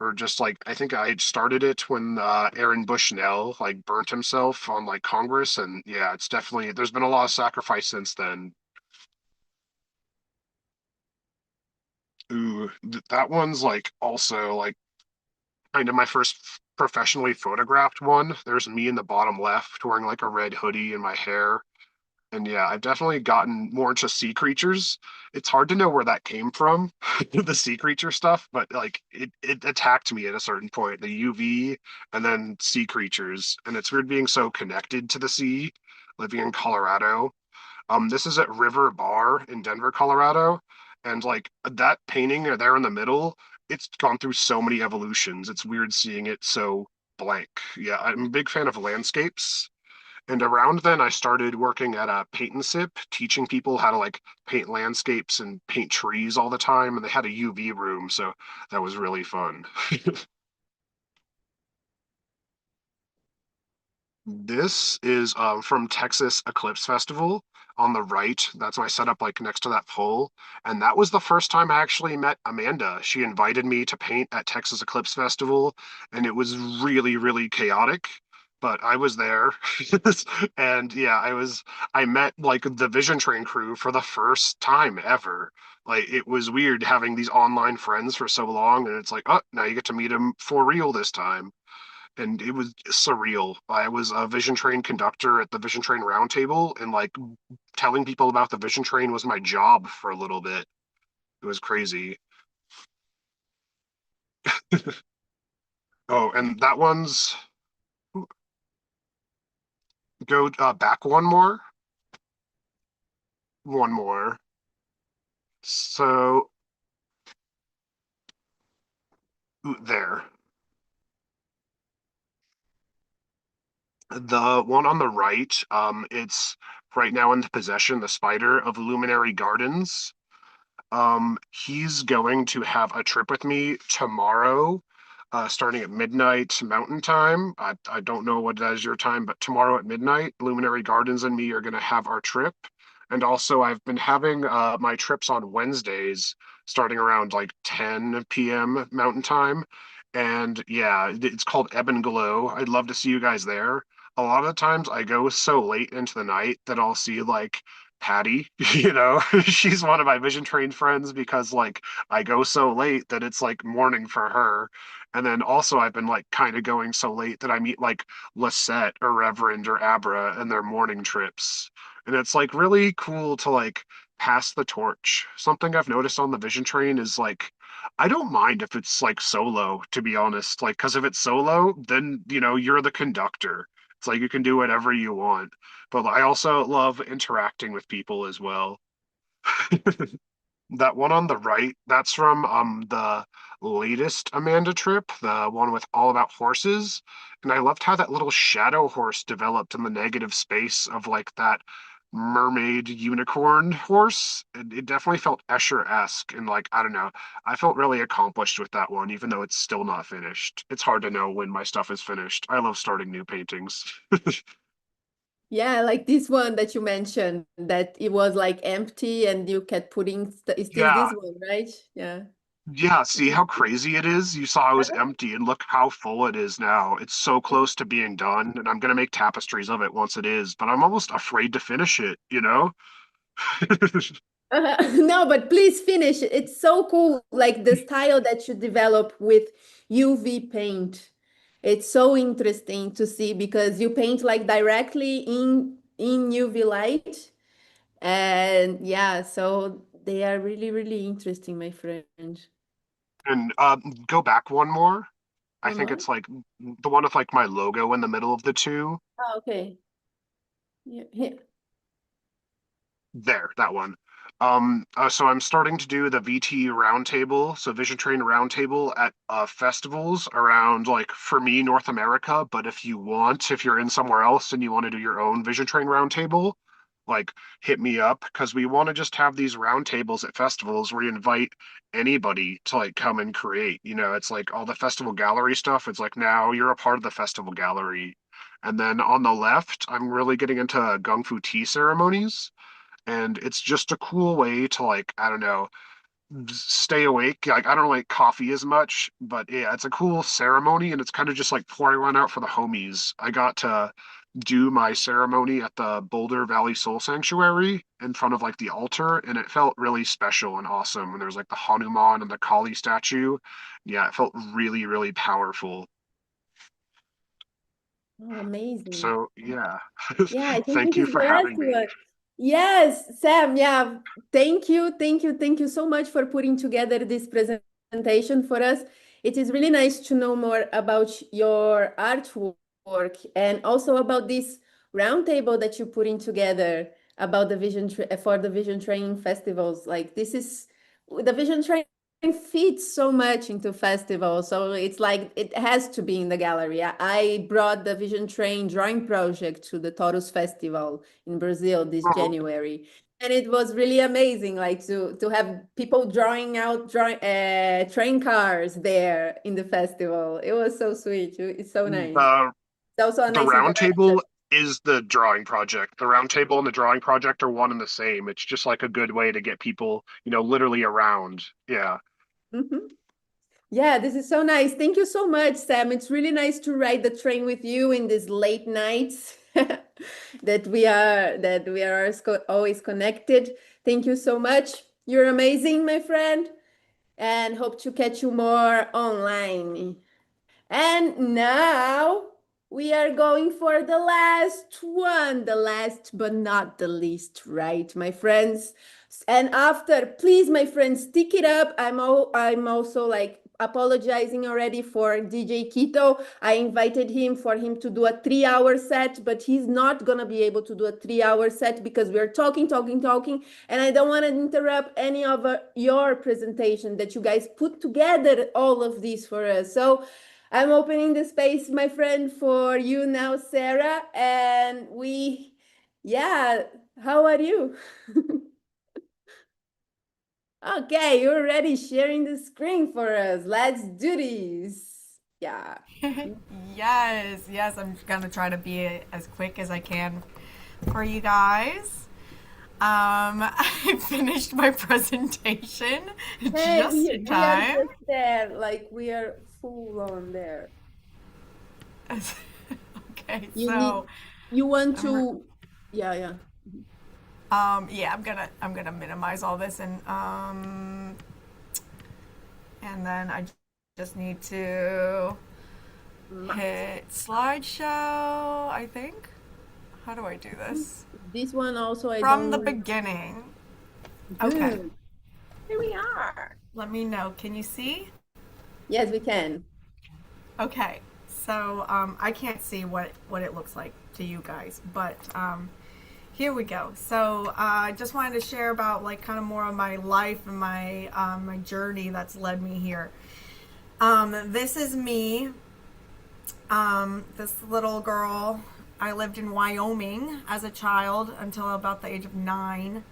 or just like I think I started it when Aaron Bushnell like burnt himself on like Congress, and yeah, it's definitely there's been a lot of sacrifice since then. Ooh, that one's like also like kind of my first professionally photographed one. There's me in the bottom left wearing like a red hoodie and my hair. And yeah, I've definitely gotten more into sea creatures. It's hard to know where that came from, the sea creature stuff, but like it attacked me at a certain point, the UV and then sea creatures. And it's weird being so connected to the sea, living in Colorado. This is at River Bar in Denver, Colorado, and like that painting there in the middle, it's gone through so many evolutions. It's weird seeing it so blank. Yeah, I'm a big fan of landscapes. And around then, I started working at a paint and sip, teaching people how to like paint landscapes and paint trees all the time. And they had a UV room, so that was really fun. This is from Texas Eclipse Festival on the right. That's my setup, like next to that pole. And that was the first time I actually met Amanda. She invited me to paint at Texas Eclipse Festival, and it was really, really chaotic. But I was there, and yeah, I met like the Vision Train crew for the first time ever. Like it was weird having these online friends for so long, and it's like, oh, now you get to meet them for real this time, and it was surreal. I was a Vision Train conductor at the Vision Train Roundtable, and like telling people about the Vision Train was my job for a little bit. It was crazy. Oh, and that one's go back one more. So there, the one on the right, it's right now in the possession, the spider of Luminary Gardens. He's going to have a trip with me tomorrow, starting at midnight Mountain Time. I don't know what that is your time, but tomorrow at midnight, Luminary Gardens and me are going to have our trip. And also, I've been having my trips on Wednesdays, starting around like 10 p.m. Mountain Time. And yeah, it's called Ebb and Glow. I'd love to see you guys there. A lot of the times I go so late into the night that I'll see like Patti, she's one of my vision trained friends because like I go so late that it's like morning for her. And then also I've been like kind of going so late that I meet like Lisette or Reverend or Abra and their morning trips. And it's like really cool to like pass the torch. Something I've noticed on the vision train is like I don't mind if it's like solo, to be honest. Like, because if it's solo, then you're the conductor. It's like you can do whatever you want. But I also love interacting with people as well. That one on the right, that's from the latest Amanda trip, the one with all about horses. And I loved how that little shadow horse developed in the negative space of like that mermaid unicorn horse. It definitely felt Escher-esque and like I don't know. I felt really accomplished with that one, even though it's still not finished. It's hard to know when my stuff is finished. I love starting new paintings. Yeah, like this one that you mentioned, that it was like empty and you kept putting it's still Yeah, this one, right? Yeah. yeah, see how crazy it is? You saw it was empty, and look how full it is now. It's so close to being done, and I'm gonna make tapestries of it once it is, but I'm almost afraid to finish it? No, but please finish. It's so cool, like the style that you develop with UV paint. It's so interesting to see because you paint like directly in UV light. And yeah, so they are really, really interesting, my friend. And go back one more. I think Uh-huh. it's like the one with like my logo in the middle of the two. Oh, okay. Yeah, here. There, that one. So I'm starting to do the VT roundtable, so Vision Train roundtable at festivals around like for me North America. But if you're in somewhere else and you want to do your own Vision Train roundtable, like hit me up because we want to just have these roundtables at festivals where you invite anybody to like come and create. It's like all the festival gallery stuff. It's like now you're a part of the festival gallery. And then on the left, I'm really getting into Gung Fu tea ceremonies, and it's just a cool way to like I don't know, stay awake. Like I don't like coffee as much, but yeah, it's a cool ceremony, and it's kind of just like pouring one out for the homies. I got to do my ceremony at the Boulder Valley Soul Sanctuary in front of like the altar, and it felt really special and awesome. And there's like the Hanuman and the Kali statue. Yeah, it felt really, really powerful. Oh, amazing. So yeah, Yeah, I think thank this you is for the last having me. one. Yes, Sam. Yeah, thank you, thank you, thank you so much for putting together this presentation for us. It is really nice to know more about your artwork and also about this roundtable that you're putting together about the for the Vision Training festivals. Like this is the Vision Training fits so much into festivals, so it's like it has to be in the gallery. I brought the Vision Train drawing project to the Taurus Festival in Brazil this Oh, January, and it was really amazing, like to have people drawing out train cars there in the festival. It was so sweet. It's so nice. the It's also a the nice round interaction. table is the drawing project. The round table and the drawing project are one and the same. It's just like a good way to get people, literally around. Yeah. Mhm. Yeah, this is so nice. Thank you so much, Sam. It's really nice to ride the train with you in these late nights that we are always connected. Thank you so much. You're amazing, my friend, and hope to catch you more online. And now we are going for the last one, the last but not the least, right, my friends? And after, please, my friends, stick it up. I'm also like apologizing already for DJ Keto. I invited him for him to do a 3 hour set, but he's not gonna be able to do a 3 hour set because we're talking, talking, talking, and I don't want to interrupt any of your presentation that you guys put together all of this for us. So I'm opening the space, my friend, for you now, Sarah. And yeah, How are you? Okay, you're already sharing the screen for us. Let's do this. Yeah. Yes, I'm gonna try to be as quick as I can for you guys. I finished my presentation Hey, just in we are time. just there, like we are full on there. Okay, You need, so you want I'm to, yeah. yeah, I'm gonna minimize all this and then I just need to hit slideshow, I think. How do I do this? This one also I From don't the know. beginning. Okay. Good. Here we are. Let me know. Can you see? Yes, we can. Okay. So I can't see what it looks like to you guys, but here we go. So I just wanted to share about like kind of more of my life and my my journey that's led me here. This is me. This little girl. I lived in Wyoming as a child until about the age of 9,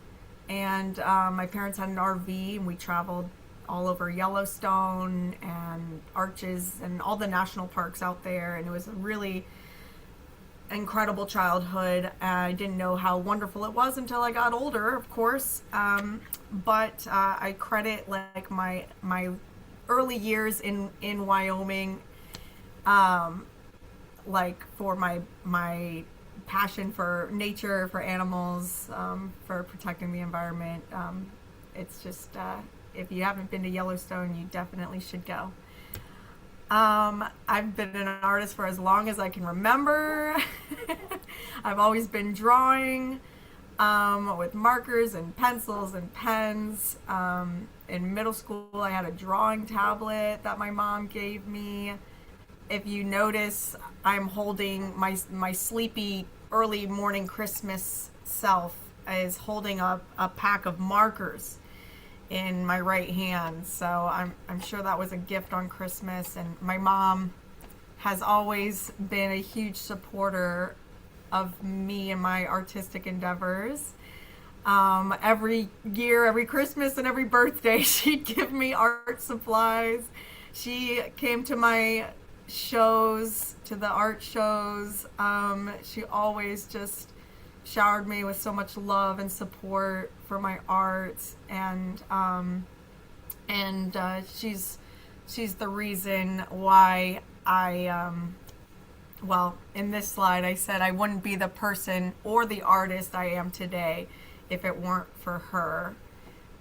and my parents had an RV, and we traveled all over Yellowstone and Arches and all the national parks out there, and it was a really incredible childhood. I didn't know how wonderful it was until I got older, of course. But I credit like my early years in Wyoming, like for my passion for nature, for animals, for protecting the environment. It's just if you haven't been to Yellowstone, you definitely should go. I've been an artist for as long as I can remember. I've always been drawing with markers and pencils and pens. In middle school, I had a drawing tablet that my mom gave me. If you notice, I'm holding my sleepy early morning Christmas self is holding a pack of markers in my right hand. So I'm sure that was a gift on Christmas. And my mom has always been a huge supporter of me and my artistic endeavors. Every year, every Christmas and every birthday, she'd give me art supplies. She came to my shows, to the art shows. She always just showered me with so much love and support for my art, and she's the reason why I well, in this slide I said I wouldn't be the person or the artist I am today if it weren't for her.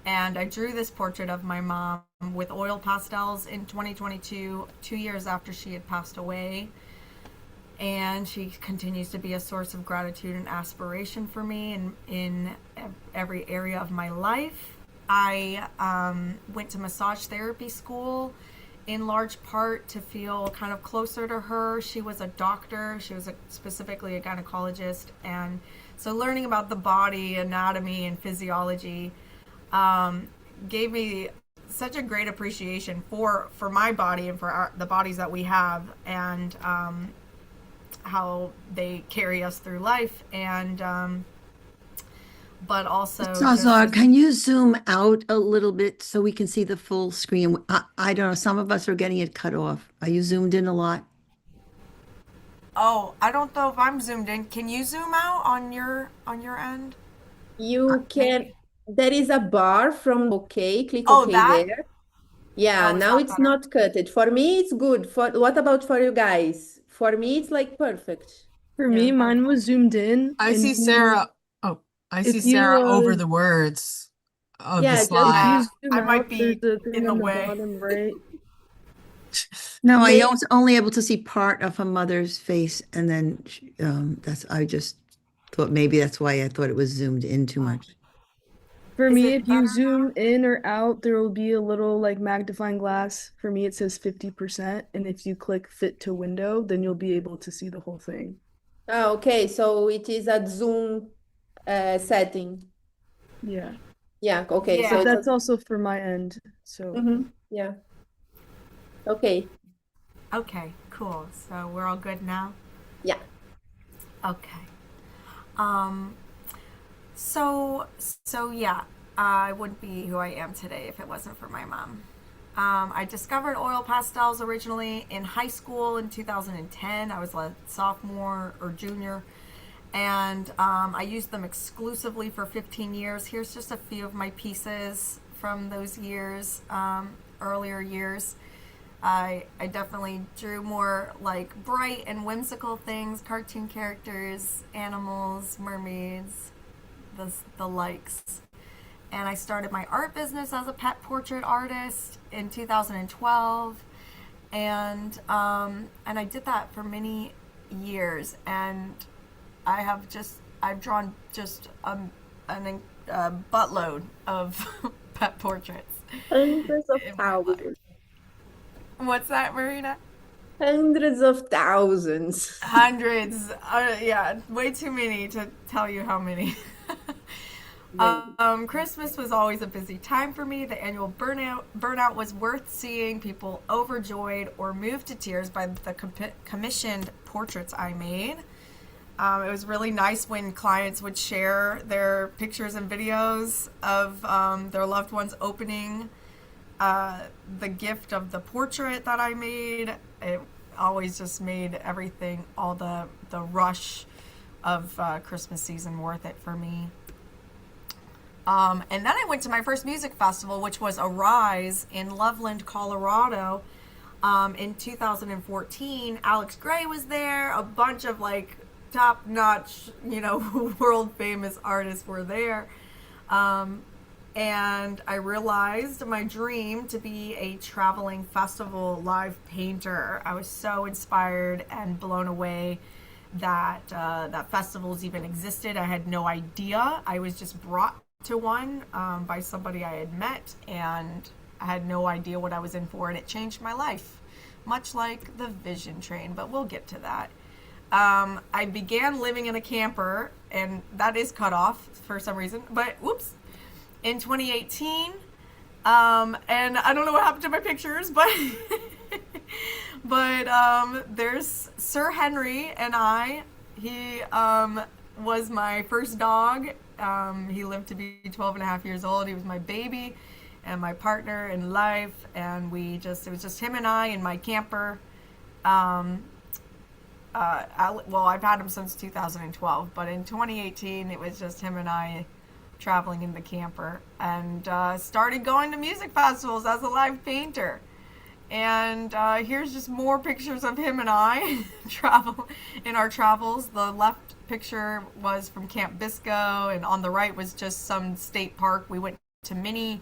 And I drew this portrait of my mom with oil pastels in 2022, 2 years after she had passed away. And she continues to be a source of gratitude and aspiration for me in every area of my life. I went to massage therapy school in large part to feel kind of closer to her. She was a doctor. She was specifically a gynecologist. And so learning about the body, anatomy, and physiology gave me such a great appreciation for my body and for the bodies that we have, and how they carry us through life, and but also Zarzour, can you zoom out a little bit so we can see the full screen? I don't know, some of us are getting it cut off. Are you zoomed in a lot? Oh, I don't know if I'm zoomed in. Can you zoom out on your end? You can, there is a bar from okay, click Oh, okay that? there. Yeah, Oh, is now that it's better? not cut it. For me, it's good. For what about for you guys? For me, it's like perfect. For Yeah. me, mine was zoomed in, I and see Sarah. Oh, I see if you Sarah over the words of the Yeah, just if you slide. zoom I might out, there's be a thing in the on the way. bottom right. No, I maybe was only able to see part of her mother's face, and then I just thought maybe that's why I thought it was zoomed in too much. For Is me, it if you better? zoom in or out, there will be a little like magnifying glass. For me, it says 50%, and if you click fit to window, then you'll be able to see the whole thing. oh, okay, so it is a Zoom setting. Yeah. Yeah, okay, so But Yeah. it's a that's also for my end. So yeah. Okay. Okay, cool. So we're all good now? Yeah. Okay. Um, So yeah, I wouldn't be who I am today if it wasn't for my mom. I discovered oil pastels originally in high school in 2010. I was a sophomore or junior, and I used them exclusively for 15 years. Here's just a few of my pieces from those years, earlier years. I definitely drew more like bright and whimsical things, cartoon characters, animals, mermaids, the likes. And I started my art business as a pet portrait artist in 2012, and I did that for many years, and I've drawn just a buttload of pet portraits. Hundreds of in my life. thousands. What's that, Marina? Hundreds of thousands. Hundreds. Yeah, way too many to tell you how many. Christmas was always a busy time for me. The annual burnout was worth seeing. People overjoyed or moved to tears by the commissioned portraits I made. It was really nice when clients would share their pictures and videos of their loved ones opening the gift of the portrait that I made. It always just made everything, all the rush of Christmas season worth it for me. And then I went to my first music festival, which was Arise in Loveland, Colorado, in 2014. Alex Gray was there. A bunch of like top-notch, world famous artists were there. And I realized my dream to be a traveling festival live painter. I was so inspired and blown away that that festivals even existed. I had no idea. I was just brought to one by somebody I had met, and I had no idea what I was in for, and it changed my life, much like the Vision Train, but we'll get to that. I began living in a camper, and that is cut off for some reason, but whoops, in 2018, and I don't know what happened to my pictures, but there's Sir Henry and I. He was my first dog. He lived to be 12 and a half years old. He was my baby and my partner in life, and it was just him and I in my camper. I've had him since 2012, but in 2018, it was just him and I traveling in the camper, and started going to music festivals as a live painter. And here's just more pictures of him and I travel in our travels. The left picture was from Camp Bisco, and on the right was just some state park. We went to many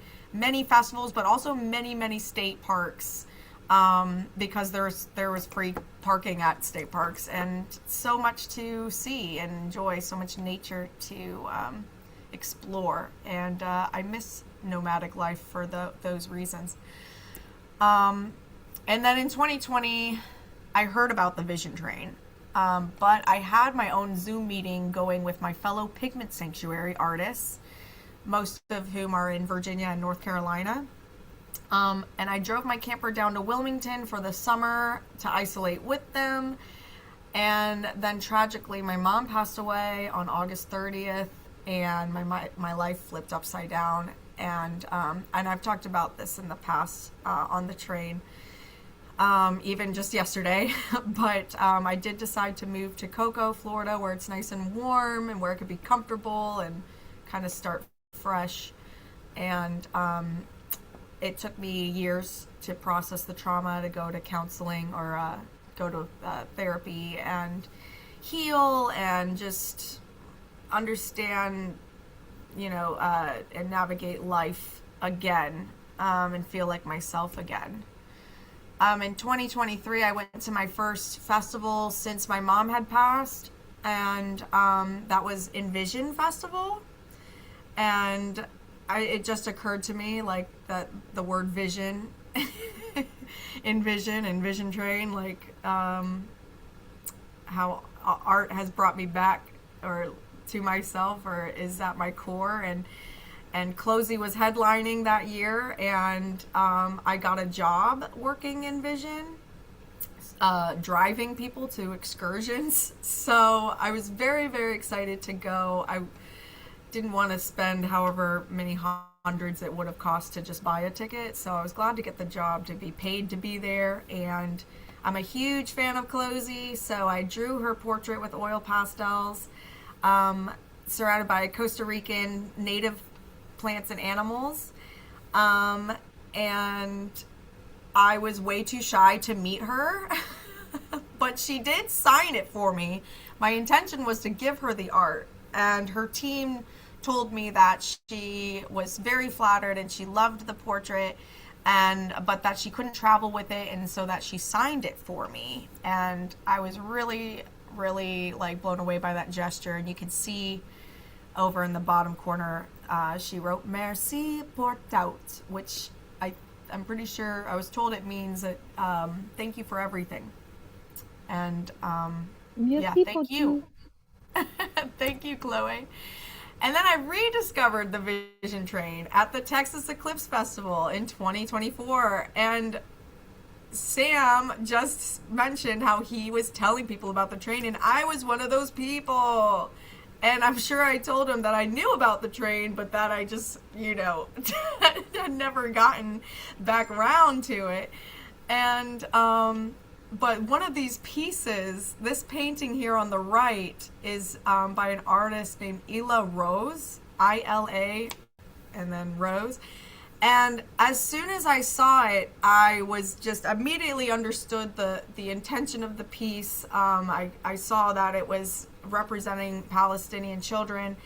festivals, but also many state parks, because there was free parking at state parks, and so much to see and enjoy, so much nature to explore. And I miss nomadic life for those reasons. And then in 2020, I heard about the Vision Train. But I had my own Zoom meeting going with my fellow Pigment Sanctuary artists, most of whom are in Virginia and North Carolina. And I drove my camper down to Wilmington for the summer to isolate with them. And then tragically, my mom passed away on August 30th, and my life flipped upside down. And I've talked about this in the past on the train. Even just yesterday, but I did decide to move to Cocoa, Florida, where it's nice and warm and where it could be comfortable and kind of start fresh. And it took me years to process the trauma, to go to counseling or go to therapy and heal and just understand, and navigate life again, and feel like myself again. In 2023, I went to my first festival since my mom had passed, and that was Envision Festival. And it just occurred to me, like, that the word vision, Envision and Vision Train, like how art has brought me back or to myself, or is at my core. And Closey was headlining that year, and I got a job working in Vision, driving people to excursions. So I was very, very excited to go. didn't want to spend however many hundreds it would have cost to just buy a ticket. So I was glad to get the job to be paid to be there. And I'm a huge fan of Closey, so I drew her portrait with oil pastels, surrounded by Costa Rican native plants and animals. And I was way too shy to meet her, but she did sign it for me. My intention was to give her the art, and her team told me that she was very flattered and she loved the portrait, but that she couldn't travel with it, and so that she signed it for me. And I was really, really like blown away by that gesture. And you can see over in the bottom corner, she wrote "Merci pour tout," which I'm pretty sure, I was told it means that thank you for everything. And yeah, thank you. Thank you, Chloe. And then I rediscovered the Vision Train at the Texas Eclipse Festival in 2024. And Sam just mentioned how he was telling people about the train, and I was one of those people. And I'm sure I told him that I knew about the train, but that I just, had never gotten back around to it. And, but one of these pieces, this painting here on the right, is by an artist named Ila Rose, I-L-A, and then Rose. And as soon as I saw it, I was just immediately understood the intention of the piece. I saw that it was representing Palestinian children,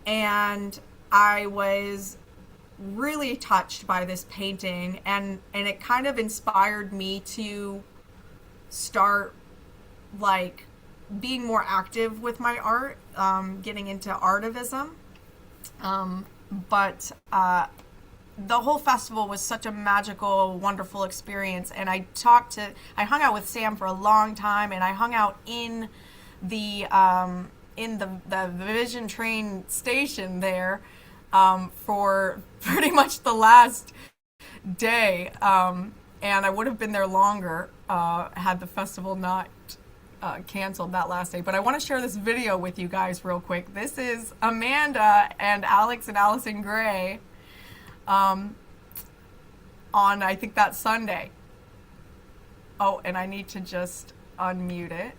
and I was really touched by this painting, and it kind of inspired me to start like being more active with my art, getting into artivism. But the whole festival was such a magical, wonderful experience. And I hung out with Sam for a long time, and I hung out in the Vision Train station there for pretty much the last day. And I would have been there longer had the festival not canceled that last day. But I want to share this video with you guys real quick. This is Amanda and Alex and Allison Gray on, I think, that Sunday. Oh, and I need to just unmute it.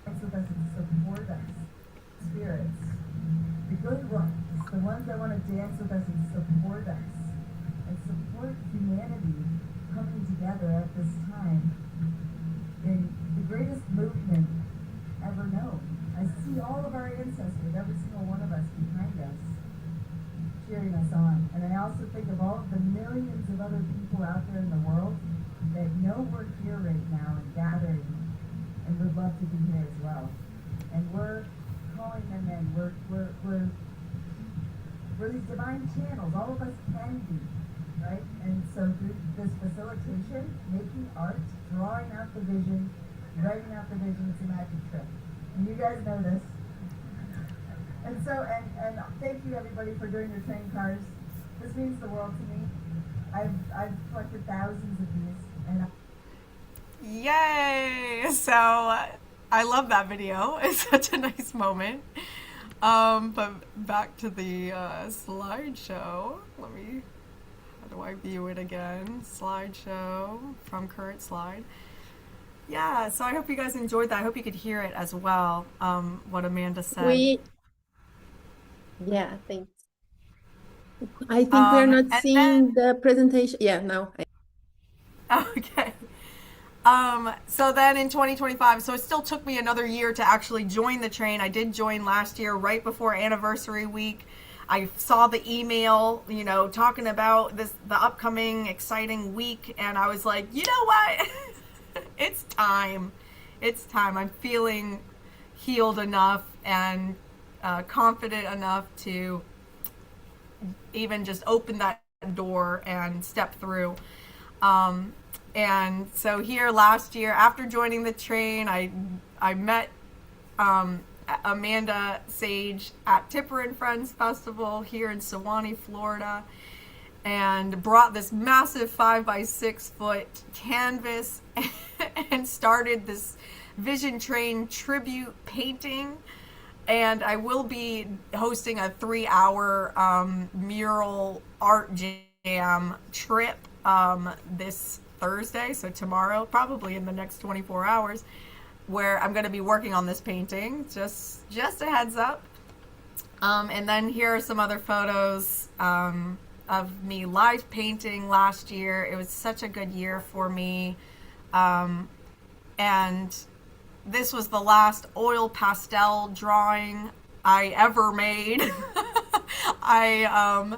Support us, spirits, the good ones, the ones that want to dance with us and support us, and support humanity coming together at this time in the greatest movement ever known. I see all of our ancestors, every single one of us behind us, cheering us on. And I also think of all of the millions of other people out there in the world that know we're here right now and gathering, and would love to be here as well. And we're calling them in. We're these divine channels. All of us can be, right? And so through this facilitation, making art, drawing out the vision, writing out the vision, it's a magic trick. And you guys know this. And so, and thank you everybody for doing your train cars. This means the world to me. I've collected thousands of these, and Yay! So I love that video. It's such a nice moment. But back to the slideshow. How do I view it again? Slideshow from current slide. Yeah, so I hope you guys enjoyed that. I hope you could hear it as well, what Amanda said. Yeah, thanks. I think we're not seeing the presentation. Yeah, no. Okay. So then in 2025, so it still took me another year to actually join the train. I did join last year, right before anniversary week. I saw the email, talking about the upcoming exciting week, and I was like, you know what? It's time. It's time. I'm feeling healed enough and confident enough to even just open that door and step through. And so here last year, after joining the train, I met Amanda Sage at Tipper and Friends Festival here in Sewanee, Florida, and brought this massive 5x6 foot canvas and started this Vision Train tribute painting. And I will be hosting a 3-hour mural art jam trip this Thursday, so tomorrow, probably in the next 24 hours, where I'm going to be working on this painting. Just a heads up. And then here are some other photos of me live painting last year. It was such a good year for me. And this was the last oil pastel drawing I ever made. I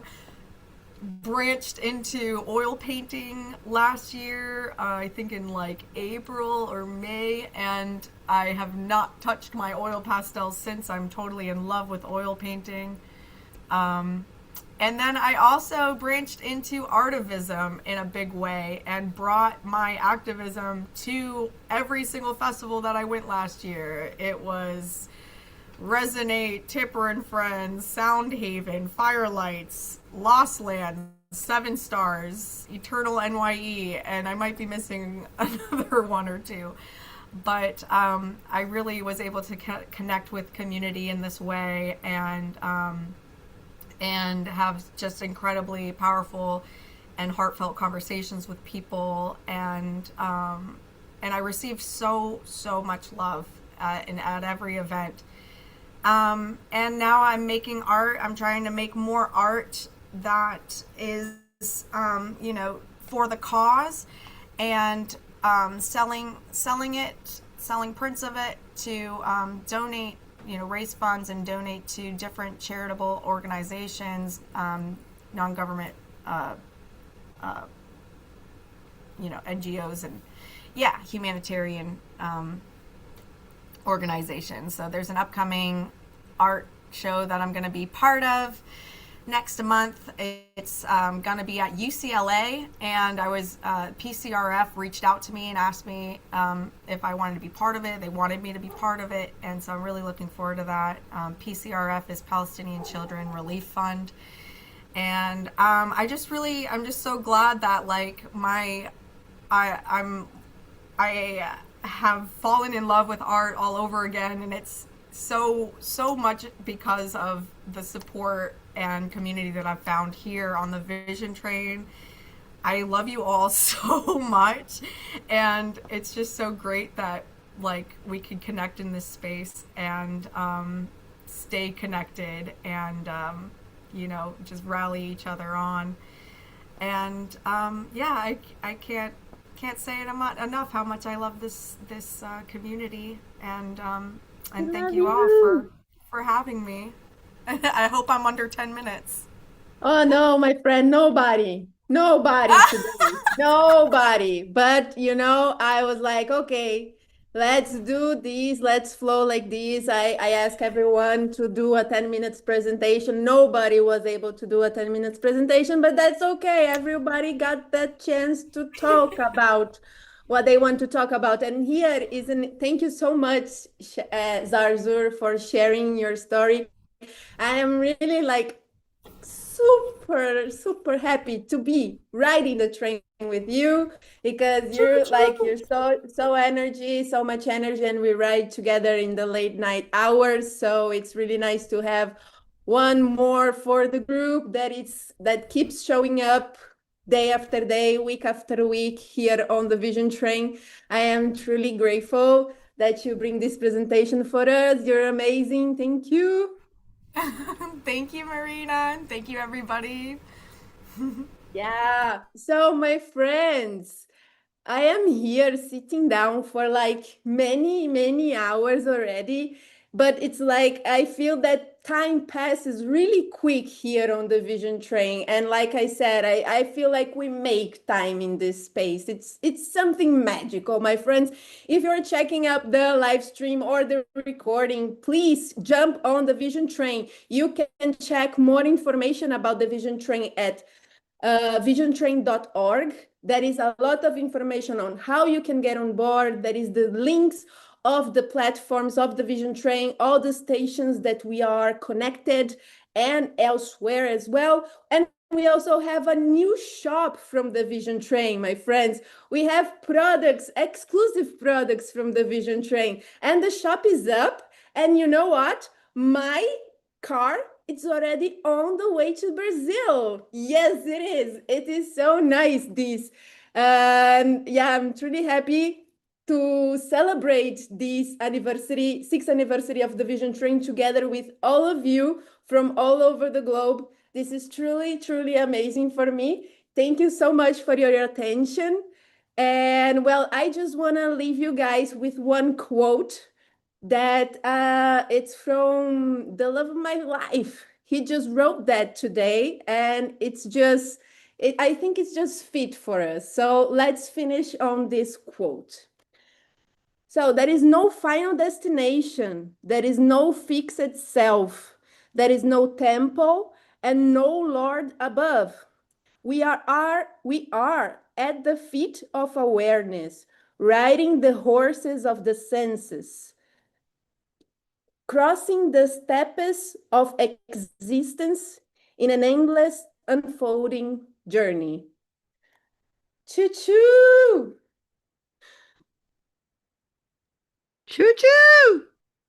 branched into oil painting last year, I think in like April or May, and I have not touched my oil pastels since. I'm totally in love with oil painting. And then I also branched into artivism in a big way and brought my activism to every single festival that I went last year. It was Resonate, Tipper and Friends, Soundhaven, Firelights, Lost Land, Seven Stars, Eternal NYE, and I might be missing another one or two. But I really was able to connect with community in this way and have just incredibly powerful and heartfelt conversations with people, and I received so much love at every event. And now I'm making art. I'm trying to make more art that is, for the cause, and selling prints of it to donate, raise funds and donate to different charitable organizations, non-government, NGOs and humanitarian organizations. So there's an upcoming art show that I'm going to be part of next month. It's going to be at UCLA, and I was PCRF reached out to me and asked me if I wanted to be part of it. They wanted me to be part of it, and so I'm really looking forward to that. PCRF is Palestinian Children Relief Fund, and I'm just so glad that I have fallen in love with art all over again, and it's so much because of the support and community that I've found here on the Vision Train. I love you all so much, and it's just so great that we can connect in this space and stay connected and just rally each other on. And I can't say it enough how much I love this community, and thank you all for having me. I hope I'm under 10 minutes. Oh no, my friend, nobody today, nobody. But I was like, okay, let's do this, let's flow like this. I asked everyone to do a 10 minutes presentation. Nobody was able to do a 10 minutes presentation, but that's okay. Everybody got that chance to talk about what they want to talk about. And thank you so much, Zarzour, for sharing your story. I am really super happy to be riding the train with you, because you're so much energy, and we ride together in the late night hours. So it's really nice to have one more for the group that keeps showing up day after day, week after week here on the Vision Train. I am truly grateful that you bring this presentation for us. You're amazing. Thank you. Thank you, Marina. Thank you, everybody. Yeah. So, my friends, I am here sitting down for many hours already, but it's I feel that time passes really quick here on the Vision Train. And like I said, I feel like we make time in this space. It's something magical, my friends. If you're checking out the live stream or the recording, please jump on the Vision Train. You can check more information about the Vision Train at visiontrain.org. There is a lot of information on how you can get on board. There is the links of the platforms of the Vision Train, all the stations that we are connected, and elsewhere as well. And we also have a new shop from the Vision Train, my friends. We have products, exclusive products from the Vision Train, and the shop is up. And you know what? My car it's already on the way to Brazil. Yes, it is. It is so nice, this. And yeah, I'm truly happy to celebrate this anniversary, 6th anniversary of the Vision Train together with all of you from all over the globe. This is truly, truly amazing for me. Thank you so much for your attention. And well, I just want to leave you guys with one quote that it's from the love of my life. He just wrote that today, and it's just, I think it's just fit for us. So let's finish on this quote. So there is no final destination, there is no fixed self, there is no temple and no Lord above. We are at the feet of awareness, riding the horses of the senses, crossing the steppes of existence in an endless unfolding journey. Choo-choo! Choo-choo!